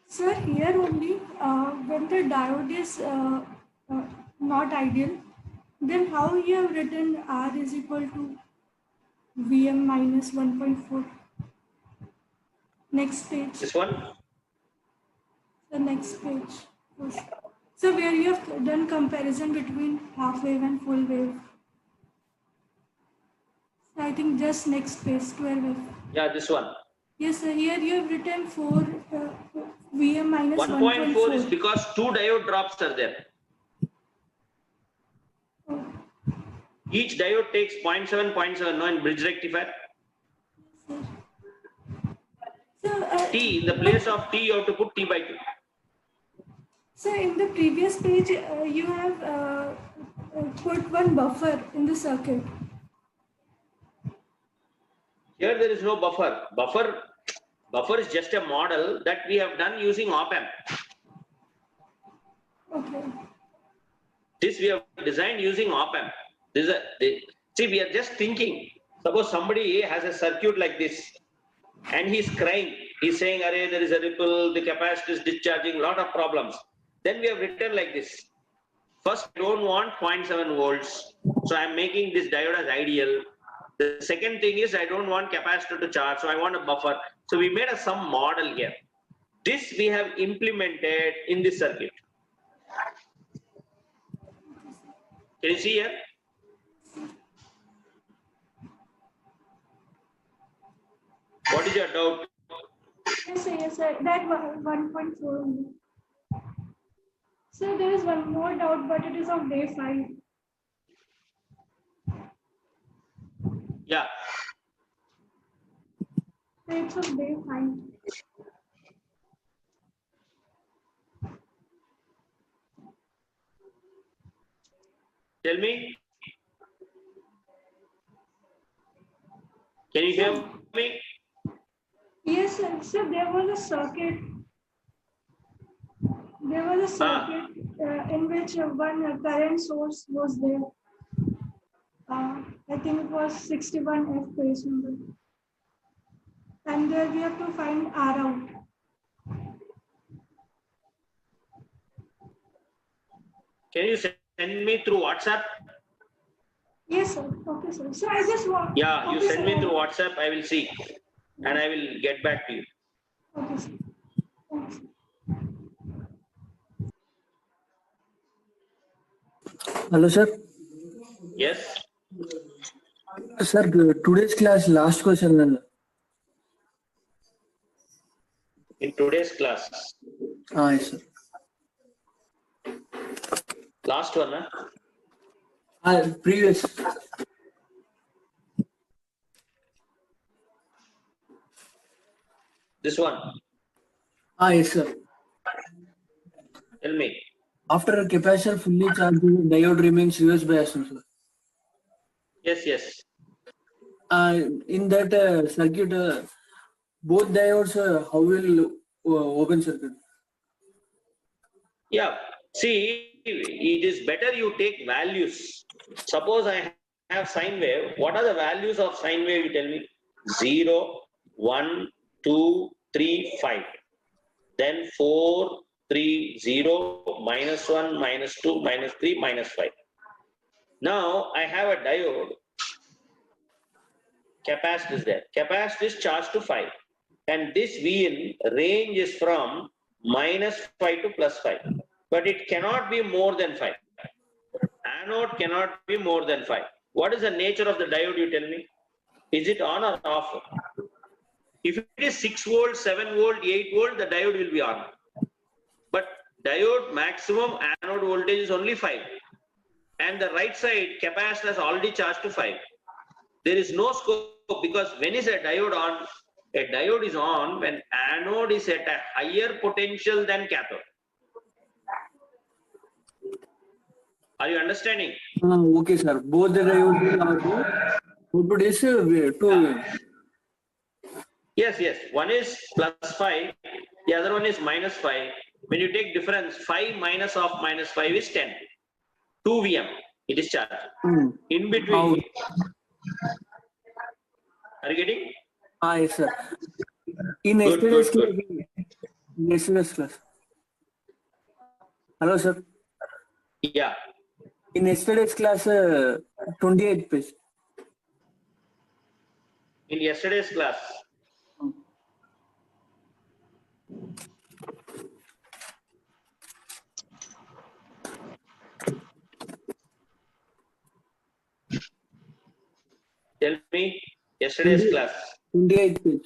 Sir, here only when the diode is not ideal, then how you have written R is equal to Vm minus 1.4? Next page. This one? The next page. So where you have done comparison between half wave and full wave. So I think just next page, 12F. Yeah, this one. Yes, sir. Here you have written 4 Vm minus 1.4 is because two diode drops are there. Each diode takes 0.7, 0.7, no, in bridge rectifier. T, in the place of T, you have to put T by 2. So in the previous page, you have put one buffer in the circuit. Here there is no buffer. Buffer is just a model that we have done using op-amp. Okay. This we have designed using op-amp. See, we are just thinking. Suppose somebody has a circuit like this and he's crying. He's saying, "Arey, there is a ripple, the capacitor is discharging, lot of problems." Then we have written like this. First, I don't want 0.7 volts. So I'm making this diode as ideal. The second thing is I don't want capacitor to charge, so I want a buffer. So we made some model here. This we have implemented in this circuit. Can you see here? What is your doubt? Yes, sir. That 1.4 only. So there is one more doubt, but it is of day 5. Yeah. It's of day 5. Tell me. Can you hear me? Yes, sir. So there was a circuit. There was a circuit in which one current source was there. I think it was 61F page number. And there we have to find R out. Can you send me through WhatsApp? Yes, sir. Okay, sir. So I just want. Yeah, you okay, send sir. me through WhatsApp. I will see, and I will get back to you. Okay, sir. Thanks. Hello, sir. Yes. Sir, today's class, last question. In today's class, Yes, sir. last one, huh? Previous. This one. Yes, sir. Tell me. After a capacitor fully charged, the diode remains reverse bias, sir. Yes. In that circuit, both diodes, how will open circuit? Yeah. See, it is better you take values. Suppose I have sine wave. What are the values of sine wave? You tell me. 0, 1, 2, 3, 5. Then 4, 3, 0, minus 1, minus 2, minus 3, minus 5. Now I have a diode. Capacitor is there. Capacitor is charged to 5. And this Vn range is from minus 5 to plus 5. But it cannot be more than 5. Anode cannot be more than 5. What is the nature of the diode, you tell me? Is it on or off? If it is 6 volt, 7 volt, 8 volt, the diode will be on. But diode maximum anode voltage is only 5. And the right side capacitor is already charged to 5. There is no scope because when is a diode on? A diode is on when anode is at a higher potential than cathode. Are you understanding? Okay, sir. Both the diodes are output is 2. Yes, yes. One is plus 5, the other one is minus 5. When you take difference, 5 minus of minus 5 is 10. 2 VM, it is charged. In between. Are you getting? Yes, sir. In Good, yesterday's good, class, yesterday's class. Hello, sir. Yeah. In yesterday's class, 28 page. In yesterday's class. Tell me, yesterday's class. 28 page.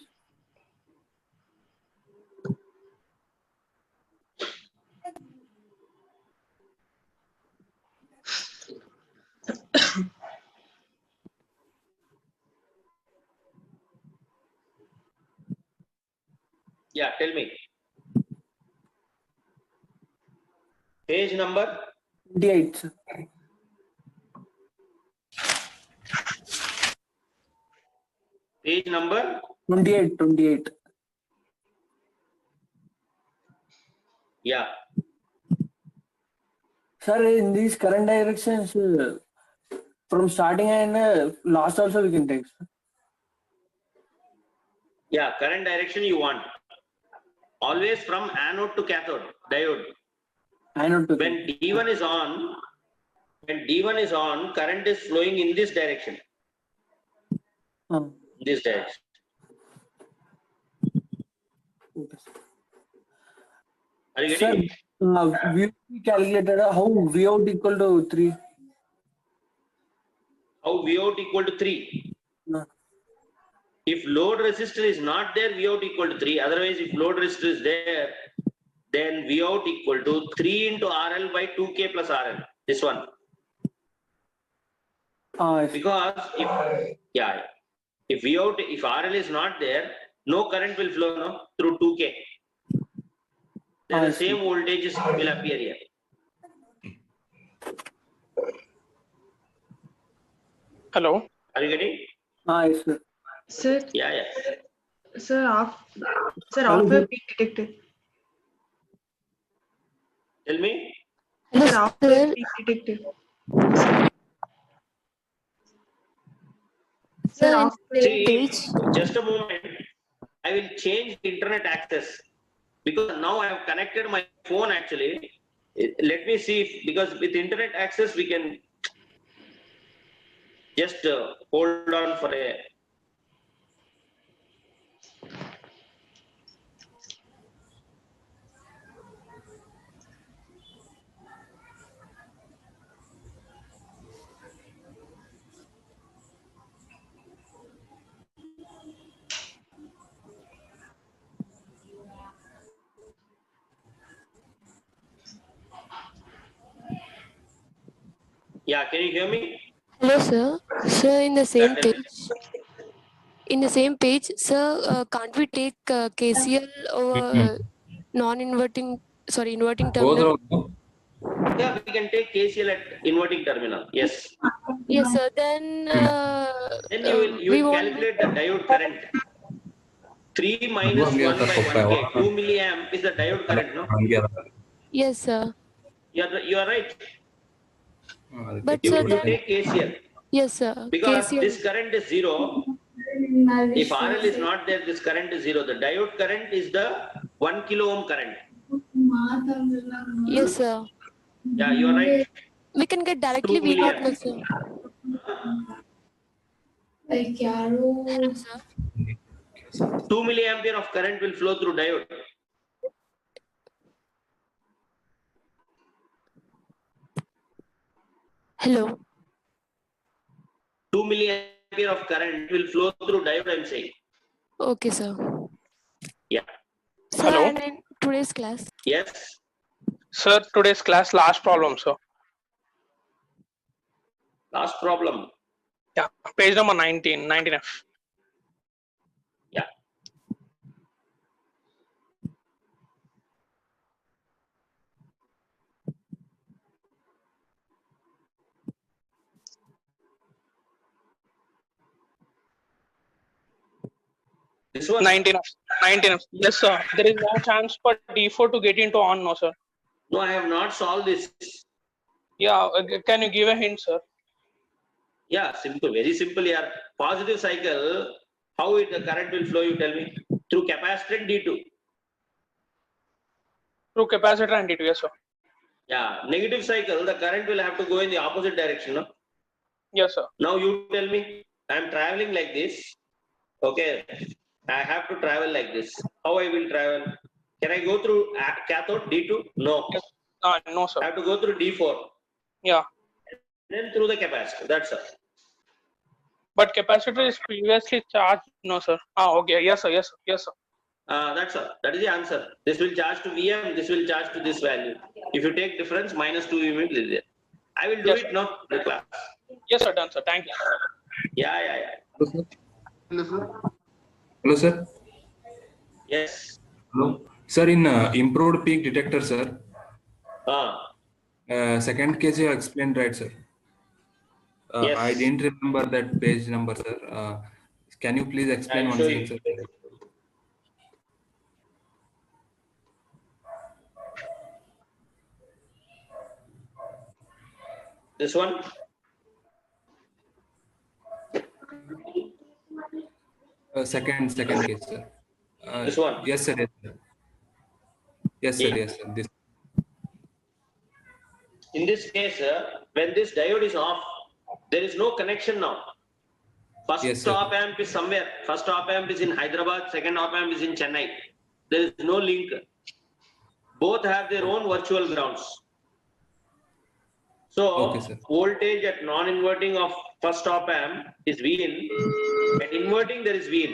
Yeah, tell me. Page number? 28, sir. Page number? 28. Yeah. Sir, in these current directions, from starting and last also we can take, sir. Yeah, current direction you want. Always from anode to cathode, diode. Anode to when D1 is on, current is flowing in this direction. This direction. Are you getting it? We calculated how V out equal to 3. How V out equal to 3? If load resistor is not there, V out equal to 3. Otherwise, if load resistor is there, then V out equal to 3 into RL by 2K plus RL. This one. Because if V out, if RL is not there, no current will flow through 2K. Then the same voltage will appear here. Hello. Are you getting? Yes, sir. Sir. Yeah. Sir, after peak detector. Tell me. Sir, after peak detector. Sir, after Just a moment. I will change the internet access because now I have connected my phone actually. Let me see if, because with internet access we can just hold on for a. Yeah, can you hear me? Hello, sir. Sir, in the same page, sir, can't we take KCL over inverting terminal? Yeah, we can take KCL at inverting terminal. Yes. Yes, sir. Then then you will calculate the diode current. 3 minus 1 by 1K, 2 milliamp is the diode current, no? Yes, sir. You are right. But You sir, will take KCL. Yes, sir. Because KCL. this current is 0. If RL is not there, this current is 0. The diode current is the 1 kilo ohm current. Yes, sir. Yeah, you are right. We can get directly 2 V0, milliamp. no, sir. Hello, sir. 2 milliampere of current will flow through diode. Hello. 2 milliampere of current will flow through diode, I am saying. Okay, sir. Yeah. Sir, and in today's class. Yes. Sir, today's class last problem, sir. Last problem. Yeah, page number 19, 19F. Yeah. This one. 19F. 19F. Yes, sir. There is no chance for D4 to get into on, no, sir. No, I have not solved this. Yeah, can you give a hint, sir? Yeah, simple, very simple. Yeah, positive cycle. How the current will flow? You tell me. Through capacitor D2. Through capacitor and D2, yes, sir. Yeah, negative cycle. The current will have to go in the opposite direction. No? Yes, sir. Now you tell me. I am traveling like this. Okay, I have to travel like this. How I will travel? Can I go through cathode D2? No. Yes. No, sir. I have to go through D4. Yeah. Then through the capacitor. That's all. But capacitor is previously charged, no, sir. Okay. Yes, sir. Yes, sir. Yes, sir. That's all. That is the answer. This will charge to Vm. This will charge to this value. If you take difference, minus 2 Vm is there. I will do Yes, it now. The class. Yes, sir. Done, sir. Thank you. Yeah. Hello, sir. Hello, sir. Yes. Hello. Sir, in improved peak detector, sir. Second case you explained, right, sir? Yes. I didn't remember that page number, sir. Can you please explain I'll once show again, you. sir? This one. Second case, sir. This one. Yes, sir. Yes, sir. Yes, sir. This. In this case, when this diode is off, there is no connection now. First Yes, sir. op amp is somewhere. First op amp is in Hyderabad. Second op amp is in Chennai. There is no link. Both have their own virtual grounds. So Okay, sir. voltage at non-inverting of first op amp is Vin. At inverting there is Vin.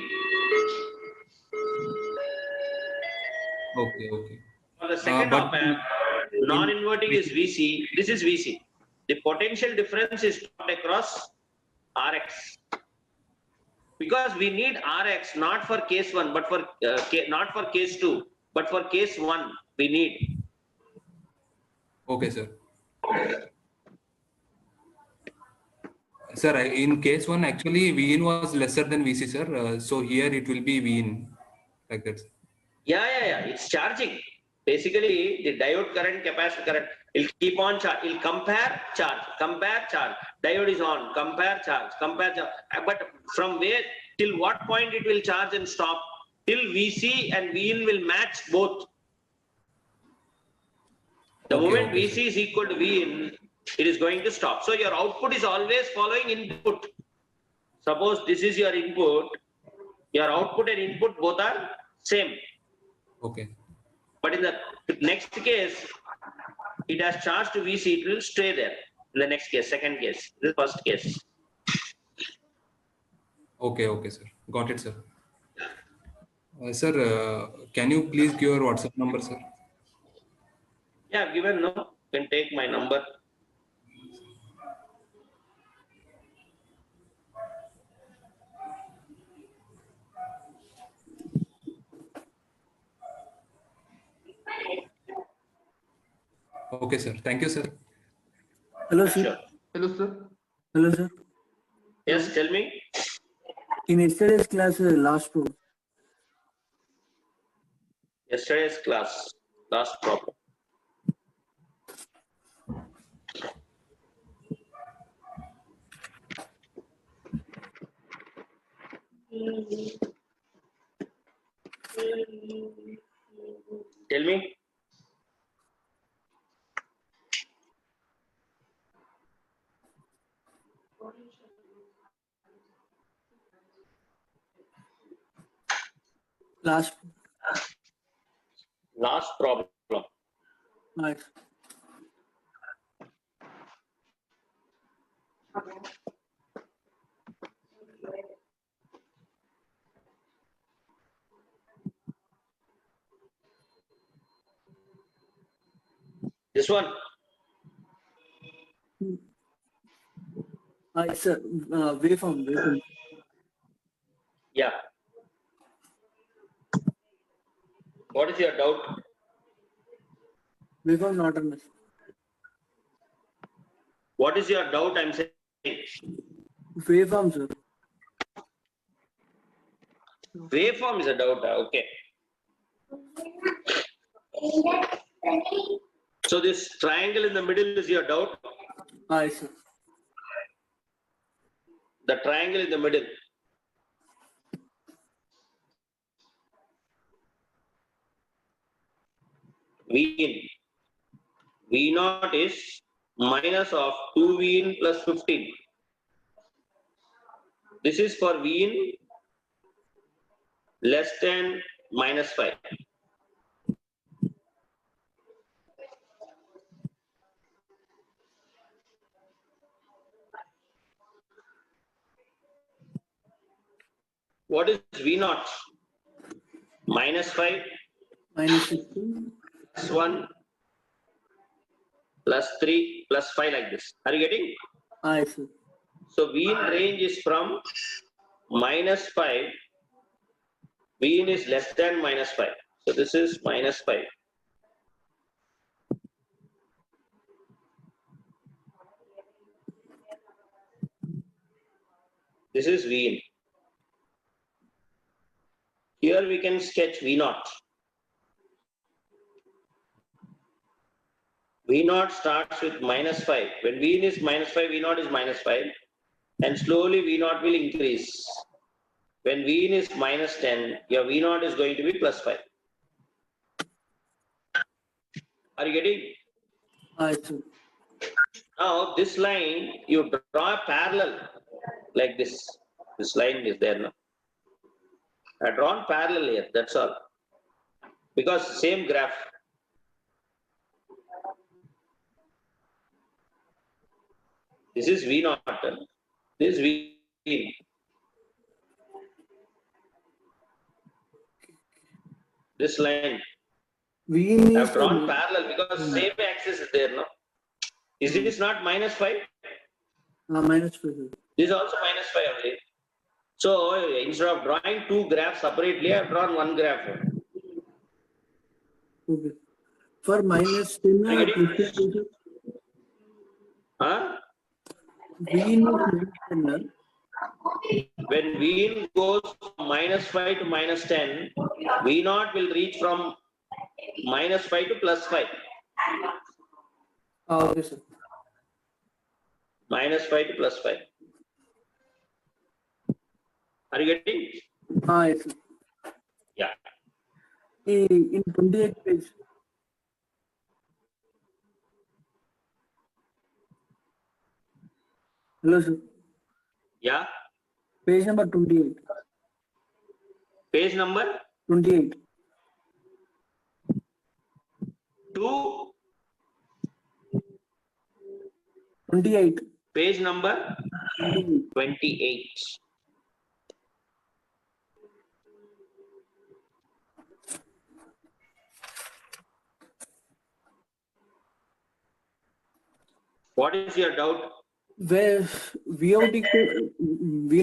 Okay. For the second but op amp, non-inverting is VC. This is VC. The potential difference is not across Rx. Because we need Rx not for case 1, but for not for case 2, but for case 1 we need. Okay, sir. Sir, in case 1, actually, Vin was lesser than VC, sir. So here it will be Vin, like that. Yeah. It's charging. Basically, the diode current, capacitor current, it'll keep on charge. It'll compare charge. Diode is on. Compare charge. But from where till what point it will charge and stop? Till VC and Vin will match both. The moment VC is equal to Vin, it is going to stop. So your output is always following input. Suppose this is your input, your output and input both are same. Okay. But in the next case, it has charged to VC, it will stay there. In the next case, second case, the first case. Okay, sir. Got it, sir. Sir, can you please give your WhatsApp number, sir? Yeah, given no, you can take my number. Okay, sir. Thank you, sir. Hello, sir. Hello, sir. Hello, sir. Yes, tell me. In yesterday's class, last problem. Yesterday's class, last problem. Tell me. Last problem. Right. This one. It's a waveform. Yeah. What is your doubt? Waveform not understood. What is your doubt? I'm saying. Waveform, sir. Waveform is a doubt. Okay. So this triangle in the middle is your doubt? Yes, sir. The triangle in the middle. V in. V naught is minus of 2V in plus 15. This is for V in less than minus 5. What is V naught? Minus 5. Minus 15. Plus 1. Plus 3. Plus 5 like this. Are you getting? Yes, sir. So V in range is from minus 5. V in is less than minus 5. So this is minus 5. This is V in. Here we can sketch V naught. V naught starts with minus 5. When V in is minus 5, V naught is minus 5. And slowly V naught will increase. When V in is minus 10, your V naught is going to be plus 5. Are you getting? Yes, sir. Now this line, you draw a parallel like this. This line is there now. I drawn parallel here, that's all. Because same graph. This is V naught. This is V in. This line. V in I is have drawn parallel because same axis is there now. Is this not minus 5? Minus 5. Sir. This is also minus 5 only. So instead of drawing two graphs separately, I have drawn one graph. Okay. For minus 10, Huh? V in is minus 10. When V in goes from minus 5 to minus 10, V naught will reach from minus 5 to plus 5. Okay, sir. Minus 5 to plus 5. Are you getting? Yes, sir. Yeah. In 28 page. Hello, sir. Yeah. Page number 28. Page number 28. 2. 28. Page number 28. What is your doubt? Where V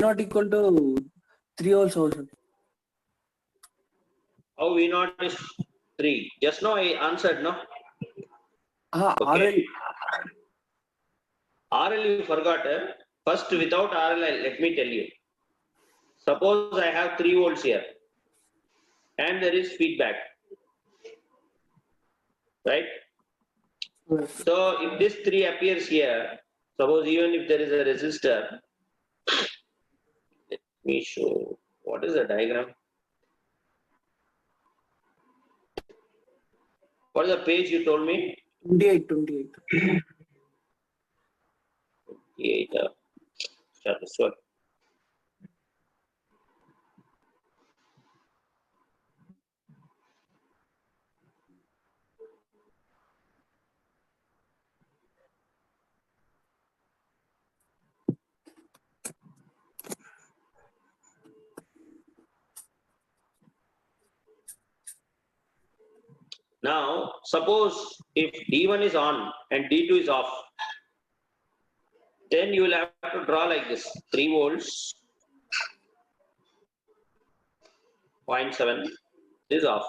not equal to 3 also, sir. How V naught is 3? Just now I answered, no? RL. RL you forgot. First, without RL, let me tell you. Suppose I have 3 volts here and there is feedback. Right? So if this 3 appears here, suppose even if there is a resistor, let me show. What is the diagram? What is the page you told me? 28. 28. Start this one. Now, suppose if D1 is on and D2 is off, then you will have to draw like this, 3 volts, 0.7 is off.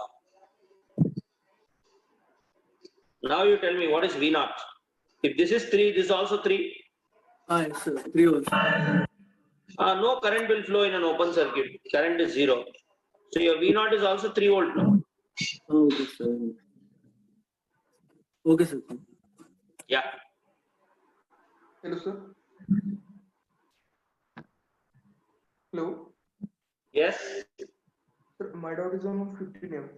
Now you tell me what is V0? If this is 3, this is also 3. Yes, sir. 3 volts. No current will flow in an open circuit. Current is 0. So your V0 is also 3 volt now. Okay, sir. Okay, sir. Yeah. Hello, sir. Hello. Yes. Sir, my doubt is on 15 amp.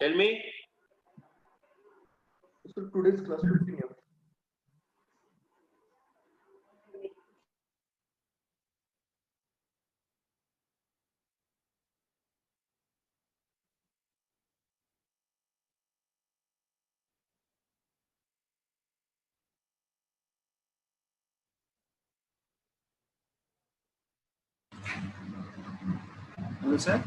Tell me. So today's class 15 amp. Hello, sir.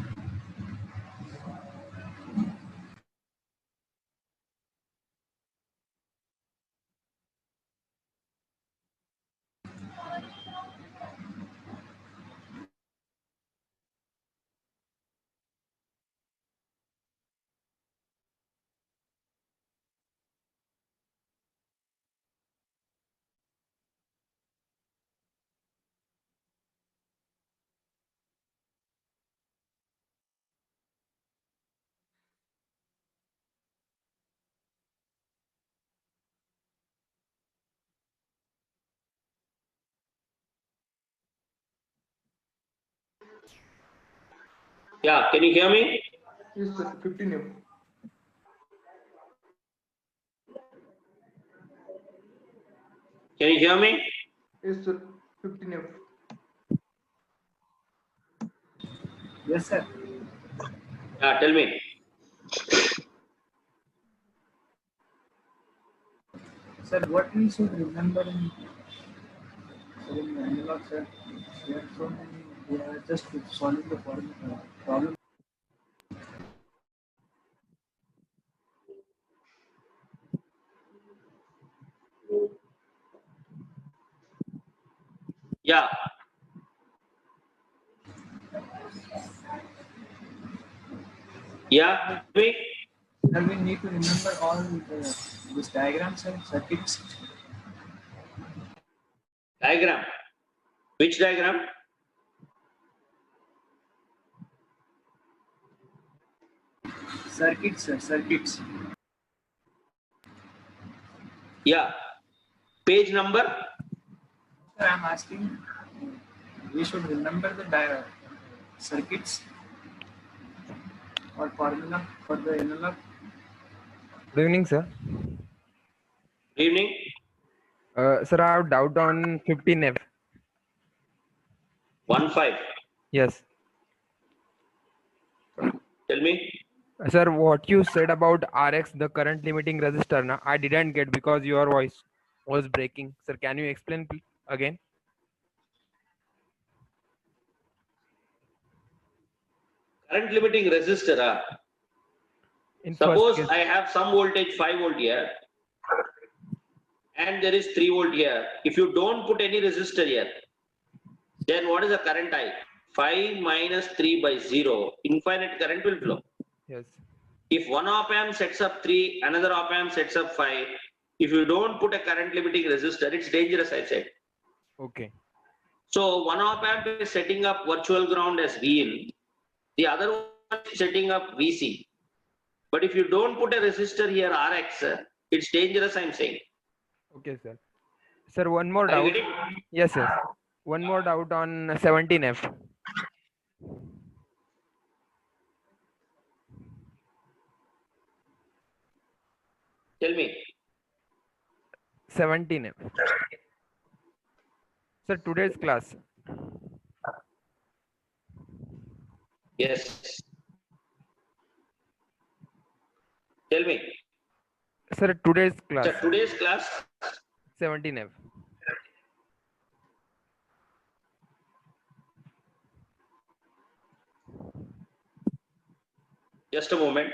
Yeah, can you hear me? Yes, sir. 15 amp. Can you hear me? Yes, sir. 15 amp. Yes, sir. Yeah, tell me. Sir, what we should remember in analog, sir? There are so many. We are just solving the problem. Yeah. Yeah, me. Sir, we need to remember all these diagrams and circuits. Diagram. Which diagram? Circuits, sir. Circuits. Yeah. Page number? Sir, I'm asking. We should remember the circuits or formula for the analog. Good evening, sir. Good evening. Sir, I have doubt on 15F. 1.5. Yes. Tell me. Sir, what you said about RX, the current limiting resistor, na, I didn't get because your voice was breaking. Sir, can you explain again? Current limiting resistor. In Suppose first I have some voltage 5 volt here and there is 3 volt here. If you don't put any resistor here, then what is the current I? 5 minus 3 by 0. Infinite current will flow. Yes. If one op amp sets up 3, another op amp sets up 5, if you don't put a current limiting resistor, it's dangerous, I said. Okay. So one op amp is setting up virtual ground as Vin, the other one is setting up VC. But if you don't put a resistor here, RX, it's dangerous, I'm saying. Okay, sir. Sir, one more Are you doubt. getting? Yes, yes. One more doubt on 17F. Tell me. 17F. Sir, today's class. Yes. Tell me. Sir, today's class. Sir, today's class. 17F. Just a moment.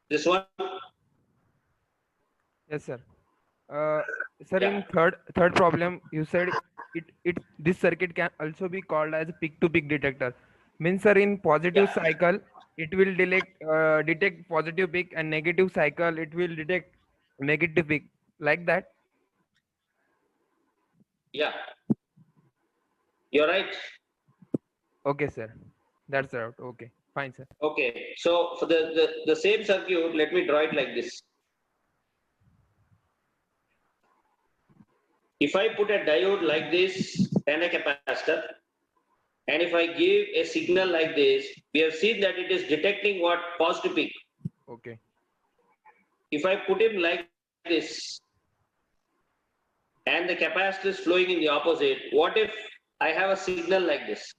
This one. Yes, sir. Sir, in third problem, you said this circuit can also be called as a peak-to-peak detector. Means, sir, in positive cycle, it will detect positive peak, and negative cycle, it will detect negative peak. Like that. Yeah. You're right. Okay, sir. That's right. Okay, fine, sir. Okay. So for the same circuit, let me draw it like this. If I put a diode like this and a capacitor, and if I give a signal like this, we have seen that it is detecting what? Positive peak. Okay. If I put him like this and the capacitor is flowing in the opposite, what if I have a signal like this?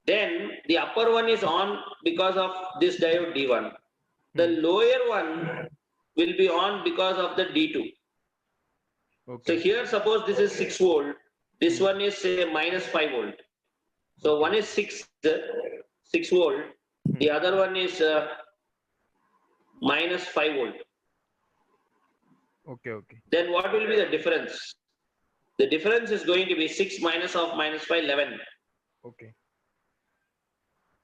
Then the upper one is on because of this diode D1. The lower one will be on because of the D2. Okay. So here, suppose this is 6 volt, this one is say minus 5 volt. So one is 6 volt, the other one is minus 5 volt. Okay, okay. Then what will be the difference? The difference is going to be 6 minus of minus 5, 11. Okay.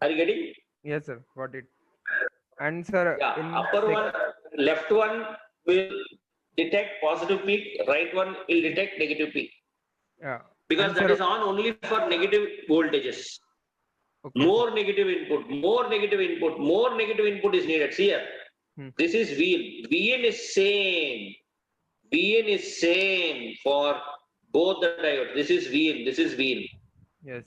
Are you getting? Yes, sir. Got it. And sir, Yeah, in upper one, left one will detect positive peak, right one will detect negative peak. Yeah. Because And that sir, is on only for negative voltages. Okay. More negative input, more negative input, more negative input is needed. See here, this is VIN. VIN is same. VIN is same for both the diodes. This is VIN, this is VIN. Yes.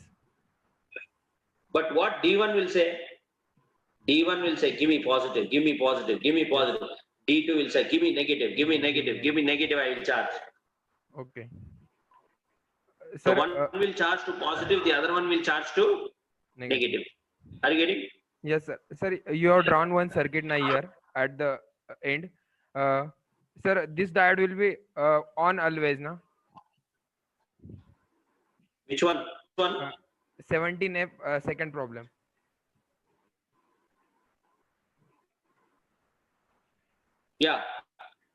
But what D1 will say? D1 will say, give me positive, give me positive, give me positive. D2 will say, give me negative, give me negative, give me negative, I will charge. Okay. So Sir, one will charge to positive, the other one will charge to negative. Are you getting? Yes, sir. Sir, you have drawn one circuit now here at the end. Sir, this diode will be on always, na? Which one? 17F second problem. Yeah,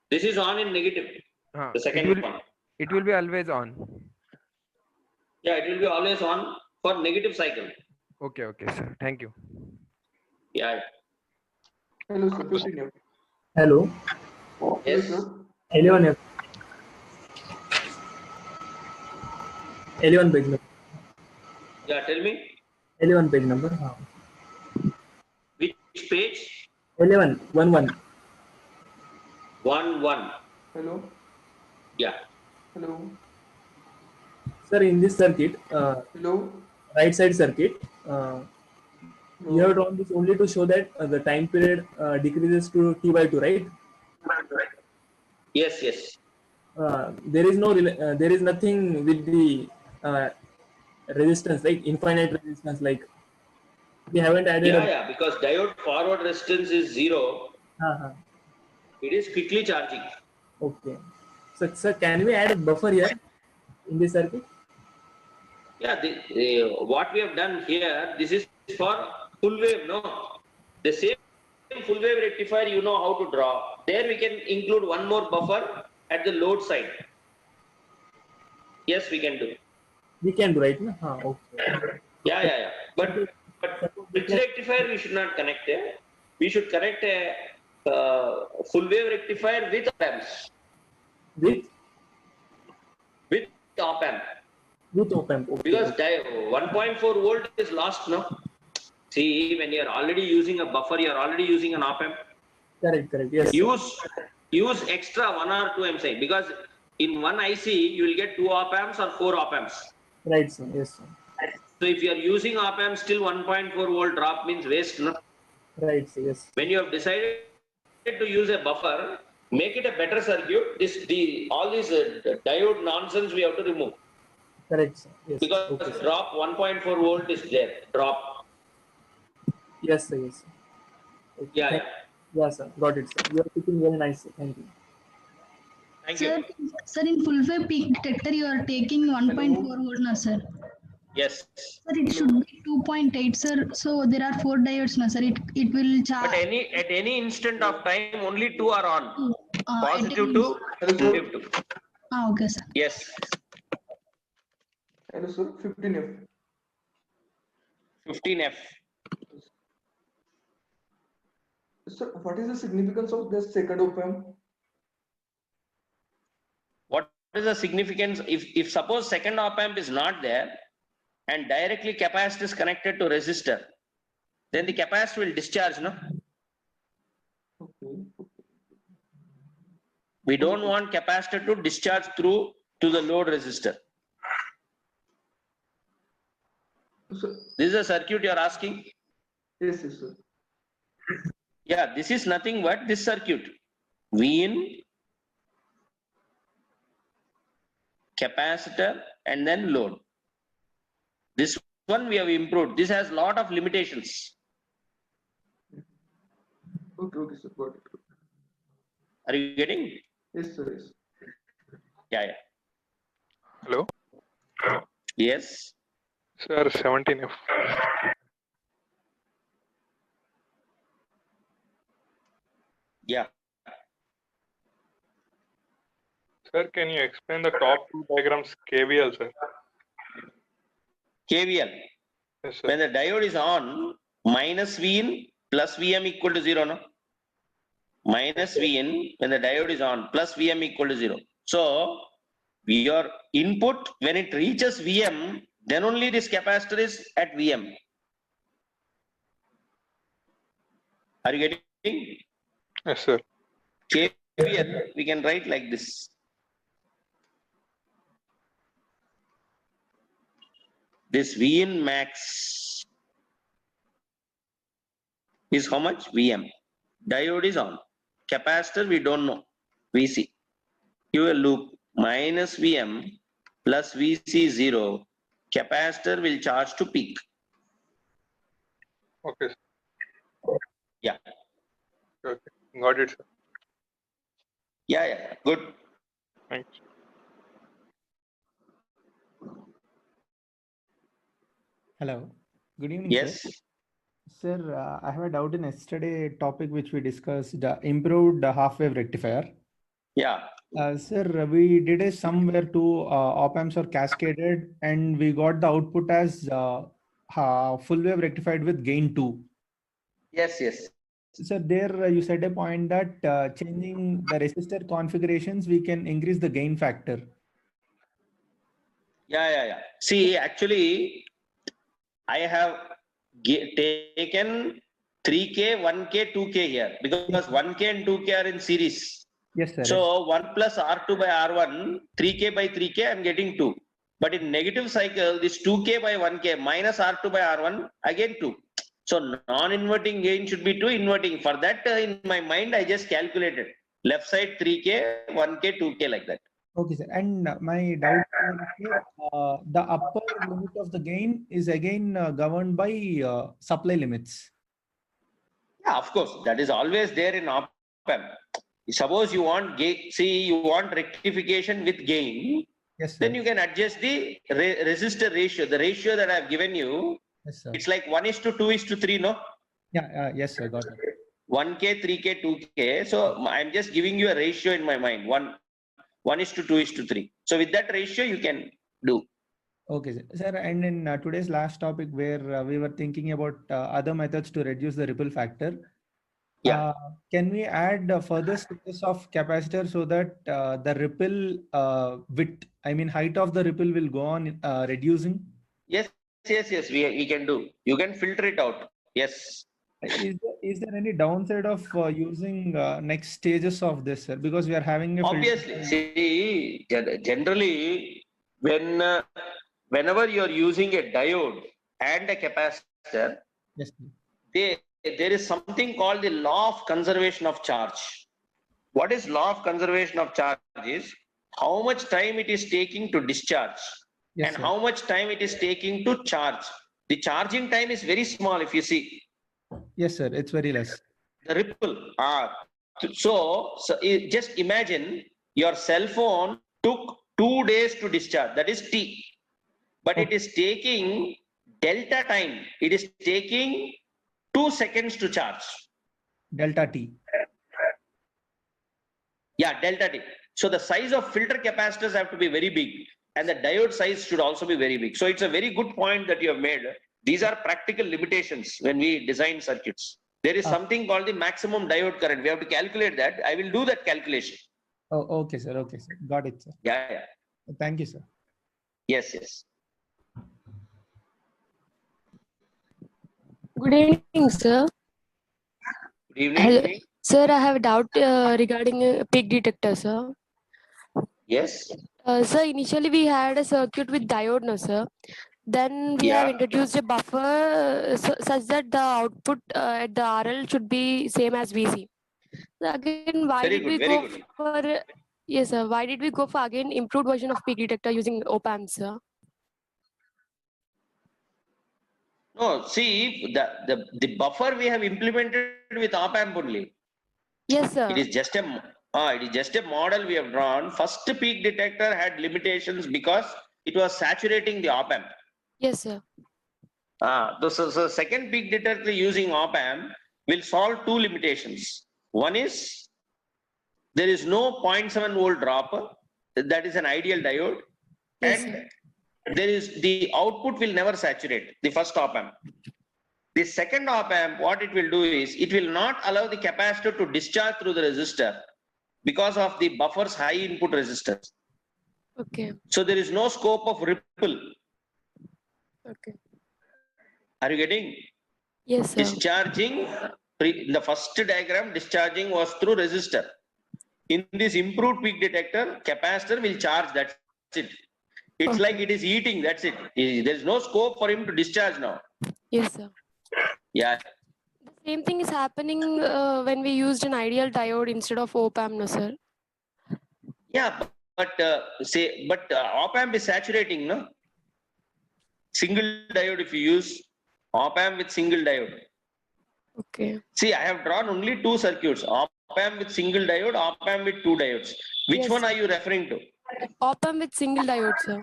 this is on in negative. The second one. It will be always on. Yeah, it will be always on for negative cycle. Okay, okay, sir. Thank you. Yeah. Hello, sir. 15F. Hello. Yes. 11F. 11 page number. Yeah, tell me. 11 page number. Which page? 11. 1. 1. Hello. Yeah. Hello. Sir, in this circuit, Hello. right side circuit, you have drawn this only to show that the time period decreases to T/2, right? Yes, yes. There is no, there is nothing with the resistance, like infinite resistance, like we haven't added. Yeah, because diode forward resistance is 0. It is quickly charging. Okay. So, sir, can we add a buffer here in this circuit? Yeah, what we have done here, this is for full wave, no? The same full wave rectifier, you know how to draw. There we can include one more buffer at the load side. Yes, we can do. We can do, right? Okay. Yeah. But bridge rectifier we should not connect there. We should connect a full wave rectifier with op amps. With op amp. With op amp. Okay. Because 1.4 volt is lost, no? See, when you are already using a buffer, you are already using an op amp. Correct. Yes. Use extra 1 or 2 amps because in one IC you will get 2 op amps or 4 op amps. Right, sir. Yes, sir. So if you are using op amps, still 1.4 volt drop means waste, no? Right, sir. Yes. When you have decided to use a buffer, make it a better circuit. All these diode nonsense we have to remove. Correct, sir. Yes. Because okay, drop 1.4 volt is there. Drop. Yes, sir. Yes. Sir. Okay. Yeah. Yeah, sir. Got it, sir. You are speaking very nice. Sir. Thank you. Thank Sir, you. sir, in full wave peak detector, you are taking 1.4 volt, na, sir? Yes. Sir, it should be 2.8, sir. So there are 4 diodes, na, sir. It will charge. But at any instant of time, only 2 are on. Positive at 2, negative 2. Okay, sir. Yes. Hello, sir. 15F. 15F. Sir, what is the significance of this second op-amp? What is the significance if suppose second op amp is not there and directly capacitor is connected to resistor, then the capacitor will discharge, no? Okay. We don't want capacitor to discharge through to the load resistor. Sir, This is a circuit you are asking? yes, yes, sir. Yeah, this is nothing but this circuit. V in, capacitor, and then load. This one we have improved. This has lot of limitations. Okay, okay, sir. Got it. Are you getting? Yes, sir. Yes. Yeah. Hello, Yes. sir. 17F. Yeah. Sir, can you explain the top two diagrams KVL, sir? KVL. Yes, sir. When the diode is on, minus V in plus Vm equal to 0, no? Minus V in when the diode is on, plus Vm equal to 0. So, your input, when it reaches Vm, then only this capacitor is at Vm. Are you getting? Yes, sir. KVL, we can write like this. This V in max is how much? Vm. Diode is on. Capacitor we don't know. Vc. Give a loop minus Vm plus Vc 0. Capacitor will charge to peak. Okay, sir. Yeah. Okay. Got it, sir. Yeah. Good. Thanks. Hello. Good evening, Yes. sir. Sir, I have a doubt in yesterday topic which we discussed, improved half-wave rectifier. Yeah. Sir, we did a somewhere two op-amps are cascaded and we got the output as full wave rectified with gain 2. Yes. Sir, there you said a point that changing the resistor configurations, we can increase the gain factor. Yeah. See, actually, I have taken 3K, 1K, 2K here because 1K and 2K are in series. Yes, sir. So 1 plus R2 by R1, 3K by 3K, I'm getting 2. But in negative cycle, this 2K by 1K minus R2 by R1, again 2. So non-inverting gain should be 2, inverting. For that, in my mind, I just calculated. Left side 3K, 1K, 2K like that. Okay, sir. And my doubt is the upper limit of the gain is again governed by supply limits. Yeah, of course. That is always there in op-amp. Suppose you want you want rectification with gain. Yes, sir. Then you can adjust the resistor ratio. The ratio that I have given you, yes, sir. It's like 1:2:3, no? Yeah, yes, sir. Got it. 1K, 3K, 2K. So I'm just giving you a ratio in my mind. 1:2:3. So with that ratio, you can do. Okay, sir. And in today's last topic where we were thinking about other methods to reduce the ripple factor. Yeah. Can we add further stages of capacitor so that the ripple width, I mean height of the ripple will go on reducing? Yes. We can do. You can filter it out. Yes. Is there any downside of using next stages of this, sir? Because we are having a obviously. See, generally, whenever you are using a diode and a capacitor, yes, there is something called the law of conservation of charge. What is law of conservation of charge is how much time it is taking to discharge and how much time it is taking to charge. The charging time is very small if you see. Yes, sir. It's very less. The ripple. Just imagine your cell phone took 2 days to discharge. That is T. But it is taking delta time. It is taking 2 seconds to charge. Delta T. Yeah, delta T. So the size of filter capacitors have to be very big, and the diode size should also be very big. So it's a very good point that you have made. These are practical limitations when we design circuits. There is something called the maximum diode current. We have to calculate that. I will do that calculation. Oh, okay, sir. Okay, sir. Got it, sir. Yeah. Thank you, sir. Yes. Good evening, sir. Good evening. Hello. Sir, I have a doubt regarding a peak detector, sir. Yes. Sir, initially we had a circuit with diode, no, sir. Then we have introduced a buffer such that the output at the RL should be same as VC. So again, why did we go for? Yes, sir. Why did we go for again improved version of peak detector using op-amps, sir? No, see the buffer we have implemented with op-amp only. Yes, sir. It is just a model we have drawn. First peak detector had limitations because it was saturating the op-amp. Yes, sir. The second peak detector using op-amp will solve 2 limitations. One is there is no 0.7 volt drop. That is an ideal diode. Yes, and sir. there is the output will never saturate the first op-amp. The second op-amp, what it will do is it will not allow the capacitor to discharge through the resistor because of the buffer's high input resistance. Okay. So there is no scope of ripple. Okay. Are you getting? Yes, sir. Discharging, the first diagram, discharging was through resistor. In this improved peak detector, capacitor will charge, that's it. It's like it is eating, that's it. There is no scope for him to discharge now. Yes, sir. Yeah. The same thing is happening when we used an ideal diode instead of op-amp, no, sir? Yeah, but op-amp is saturating, no? Single diode if you use op-amp with single diode. Okay. See, I have drawn only 2 circuits, op-amp with single diode, op-amp with 2 diodes. Which one are you referring to? Op-amp with single diode, sir.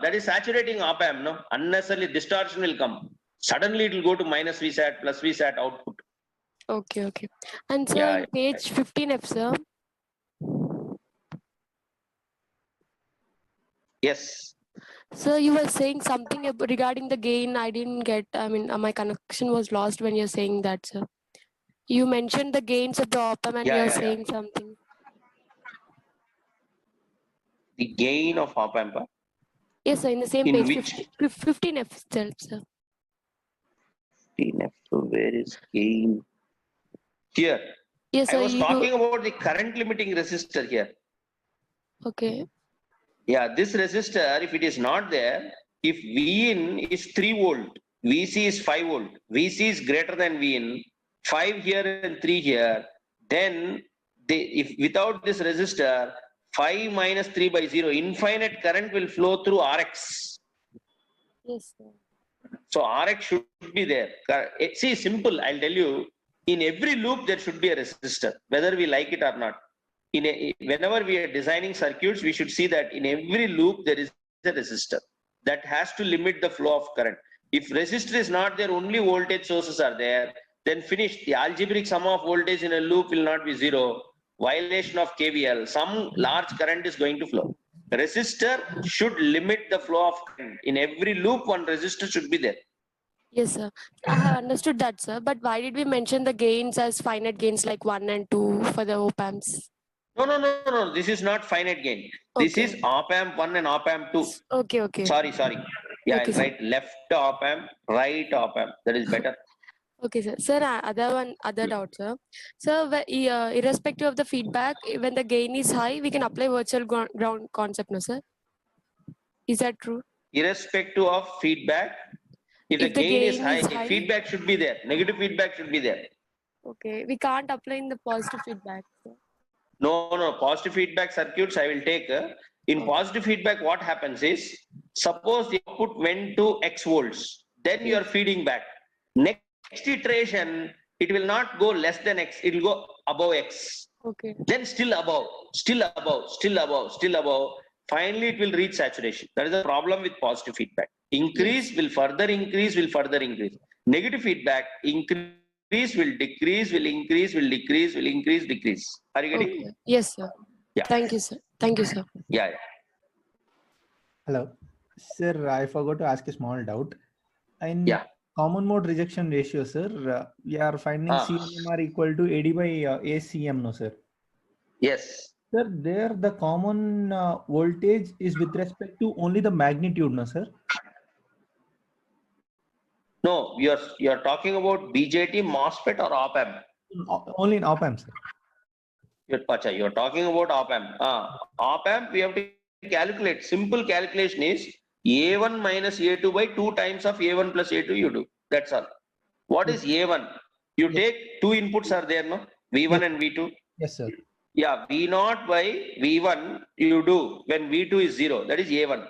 That is saturating op-amp, no? Unnecessarily distortion will come. Suddenly it will go to minus VSAT, plus VSAT output. Okay. And sir, in page 15F, sir. Yes. Sir, you were saying something regarding the gain. I didn't get, my connection was lost when you're saying that, sir. You mentioned the gains of the op-amp and you're saying something. The gain of op-amp? Yes, sir, in the same In page, which? 15F itself, sir. 15F, so where is gain? Here. Yes, sir. I was talking about the current limiting resistor here. Okay. Yeah, this resistor, if it is not there, if Vin is 3 volt, VC is 5 volt, VC is greater than Vin, 5 here and 3 here, then if without this resistor, 5 minus 3 by 0, infinite current will flow through RX. Yes, sir. So RX should be there. See, simple, I'll tell you, in every loop there should be a resistor, whether we like it or not. Whenever we are designing circuits, we should see that in every loop there is a resistor that has to limit the flow of current. If resistor is not there, only voltage sources are there, then finish. The algebraic sum of voltage in a loop will not be 0. Violation of KVL, some large current is going to flow. Resistor should limit the flow of current. In every loop, one resistor should be there. Yes, sir. I have understood that, sir. But why did we mention the gains as finite gains like 1 and 2 for the op-amps? No. This is not finite gain. This is op-amp 1 and op-amp 2. Okay. Sorry. Yeah, Okay, I'll write left op-amp, right op-amp. That is better. Okay, sir. Sir, other doubt, sir. Sir, irrespective of the feedback, when the gain is high, we can apply virtual ground concept, no, sir? Is that true? Irrespective of feedback, if the gain is high, feedback should be there. Negative feedback should be there. Okay, we can't apply in the positive feedback, sir. No. Positive feedback circuits I will take. In positive feedback, what happens is, suppose the output went to X volts, then you are feeding back. Next iteration, it will not go less than X, it will go above X. Okay. Then still above, still above, still above, still above. Finally, it will reach saturation. That is the problem with positive feedback. Increase will further increase, will further increase. Negative feedback, increase will decrease, will increase, will decrease, will increase, decrease. Are you getting? Okay. Yes, sir. Yeah. Thank you, sir. Thank you, sir. Yeah. Hello. Sir, I forgot to ask a small doubt. In Yeah. common mode rejection ratio, sir, we are finding CMR equal to AD by ACM, no, sir? Yes. Sir, there the common voltage is with respect to only the magnitude, no, sir? No, you're talking about BJT, MOSFET or op-amp? Only in op-amp, sir. You're talking about op-amp. Op-amp, we have to calculate. Simple calculation is A1 minus A2 by 2 times of A1 plus A2 you do. That's all. What is A1? You take two inputs are there, no? V1 and V2. Yes, sir. Yeah, V0 by V1 you do when V2 is 0. That is A1.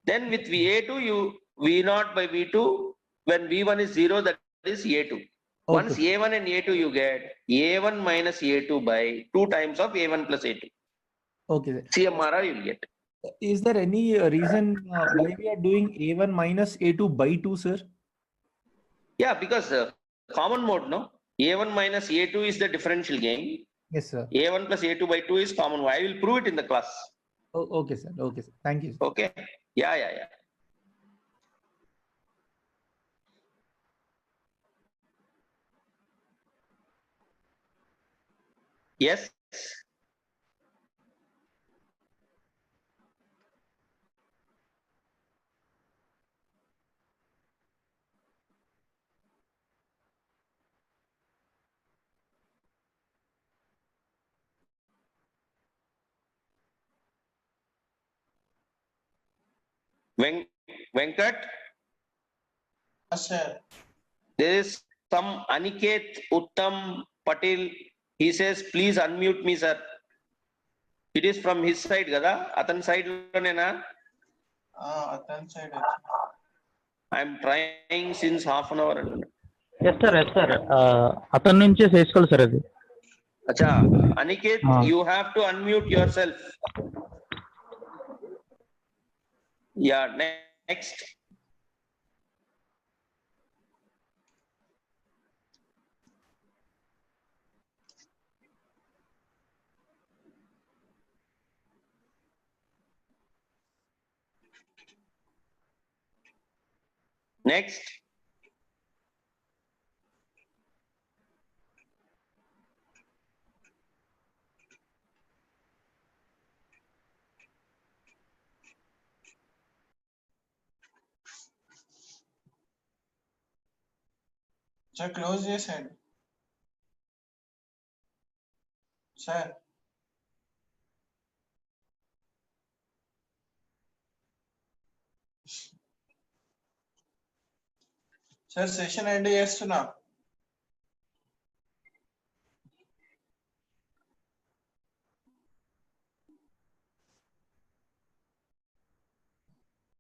Then with A2, you V0 by V2 when V1 is 0, that is A2. Okay. Once A1 and A2 you get A1 minus A2 by 2 times of A1 plus A2. Okay, sir. CMRR you will get. Is there any reason why we are doing A1 minus A2 by 2, sir? Yeah, because common mode, no? A1 minus A2 is the differential gain. Yes, sir. A1 plus A2 by 2 is common. I will prove it in the class. Oh, okay, sir. Okay, sir. Thank you, sir. Okay. Yeah. Yes. Venkat? Yes, sir. There is some Aniket Uttam Patil. He says, please unmute me, sir. It is from his side, Gada. Atan side lonena. Atan side. I'm trying since half an hour. Yes, sir. Yes, sir. అతని నుంచే చేసుకోవాలి sir అది. Acha, Aniket, you have to unmute yourself. Yeah, next. Next. Sir, close your side. Sir. Sir, session end చేస్తున్నా.